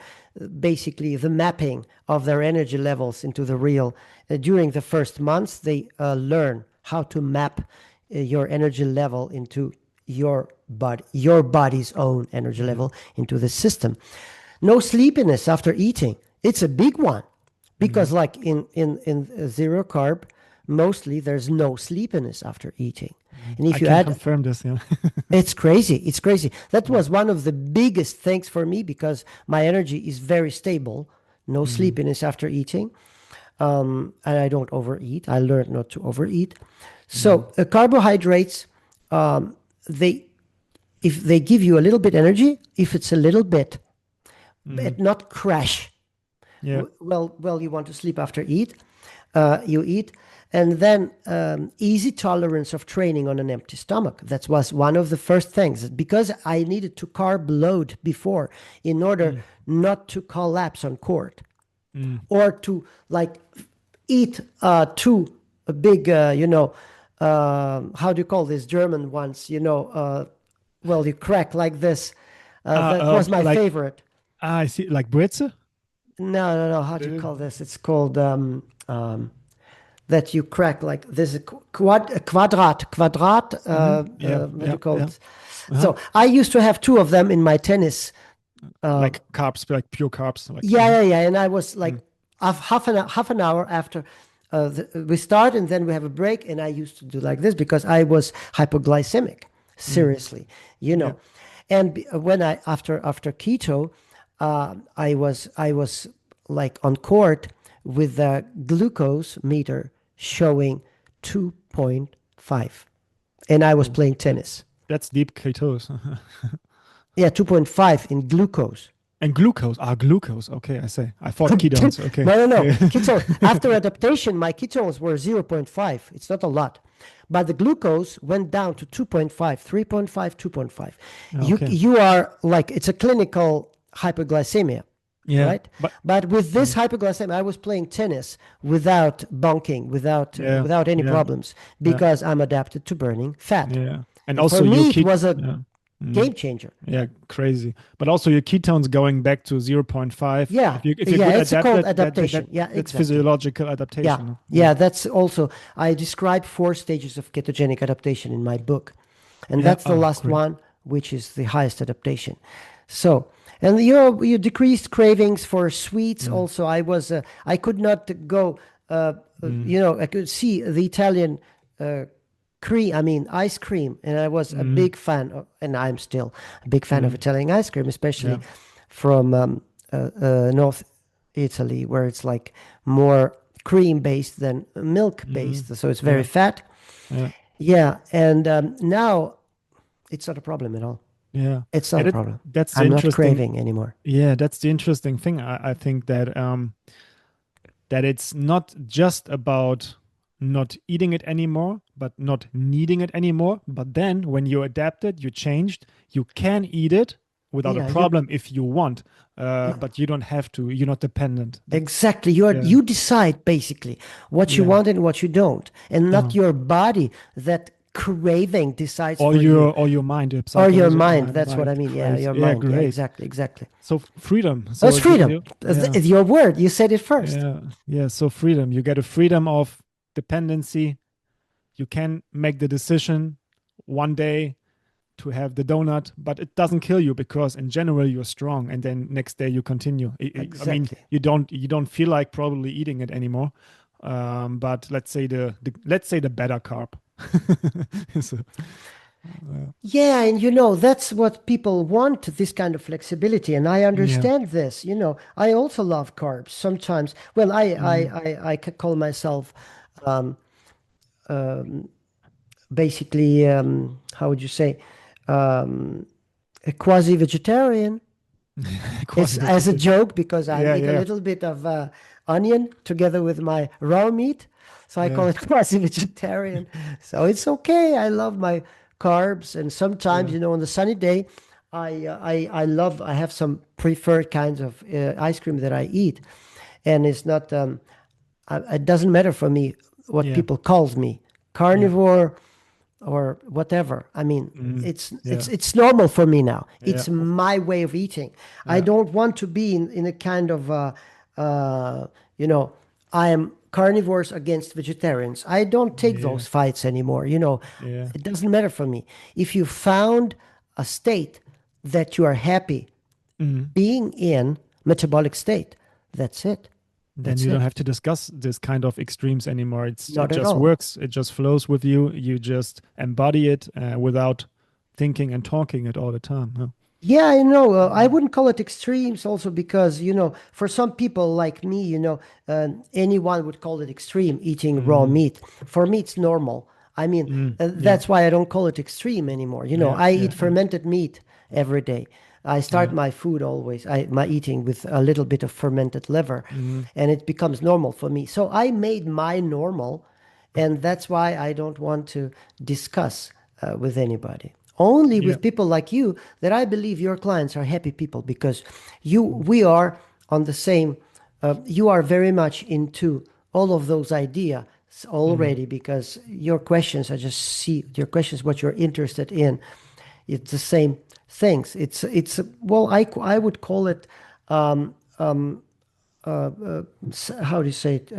[SPEAKER 2] basically the mapping of their energy levels into the real. During the first months, they learn how to map your energy level into your body's own energy level into the system. No sleepiness after eating. It's a big one, because like in zero carb, mostly there's no sleepiness after eating. And if you add,
[SPEAKER 1] confirm this,
[SPEAKER 2] it's crazy. It's crazy. That was one of the biggest things for me, because my energy is very stable. No sleepiness after eating, and I don't overeat. I learned not to overeat. So carbohydrates, if they give you a little bit energy, if it's a little bit, but not crash. Well, you want to sleep after you eat. And then easy tolerance of training on an empty stomach. That was one of the first things, because I needed to carb load before in order not to collapse on court, or to like eat too big, how do you call this German ones? Well, you crack like this. That was my favorite.
[SPEAKER 1] I see, like Britze?
[SPEAKER 2] No. How do you call this? It's called that you crack like this quadrat. What do you call it? So I used to have 2 of them in my tennis.
[SPEAKER 1] Like carbs, like pure carbs. Like,
[SPEAKER 2] And I was like half an hour after we start, and then we have a break, and I used to do like this because I was hypoglycemic, seriously, And when after keto, I was like on court with the glucose meter showing 2.5, and I was playing tennis.
[SPEAKER 1] That's deep ketose.
[SPEAKER 2] 2.5 in glucose.
[SPEAKER 1] And glucose. Glucose. Okay, I thought ketones. Okay.
[SPEAKER 2] No. Ketone. After adaptation, my ketones were 0.5. It's not a lot. But the glucose went down to 2.5, 3.5, 2.5. You are like, it's a clinical hypoglycemia. Right? But with this hypoglycemia, I was playing tennis without bonking, without any problems, because I'm adapted to burning fat.
[SPEAKER 1] And also
[SPEAKER 2] for me,
[SPEAKER 1] Mm.
[SPEAKER 2] Game changer.
[SPEAKER 1] Yeah, crazy. But also your ketones going back to zero point 0.5.
[SPEAKER 2] Yeah,
[SPEAKER 1] If you're
[SPEAKER 2] yeah,
[SPEAKER 1] good
[SPEAKER 2] it's called
[SPEAKER 1] adapted,
[SPEAKER 2] adaptation. Yeah,
[SPEAKER 1] that's
[SPEAKER 2] exactly.
[SPEAKER 1] physiological
[SPEAKER 2] Yeah,
[SPEAKER 1] adaptation. Yeah.
[SPEAKER 2] yeah, that's also, I describe 4 stages of ketogenic adaptation in my book. And
[SPEAKER 1] Yeah.
[SPEAKER 2] that's the
[SPEAKER 1] Oh,
[SPEAKER 2] last
[SPEAKER 1] great.
[SPEAKER 2] one, which is the highest adaptation. So, and you decreased cravings for sweets.
[SPEAKER 1] Mm.
[SPEAKER 2] Also, I could not go.
[SPEAKER 1] Mm.
[SPEAKER 2] I could see the Italian uh, ice cream, and I was a
[SPEAKER 1] Mm.
[SPEAKER 2] big fan of, and I'm still a big fan of
[SPEAKER 1] Mm.
[SPEAKER 2] Italian ice cream,
[SPEAKER 1] Yeah.
[SPEAKER 2] especially from North Italy, where it's like more cream based than milk
[SPEAKER 1] Mm.
[SPEAKER 2] based, so it's very
[SPEAKER 1] Yeah.
[SPEAKER 2] fat.
[SPEAKER 1] Yeah.
[SPEAKER 2] Yeah, and now it's not a problem at all.
[SPEAKER 1] Yeah.
[SPEAKER 2] It's not
[SPEAKER 1] And
[SPEAKER 2] a problem.
[SPEAKER 1] that's the
[SPEAKER 2] I'm not
[SPEAKER 1] interesting.
[SPEAKER 2] craving anymore.
[SPEAKER 1] Yeah, that's the interesting thing. I think that it's not just about not eating it anymore, but not needing it anymore. But then when you adapted, you changed, you can eat it without a
[SPEAKER 2] Yeah, you
[SPEAKER 1] problem if you want, but you don't have to. You're not dependent. That's,
[SPEAKER 2] exactly.
[SPEAKER 1] yeah,
[SPEAKER 2] You decide basically what you
[SPEAKER 1] yeah.
[SPEAKER 2] want and what you don't, and not
[SPEAKER 1] Uh-huh.
[SPEAKER 2] your body that craving decides for you,
[SPEAKER 1] Or your mind, your
[SPEAKER 2] or your
[SPEAKER 1] psychology,
[SPEAKER 2] mind.
[SPEAKER 1] mind,
[SPEAKER 2] That's what I
[SPEAKER 1] mind,
[SPEAKER 2] mean. Yeah,
[SPEAKER 1] crazy.
[SPEAKER 2] your
[SPEAKER 1] Yeah,
[SPEAKER 2] mind. Yeah,
[SPEAKER 1] great.
[SPEAKER 2] exactly, exactly.
[SPEAKER 1] So freedom.
[SPEAKER 2] That's
[SPEAKER 1] So
[SPEAKER 2] freedom.
[SPEAKER 1] yeah,
[SPEAKER 2] Your word. You said it first.
[SPEAKER 1] yeah, yeah. So freedom. You get a freedom of dependency. You can make the decision one day to have the donut, but it doesn't kill you because in general you're strong, and then next day you continue. I mean,
[SPEAKER 2] Exactly.
[SPEAKER 1] you don't feel like probably eating it anymore. But let's say let's say the better carb. So,
[SPEAKER 2] Yeah, and that's what people want, this kind of flexibility. And I
[SPEAKER 1] yeah.
[SPEAKER 2] understand this. I also love carbs sometimes. Well,
[SPEAKER 1] Mm.
[SPEAKER 2] I could call myself um, um, basically, how would you say, um, a quasi-vegetarian. It's
[SPEAKER 1] Quasi
[SPEAKER 2] as a
[SPEAKER 1] vegetarian.
[SPEAKER 2] joke because I
[SPEAKER 1] Yeah,
[SPEAKER 2] eat a
[SPEAKER 1] yeah,
[SPEAKER 2] little bit of onion together with my raw meat. So I
[SPEAKER 1] yeah,
[SPEAKER 2] call it quasi-vegetarian. So it's okay. I love my carbs, and sometimes,
[SPEAKER 1] yeah,
[SPEAKER 2] on the sunny day, I have some preferred kinds of ice cream that I eat, and it's not. It doesn't matter for me what
[SPEAKER 1] yeah,
[SPEAKER 2] people calls me,
[SPEAKER 1] yeah.
[SPEAKER 2] carnivore or whatever. I mean,
[SPEAKER 1] Mm.
[SPEAKER 2] it's
[SPEAKER 1] Yeah,
[SPEAKER 2] it's normal for me now.
[SPEAKER 1] yeah,
[SPEAKER 2] It's my way of eating. I
[SPEAKER 1] yeah,
[SPEAKER 2] don't want to be in a kind of uh, you know, I am carnivores against vegetarians. I don't take
[SPEAKER 1] yeah,
[SPEAKER 2] those fights anymore.
[SPEAKER 1] yeah.
[SPEAKER 2] It doesn't matter for me. If you found a state that you are happy
[SPEAKER 1] Mm.
[SPEAKER 2] being in, metabolic state, that's it.
[SPEAKER 1] Then
[SPEAKER 2] That's
[SPEAKER 1] you don't
[SPEAKER 2] it.
[SPEAKER 1] have to discuss this kind of extremes anymore. It
[SPEAKER 2] Not at
[SPEAKER 1] just
[SPEAKER 2] all.
[SPEAKER 1] works. It just flows with you. You just embody it without thinking and talking it all the time. Huh?
[SPEAKER 2] Yeah, I know. I
[SPEAKER 1] Mm.
[SPEAKER 2] wouldn't call it extremes also because, for some people like me, anyone would call it extreme eating raw
[SPEAKER 1] Mm.
[SPEAKER 2] meat. For me, it's normal. I mean,
[SPEAKER 1] Mm. Yeah,
[SPEAKER 2] that's why I don't call it extreme anymore.
[SPEAKER 1] yeah,
[SPEAKER 2] I
[SPEAKER 1] yeah,
[SPEAKER 2] eat
[SPEAKER 1] yeah,
[SPEAKER 2] fermented meat every day. I start
[SPEAKER 1] yeah.
[SPEAKER 2] my food always, my eating with a little bit of fermented liver,
[SPEAKER 1] Mm.
[SPEAKER 2] and it becomes normal for me. So I made my normal, and that's why I don't want to discuss with anybody. Only
[SPEAKER 1] Yeah.
[SPEAKER 2] with people like you that I believe your clients are happy people because
[SPEAKER 1] Mm.
[SPEAKER 2] we are on the same, you are very much into all of those ideas
[SPEAKER 1] Mm.
[SPEAKER 2] already because your questions, I just see your questions, what you're interested in. It's the same things. Well, I would call it, um, how do you say it?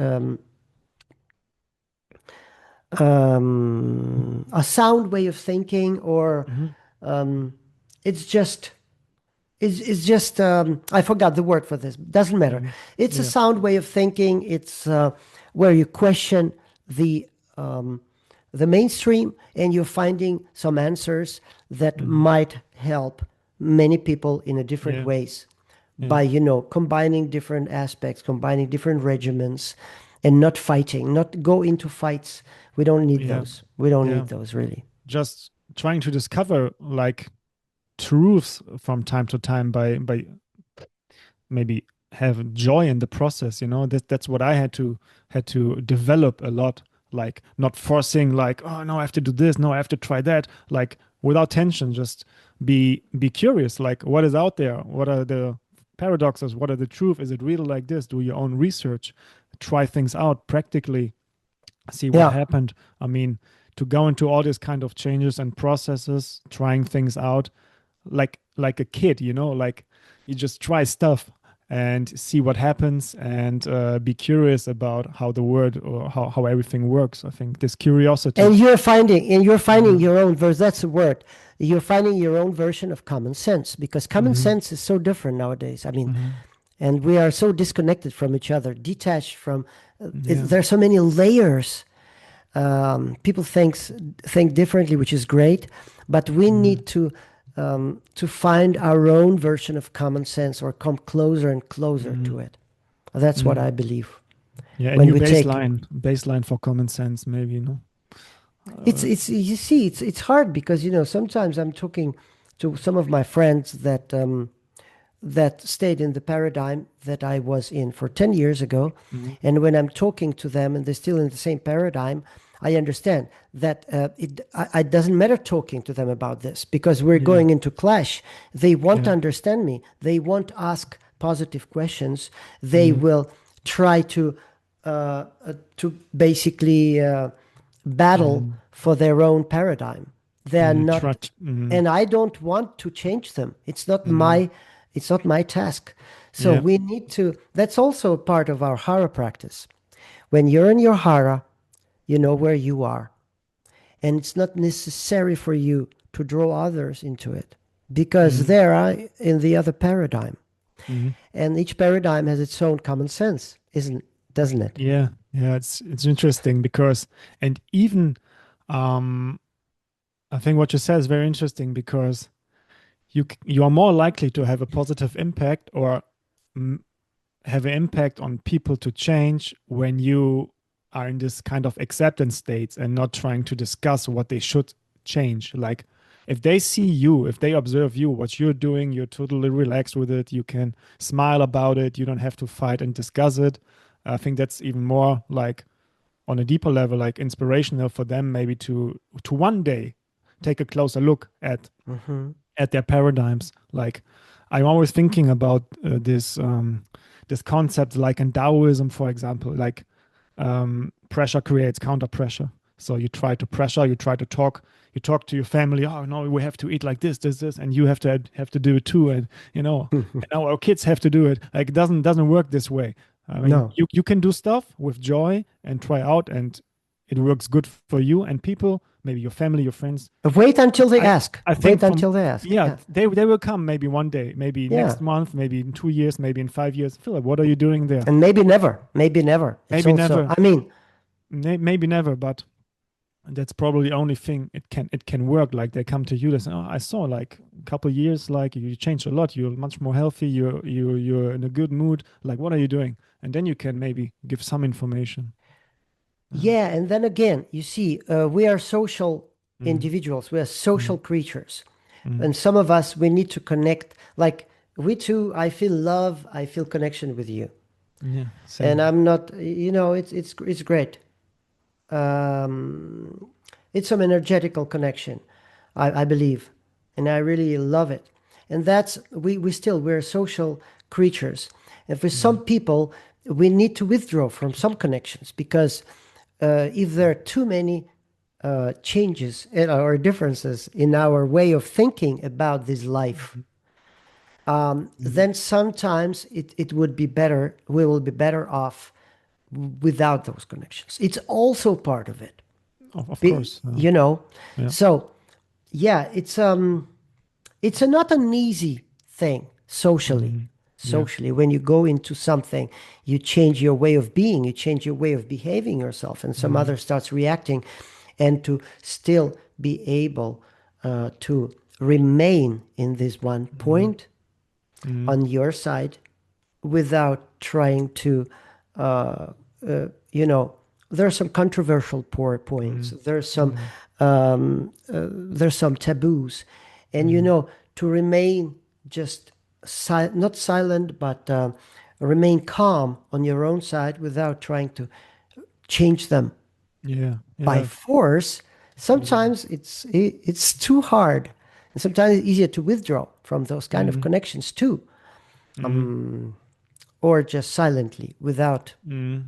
[SPEAKER 2] A sound way of thinking, or
[SPEAKER 1] Mhm.
[SPEAKER 2] um, it's just it's just I forgot the word for this. Doesn't matter.
[SPEAKER 1] Mhm.
[SPEAKER 2] It's a
[SPEAKER 1] Yeah.
[SPEAKER 2] sound way of thinking. It's where you question the um, the mainstream, and you're finding some answers that
[SPEAKER 1] Mhm.
[SPEAKER 2] might help many people in a different
[SPEAKER 1] Yeah.
[SPEAKER 2] ways
[SPEAKER 1] Yeah.
[SPEAKER 2] by combining different aspects, combining different regimens, and not fighting, not go into fights. We don't need
[SPEAKER 1] Yeah.
[SPEAKER 2] those. We don't
[SPEAKER 1] Yeah.
[SPEAKER 2] need those really.
[SPEAKER 1] Just trying to discover like truths from time to time by maybe have joy in the process, that's what I had to develop a lot, like not forcing, like, oh no, I have to do this, no, I have to try that, like without tension, just be curious, like what is out there, what are the paradoxes, what are the truth, is it really like this, do your own research, try things out practically, see what
[SPEAKER 2] Yeah.
[SPEAKER 1] happened. I mean, to go into all these kind of changes and processes, trying things out, like a kid, like you just try stuff and see what happens, and be curious about how the world or how everything works. I think this curiosity.
[SPEAKER 2] And you're finding
[SPEAKER 1] Hmm.
[SPEAKER 2] your own version. That's the word. You're finding your own version of common sense, because common
[SPEAKER 1] Hmm.
[SPEAKER 2] sense is so different nowadays. I mean,
[SPEAKER 1] Hmm.
[SPEAKER 2] and we are so disconnected from each other, detached from.
[SPEAKER 1] Yeah.
[SPEAKER 2] There are so many layers. People think differently, which is great, but we
[SPEAKER 1] Hmm.
[SPEAKER 2] need to find our own version of common sense, or come closer and closer
[SPEAKER 1] Hmm.
[SPEAKER 2] to it. That's what
[SPEAKER 1] Hmm.
[SPEAKER 2] I believe.
[SPEAKER 1] Yeah, a
[SPEAKER 2] When
[SPEAKER 1] new
[SPEAKER 2] we take
[SPEAKER 1] baseline for common sense, maybe,
[SPEAKER 2] it's you see it's hard, because sometimes I'm talking to some of my friends that stayed in the paradigm that I was in for 10 years ago.
[SPEAKER 1] Mhm.
[SPEAKER 2] And when I'm talking to them and they're still in the same paradigm, I understand that it doesn't matter talking to them about this, because we're
[SPEAKER 1] Yeah,
[SPEAKER 2] going into clash. They won't
[SPEAKER 1] yeah.
[SPEAKER 2] understand me. They won't ask positive questions. They
[SPEAKER 1] Hmm.
[SPEAKER 2] will try to basically battle
[SPEAKER 1] Hmm.
[SPEAKER 2] for their own paradigm. They are
[SPEAKER 1] Yeah,
[SPEAKER 2] not,
[SPEAKER 1] trust. Hmm.
[SPEAKER 2] and I don't want to change them.
[SPEAKER 1] Hmm.
[SPEAKER 2] It's not my task. So
[SPEAKER 1] Yeah.
[SPEAKER 2] we need to. That's also a part of our hara practice. When you're in your hara, you know where you are, and it's not necessary for you to draw others into it, because
[SPEAKER 1] Hmm.
[SPEAKER 2] they are in the other paradigm,
[SPEAKER 1] Hmm.
[SPEAKER 2] and each paradigm has its own common sense, isn't doesn't it?
[SPEAKER 1] Yeah, yeah. It's interesting because, and even, um, I think what you said is very interesting because you are more likely to have a positive impact, or mm, have an impact on people to change when you are in this kind of acceptance states and not trying to discuss what they should change. Like if they see you, if they observe you, what you're doing, you're totally relaxed with it, you can smile about it, you don't have to fight and discuss it. I think that's even more like on a deeper level, like inspirational for them maybe to one day take a closer look
[SPEAKER 2] Hmm.
[SPEAKER 1] at their paradigms. Like I'm always thinking about this concept, like in Taoism, for example, like pressure creates counter pressure. So you try to pressure, you talk to your family. Oh no, we have to eat like this, and you have to do it too, and now our kids have to do it. Like it doesn't work this way. I mean,
[SPEAKER 2] No.
[SPEAKER 1] you can do stuff with joy and try out, and it works good for you and people, maybe your family, your friends.
[SPEAKER 2] Wait until they
[SPEAKER 1] I
[SPEAKER 2] ask.
[SPEAKER 1] I think
[SPEAKER 2] Wait
[SPEAKER 1] from
[SPEAKER 2] until they ask.
[SPEAKER 1] yeah,
[SPEAKER 2] Yeah.
[SPEAKER 1] they will come maybe one day, maybe
[SPEAKER 2] Yeah.
[SPEAKER 1] next month, maybe in 2 years, maybe in 5 years. Philip, what are you doing there?
[SPEAKER 2] And maybe never. Maybe never. It's
[SPEAKER 1] Maybe
[SPEAKER 2] also,
[SPEAKER 1] never,
[SPEAKER 2] I mean,
[SPEAKER 1] maybe never, but that's probably the only thing it can work. Like they come to you, they say, "Oh, I saw like a couple years, like you changed a lot. You're much more healthy. You're in a good mood. Like what are you doing?" And then you can maybe give some information. Yeah.
[SPEAKER 2] yeah. And then again, you see, we are social
[SPEAKER 1] Mm,
[SPEAKER 2] individuals, we are social
[SPEAKER 1] mm,
[SPEAKER 2] creatures.
[SPEAKER 1] mm.
[SPEAKER 2] And some of us, we need to connect. Like we too, I feel love, I feel connection with you.
[SPEAKER 1] Yeah,
[SPEAKER 2] And
[SPEAKER 1] same.
[SPEAKER 2] I'm not, it's great. Um, it's some energetical connection, I believe, and I really love it. And that's we're social creatures, and for some
[SPEAKER 1] Mm,
[SPEAKER 2] people, we need to withdraw from some connections, because if there are too many changes or differences in our way of thinking about this life,
[SPEAKER 1] mm, mm.
[SPEAKER 2] then sometimes it would be better. We will be better off without those connections. It's also part of it.
[SPEAKER 1] Of
[SPEAKER 2] Be-
[SPEAKER 1] course.
[SPEAKER 2] you know
[SPEAKER 1] Yeah.
[SPEAKER 2] so yeah, it's not an easy thing socially.
[SPEAKER 1] Mm, yeah.
[SPEAKER 2] Socially, when you go into something, you change your way of being, you change your way of behaving yourself, and some
[SPEAKER 1] Mm,
[SPEAKER 2] other starts reacting. And to still be able to remain in this one
[SPEAKER 1] mm,
[SPEAKER 2] point
[SPEAKER 1] mm,
[SPEAKER 2] on your side, without trying to, uh, you know, there's some controversial points.
[SPEAKER 1] mm, mm,
[SPEAKER 2] There's some taboos, and
[SPEAKER 1] mm.
[SPEAKER 2] to remain just not silent, but remain calm on your own side without trying to change them
[SPEAKER 1] Yeah.
[SPEAKER 2] by
[SPEAKER 1] Yeah.
[SPEAKER 2] force.
[SPEAKER 1] Totally.
[SPEAKER 2] Sometimes it's too hard, and sometimes it's easier to withdraw from those kind of
[SPEAKER 1] Mm,
[SPEAKER 2] connections too,
[SPEAKER 1] mm,
[SPEAKER 2] or just silently without.
[SPEAKER 1] mm.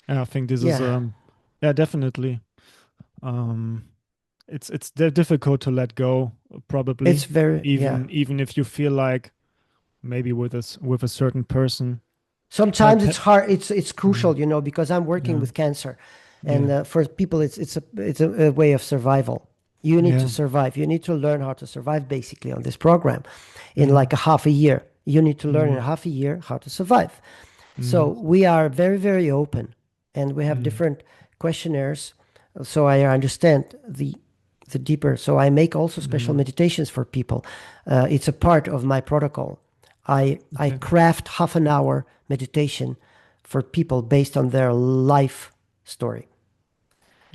[SPEAKER 1] Yeah, I think this is
[SPEAKER 2] Yeah.
[SPEAKER 1] yeah, definitely. Um they're difficult to let go,
[SPEAKER 2] It's
[SPEAKER 1] probably,
[SPEAKER 2] very, yeah.
[SPEAKER 1] even if you feel like maybe with a certain person.
[SPEAKER 2] Sometimes
[SPEAKER 1] But
[SPEAKER 2] it's hard. It's
[SPEAKER 1] mm,
[SPEAKER 2] crucial, because I'm working
[SPEAKER 1] yeah,
[SPEAKER 2] with cancer, and
[SPEAKER 1] yeah,
[SPEAKER 2] for people, it's a way of survival. You need to
[SPEAKER 1] yeah,
[SPEAKER 2] survive. You need to learn how to survive basically on this program, in
[SPEAKER 1] mm,
[SPEAKER 2] like a half a year. You need to learn in
[SPEAKER 1] mm,
[SPEAKER 2] a half a year how to survive. So
[SPEAKER 1] mm,
[SPEAKER 2] we are very, very open, and we have
[SPEAKER 1] mm,
[SPEAKER 2] different questionnaires. So I understand the deeper. So I make also special
[SPEAKER 1] mm.
[SPEAKER 2] meditations for people. It's a part of my protocol. I
[SPEAKER 1] Okay.
[SPEAKER 2] craft half an hour meditation for people based on their life story.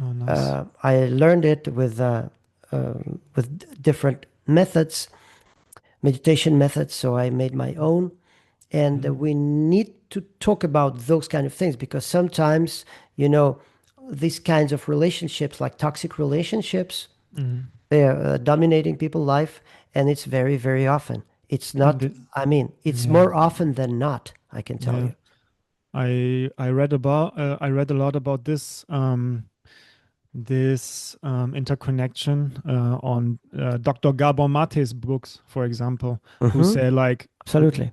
[SPEAKER 1] Oh, nice.
[SPEAKER 2] I learned it with different methods, meditation methods. So I made my own, and
[SPEAKER 1] Mm,
[SPEAKER 2] we need to talk about those kind of things, because sometimes, you know these kinds of relationships, like toxic relationships,
[SPEAKER 1] mm.
[SPEAKER 2] they're dominating people's life, and it's very, very often. It's
[SPEAKER 1] And
[SPEAKER 2] not, I mean, it's
[SPEAKER 1] yeah,
[SPEAKER 2] more often than not, I can tell
[SPEAKER 1] yeah.
[SPEAKER 2] you.
[SPEAKER 1] I read a lot about this interconnection on Dr. Gabor Mate's books, for example, who
[SPEAKER 2] Mm-hmm.
[SPEAKER 1] say like
[SPEAKER 2] Absolutely.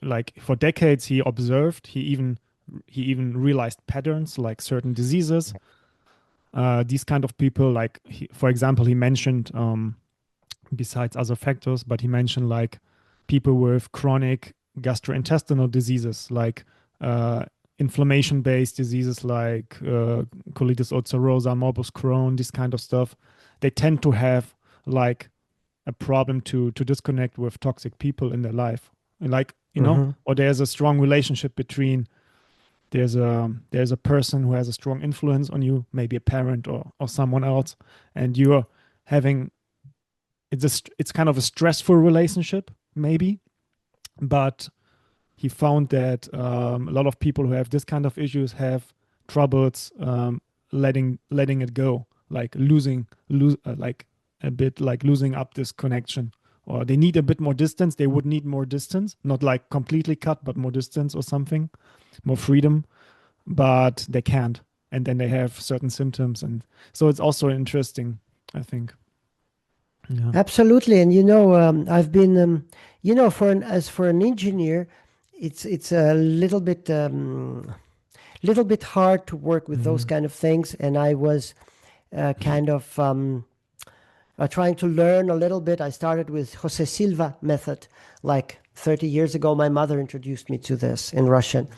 [SPEAKER 1] like for decades he observed, he even realized patterns like certain diseases. These kind of people, like for example, he mentioned besides other factors, but he mentioned like people with chronic gastrointestinal diseases, like uh, inflammation-based diseases like colitis ulcerosa, morbus Crohn, this kind of stuff. They tend to have like a problem to disconnect with toxic people in their life, like
[SPEAKER 2] Mm-hmm.
[SPEAKER 1] or there's a strong relationship between there's a person who has a strong influence on you, maybe a parent or someone else, and you're having it's kind of a stressful relationship maybe, but he found that a lot of people who have this kind of issues have troubles letting it go, like lose like a bit like losing up this connection, or they need a bit more distance. They would need more distance, not like completely cut, but more distance or something, more freedom, but they can't, and then they have certain symptoms, and so it's also interesting, I think. Yeah.
[SPEAKER 2] Absolutely. And I've been, as for an engineer, it's a little bit hard to work with those
[SPEAKER 1] Hmm.
[SPEAKER 2] kind of things. And I was kind of trying to learn a little bit. I started with Jose Silva method, like 30 years ago. My mother introduced me to this in Russian,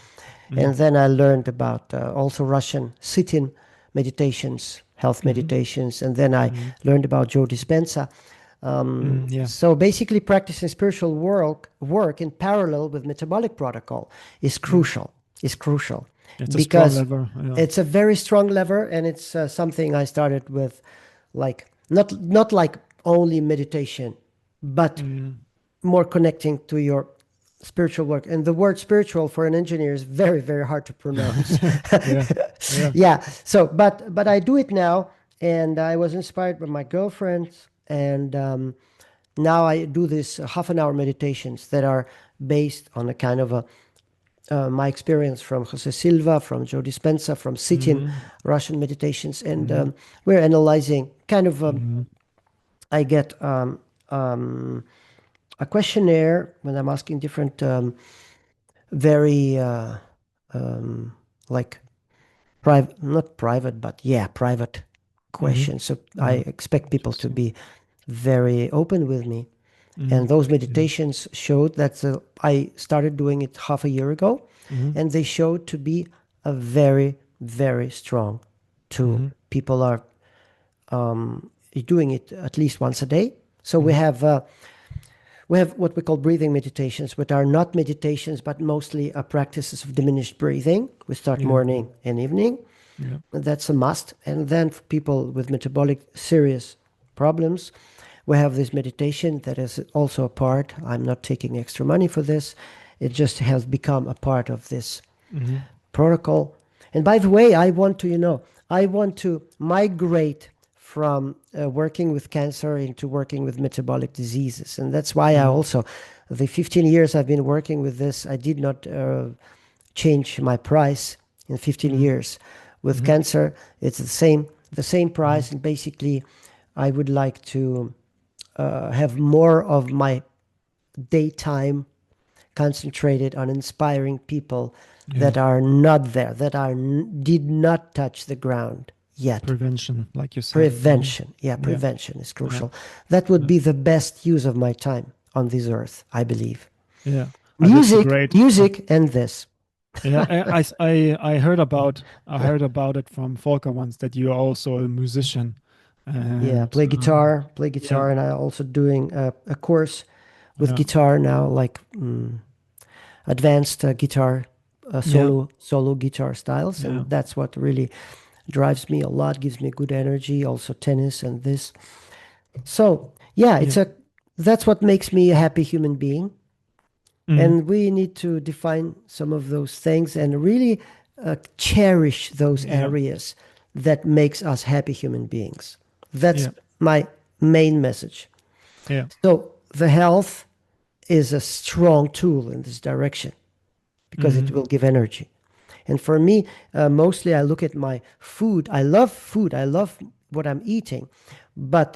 [SPEAKER 1] Hmm.
[SPEAKER 2] and then I learned about also Russian sit-in meditations, health
[SPEAKER 1] Hmm.
[SPEAKER 2] meditations, and then I
[SPEAKER 1] Hmm.
[SPEAKER 2] learned about Joe Dispenza.
[SPEAKER 1] Yeah.
[SPEAKER 2] So basically, practicing spiritual work in parallel with metabolic protocol is
[SPEAKER 1] Mm.
[SPEAKER 2] crucial. Is crucial
[SPEAKER 1] It's a strong
[SPEAKER 2] because
[SPEAKER 1] lever. Yeah.
[SPEAKER 2] it's a very strong lever, and it's something I started with, like not like only meditation, but
[SPEAKER 1] Mm.
[SPEAKER 2] more connecting to your spiritual work. And the word spiritual for an engineer is very, very hard to pronounce.
[SPEAKER 1] Yeah. Yeah.
[SPEAKER 2] Yeah. So, but I do it now, and I was inspired by my girlfriend, and now I do this half an hour meditations that are based on a kind of a my experience from Jose Silva, from Joe Dispenza, from sit-in
[SPEAKER 1] Mm-hmm.
[SPEAKER 2] Russian meditations, and
[SPEAKER 1] Mm-hmm.
[SPEAKER 2] we're analyzing kind of.
[SPEAKER 1] Mm-hmm.
[SPEAKER 2] I get a questionnaire when I'm asking different, very like private, not private, but yeah, private
[SPEAKER 1] Mm-hmm.
[SPEAKER 2] questions. So I
[SPEAKER 1] Yeah.
[SPEAKER 2] expect people to
[SPEAKER 1] Interesting.
[SPEAKER 2] be very open with me.
[SPEAKER 1] Mm-hmm.
[SPEAKER 2] And those
[SPEAKER 1] Yeah.
[SPEAKER 2] meditations showed that I started doing it half a year ago,
[SPEAKER 1] Mm-hmm.
[SPEAKER 2] and they showed to be a very, very strong tool.
[SPEAKER 1] Mm-hmm.
[SPEAKER 2] People are doing it at least once a day. So
[SPEAKER 1] Mm-hmm.
[SPEAKER 2] we have what we call breathing meditations, which are not meditations, but mostly practices of diminished breathing. We start
[SPEAKER 1] Yeah.
[SPEAKER 2] morning and evening.
[SPEAKER 1] Yeah.
[SPEAKER 2] That's a must. And then for people with metabolic serious problems, we have this meditation that is also a part. I'm not taking extra money for this. It just has become a part of this
[SPEAKER 1] Mm-hmm.
[SPEAKER 2] protocol. And by the way, I want to migrate from working with cancer into working with metabolic diseases. And that's why I
[SPEAKER 1] Mm-hmm.
[SPEAKER 2] also, the 15 years I've been working with this, I did not change my price in 15
[SPEAKER 1] Mm-hmm.
[SPEAKER 2] years. With
[SPEAKER 1] Mm-hmm.
[SPEAKER 2] cancer, it's the same price, and basically I would like to have more of my daytime concentrated on inspiring people
[SPEAKER 1] Yeah.
[SPEAKER 2] that are not there, that did not touch the ground yet.
[SPEAKER 1] Prevention, like you said.
[SPEAKER 2] Prevention. Yeah,
[SPEAKER 1] Yeah.
[SPEAKER 2] prevention is
[SPEAKER 1] Yeah.
[SPEAKER 2] crucial. That would
[SPEAKER 1] Yeah.
[SPEAKER 2] be the best use of my time on this earth, I believe.
[SPEAKER 1] Yeah. That's a
[SPEAKER 2] Music,
[SPEAKER 1] great.
[SPEAKER 2] music, and this.
[SPEAKER 1] Yeah. I heard about it from Volker once that you are also a musician,
[SPEAKER 2] Yeah,
[SPEAKER 1] and
[SPEAKER 2] play
[SPEAKER 1] yeah.
[SPEAKER 2] guitar, and I also doing a course with
[SPEAKER 1] Yeah.
[SPEAKER 2] guitar now, like advanced guitar,
[SPEAKER 1] Yeah.
[SPEAKER 2] solo guitar styles,
[SPEAKER 1] Yeah.
[SPEAKER 2] and that's what really drives me a lot, gives me good energy. Also tennis and this. So yeah,
[SPEAKER 1] Yeah.
[SPEAKER 2] that's what makes me a happy human being.
[SPEAKER 1] Mm.
[SPEAKER 2] And we need to define some of those things and really cherish those
[SPEAKER 1] Yeah.
[SPEAKER 2] areas that makes us happy human beings. That's
[SPEAKER 1] Yeah.
[SPEAKER 2] my main message.
[SPEAKER 1] Yeah.
[SPEAKER 2] So the health is a strong tool in this direction because it
[SPEAKER 1] Mm.
[SPEAKER 2] will give energy. And for me, mostly I look at my food. I love food. I love what I'm eating, but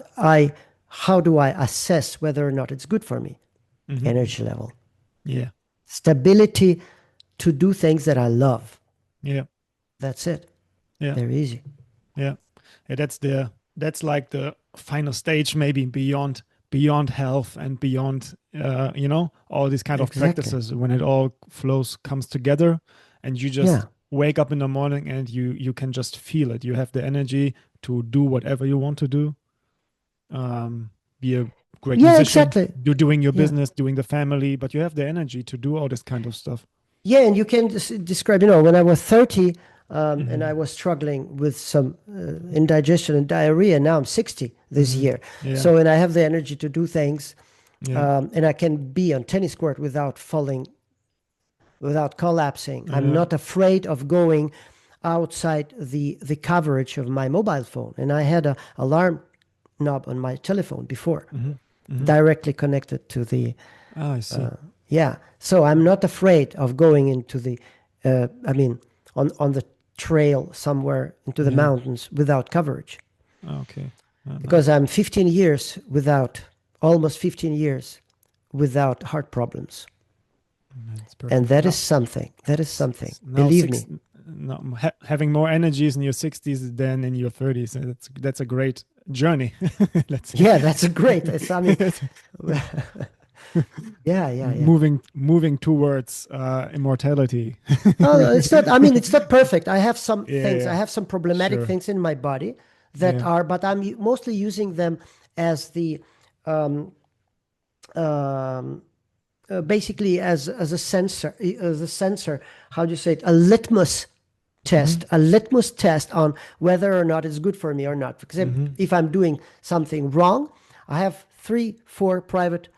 [SPEAKER 2] how do I assess whether or not it's good for me?
[SPEAKER 1] Mm-hmm.
[SPEAKER 2] Energy level,
[SPEAKER 1] Yeah.
[SPEAKER 2] stability to do things that I love.
[SPEAKER 1] Yeah.
[SPEAKER 2] That's it.
[SPEAKER 1] Yeah.
[SPEAKER 2] Very easy.
[SPEAKER 1] Yeah. Yeah. That's like the final stage, maybe beyond health and beyond all these kind of
[SPEAKER 2] Exactly.
[SPEAKER 1] practices when it all flows comes together, and you
[SPEAKER 2] Yeah.
[SPEAKER 1] just wake up in the morning and you can just feel it. You have the energy to do whatever you want to do. Be a great
[SPEAKER 2] Yeah,
[SPEAKER 1] musician,
[SPEAKER 2] exactly.
[SPEAKER 1] doing your
[SPEAKER 2] Yeah.
[SPEAKER 1] business, doing the family, but you have the energy to do all this kind of stuff.
[SPEAKER 2] Yeah, and you can describe, when I was 30 and I
[SPEAKER 1] Hmm.
[SPEAKER 2] was struggling with some indigestion and diarrhea, now I'm 60 this
[SPEAKER 1] Hmm.
[SPEAKER 2] year.
[SPEAKER 1] Yeah.
[SPEAKER 2] So, and I have the energy to do things,
[SPEAKER 1] Yeah.
[SPEAKER 2] and I can be on tennis court without falling, without collapsing. I'm
[SPEAKER 1] Yeah.
[SPEAKER 2] not afraid of going outside the coverage of my mobile phone. And I had a alarm knob on my telephone before,
[SPEAKER 1] Hmm. Hmm.
[SPEAKER 2] directly connected to the
[SPEAKER 1] Ah, I see.
[SPEAKER 2] yeah. So I'm not afraid of going into the I mean on the trail somewhere into the
[SPEAKER 1] Yeah.
[SPEAKER 2] mountains without coverage
[SPEAKER 1] Ah, okay. Ah,
[SPEAKER 2] because
[SPEAKER 1] nice.
[SPEAKER 2] I'm 15 years without almost 15 years without heart problems.
[SPEAKER 1] That's
[SPEAKER 2] And
[SPEAKER 1] perfect.
[SPEAKER 2] that is something. That is something.
[SPEAKER 1] Now
[SPEAKER 2] Believe me.
[SPEAKER 1] having more energies in your 60s than in your 30s. That's a great journey. Let's say.
[SPEAKER 2] Yeah, that's a great. I mean, yeah, yeah, yeah.
[SPEAKER 1] Moving towards immortality.
[SPEAKER 2] Oh, no, it's not. I mean, it's not perfect. I have some
[SPEAKER 1] Yeah,
[SPEAKER 2] things. I
[SPEAKER 1] yeah,
[SPEAKER 2] have some problematic
[SPEAKER 1] sure.
[SPEAKER 2] things in my body that
[SPEAKER 1] Yeah.
[SPEAKER 2] are, but I'm mostly using them as the, um, um, basically as a sensor, How do you say it? A litmus
[SPEAKER 1] Hmm.
[SPEAKER 2] test, a litmus test on whether or not it's good for me or not. Because
[SPEAKER 1] Hmm.
[SPEAKER 2] if I'm doing something wrong, I have 3, 4 private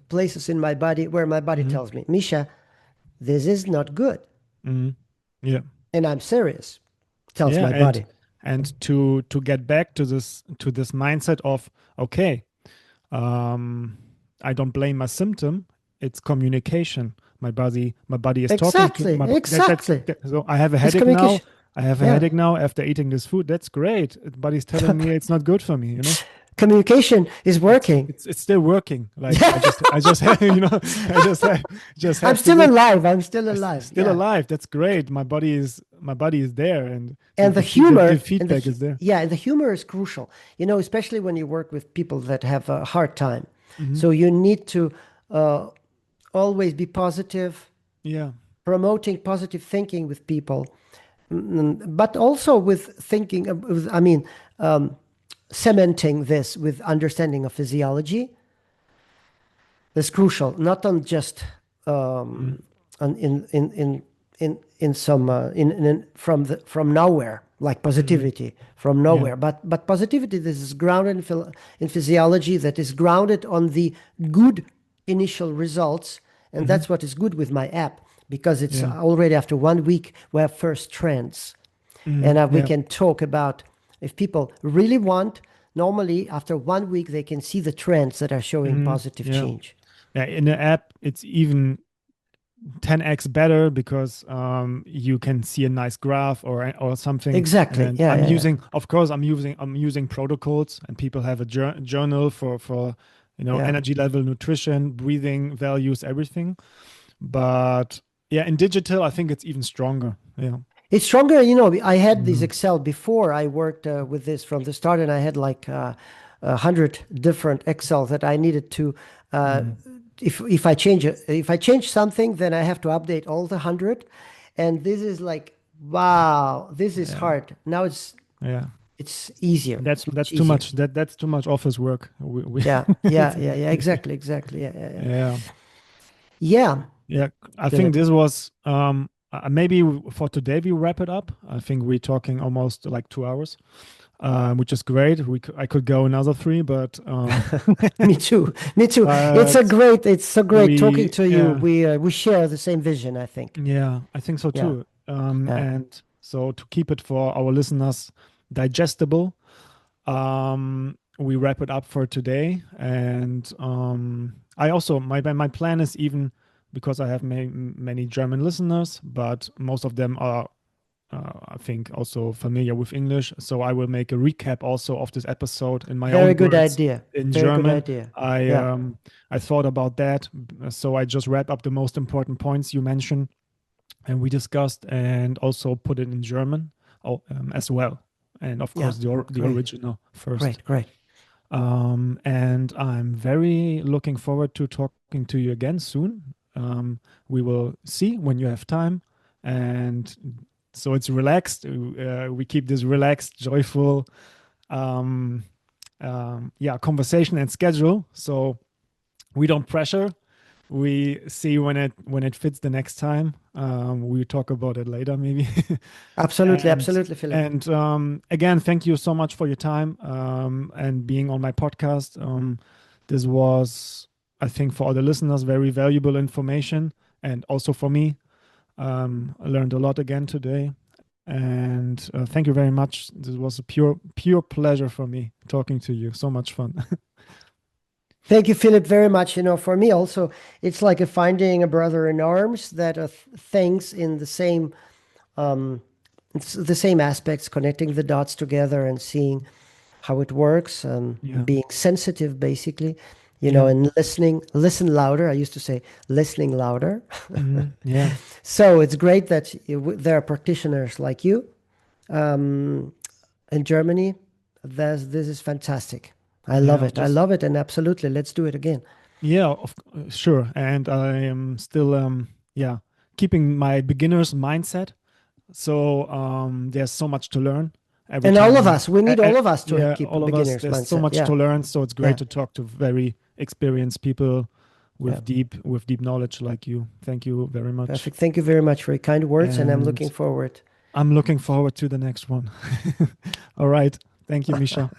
[SPEAKER 2] places in my body where my body
[SPEAKER 1] Hmm.
[SPEAKER 2] tells me, Misha, this is not good,
[SPEAKER 1] Hmm. Yeah.
[SPEAKER 2] and I'm serious. Tells
[SPEAKER 1] Yeah,
[SPEAKER 2] my body.
[SPEAKER 1] and to get back to this mindset of, okay, um I don't blame my symptom, it's communication. My body is talking to
[SPEAKER 2] Exactly, exactly.
[SPEAKER 1] so I have a
[SPEAKER 2] It's
[SPEAKER 1] headache now.
[SPEAKER 2] communication.
[SPEAKER 1] I have a
[SPEAKER 2] Yeah.
[SPEAKER 1] headache now after eating this food. That's great. The body's telling me it's not good for me.
[SPEAKER 2] Communication is
[SPEAKER 1] it's
[SPEAKER 2] working.
[SPEAKER 1] it's it's still working. Like I just have, just
[SPEAKER 2] I'm
[SPEAKER 1] have to
[SPEAKER 2] still
[SPEAKER 1] do.
[SPEAKER 2] alive. I'm still
[SPEAKER 1] I'm
[SPEAKER 2] alive.
[SPEAKER 1] still
[SPEAKER 2] Yeah.
[SPEAKER 1] alive. That's great. My body is there, and the
[SPEAKER 2] And the
[SPEAKER 1] the, feed, the, the
[SPEAKER 2] humor and
[SPEAKER 1] feedback is there.
[SPEAKER 2] yeah, and the humor is crucial. Especially when you work with people that have a hard time.
[SPEAKER 1] Hmm.
[SPEAKER 2] So you need to uh, always be positive,
[SPEAKER 1] Yeah.
[SPEAKER 2] promoting positive thinking with people, but also with thinking. I mean, cementing this with understanding of physiology is crucial. Not on just
[SPEAKER 1] Mm-hmm.
[SPEAKER 2] on in some from nowhere, like
[SPEAKER 1] Mm-hmm.
[SPEAKER 2] positivity from
[SPEAKER 1] Yeah.
[SPEAKER 2] nowhere, but positivity that is grounded in physiology, that is grounded on the good initial results. And
[SPEAKER 1] Mm-hmm.
[SPEAKER 2] that's what is good with my app, because it's
[SPEAKER 1] Yeah.
[SPEAKER 2] already after 1 week we have first trends.
[SPEAKER 1] Mm-hmm.
[SPEAKER 2] And we
[SPEAKER 1] Yeah.
[SPEAKER 2] can talk about, if people really want, normally after 1 week they can see the trends that are showing
[SPEAKER 1] Mm-hmm.
[SPEAKER 2] positive
[SPEAKER 1] Yeah.
[SPEAKER 2] change.
[SPEAKER 1] Yeah. In the app, it's even 10x better because you can see a nice graph or something.
[SPEAKER 2] Exactly.
[SPEAKER 1] And
[SPEAKER 2] Yeah,
[SPEAKER 1] I'm
[SPEAKER 2] yeah, yeah.
[SPEAKER 1] using, of course, I'm using protocols, and people have a journal for
[SPEAKER 2] Yeah.
[SPEAKER 1] energy level, nutrition, breathing values, everything. But yeah, in digital, I think it's even stronger. Yeah.
[SPEAKER 2] It's stronger, I had this
[SPEAKER 1] Mhm.
[SPEAKER 2] Excel before. I worked with this from the start, and I had like 100 different Excel that I needed to. Uh,
[SPEAKER 1] Mhm.
[SPEAKER 2] if I change something, then I have to update all the 100, and this is like, wow, this is
[SPEAKER 1] Yeah.
[SPEAKER 2] hard. Now
[SPEAKER 1] Yeah.
[SPEAKER 2] it's easier.
[SPEAKER 1] That's
[SPEAKER 2] It's much
[SPEAKER 1] that's too
[SPEAKER 2] easier.
[SPEAKER 1] much. That's too much office work.
[SPEAKER 2] Yeah, yeah,
[SPEAKER 1] It's,
[SPEAKER 2] yeah, yeah. Exactly, exactly. Yeah, yeah, yeah.
[SPEAKER 1] yeah.
[SPEAKER 2] Yeah,
[SPEAKER 1] Yeah, I think
[SPEAKER 2] Philip.
[SPEAKER 1] this was maybe for today we wrap it up. I think we're talking almost like 2 hours, which is great. I could go another three, but
[SPEAKER 2] Me too. Me too.
[SPEAKER 1] but
[SPEAKER 2] It's so great talking
[SPEAKER 1] we
[SPEAKER 2] to you.
[SPEAKER 1] yeah
[SPEAKER 2] We share the same vision, I think.
[SPEAKER 1] yeah, I think so
[SPEAKER 2] Yeah,
[SPEAKER 1] too.
[SPEAKER 2] yeah,
[SPEAKER 1] And so to keep it for our listeners digestible, we wrap it up for today. And I also my plan is, even because I have many German listeners, but most of them are I think also familiar with English. So I will make a recap also of this episode in my
[SPEAKER 2] very
[SPEAKER 1] own
[SPEAKER 2] good
[SPEAKER 1] words
[SPEAKER 2] idea.
[SPEAKER 1] in
[SPEAKER 2] Very good
[SPEAKER 1] German.
[SPEAKER 2] idea.
[SPEAKER 1] I
[SPEAKER 2] Yeah,
[SPEAKER 1] um, I thought about that, so I just wrap up the most important points you mentioned and we discussed, and also put it in German as well, and of
[SPEAKER 2] yeah.
[SPEAKER 1] course the
[SPEAKER 2] Great,
[SPEAKER 1] original first.
[SPEAKER 2] great, great.
[SPEAKER 1] And I'm very looking forward to talking to you again soon. We will see when you have time, and so it's relaxed. We keep this relaxed, joyful, um, yeah, conversation and schedule. So we don't pressure. We see when it fits the next time. We talk about it later, maybe.
[SPEAKER 2] Absolutely,
[SPEAKER 1] and
[SPEAKER 2] absolutely, Philip.
[SPEAKER 1] and again, thank you so much for your time and being on my podcast. This was, I think, for all the listeners, very valuable information, and also for me. I learned a lot again today, and thank you very much. This was a pure pleasure for me talking to you. So much fun.
[SPEAKER 2] Thank you, Philip, very much. For me also, it's like a finding a brother in arms that thinks in the same, um, it's the same aspects, connecting the dots together and seeing how it works,
[SPEAKER 1] Yeah,
[SPEAKER 2] being sensitive, basically,
[SPEAKER 1] yeah,
[SPEAKER 2] and listen louder. I used to say listening louder.
[SPEAKER 1] yeah,
[SPEAKER 2] So it's great that there are practitioners like you um, in Germany. This is fantastic. I love
[SPEAKER 1] yeah.
[SPEAKER 2] it. I love it. And absolutely, let's do it again.
[SPEAKER 1] Yeah, sure. And I am still, yeah, keeping my beginner's mindset. So there's so much to learn every
[SPEAKER 2] And all
[SPEAKER 1] time
[SPEAKER 2] of us, we need all of us to
[SPEAKER 1] yeah,
[SPEAKER 2] keep a
[SPEAKER 1] all of us.
[SPEAKER 2] beginner's
[SPEAKER 1] There's so
[SPEAKER 2] mindset.
[SPEAKER 1] much
[SPEAKER 2] Yeah.
[SPEAKER 1] to learn. So it's great
[SPEAKER 2] Yeah.
[SPEAKER 1] to talk to very experienced people
[SPEAKER 2] Yeah.
[SPEAKER 1] with deep knowledge like you. Thank you very much.
[SPEAKER 2] Perfect. Thank you very much for your kind words. And I'm looking
[SPEAKER 1] And
[SPEAKER 2] forward.
[SPEAKER 1] I'm looking forward to the next one. All right. Thank you, Misha.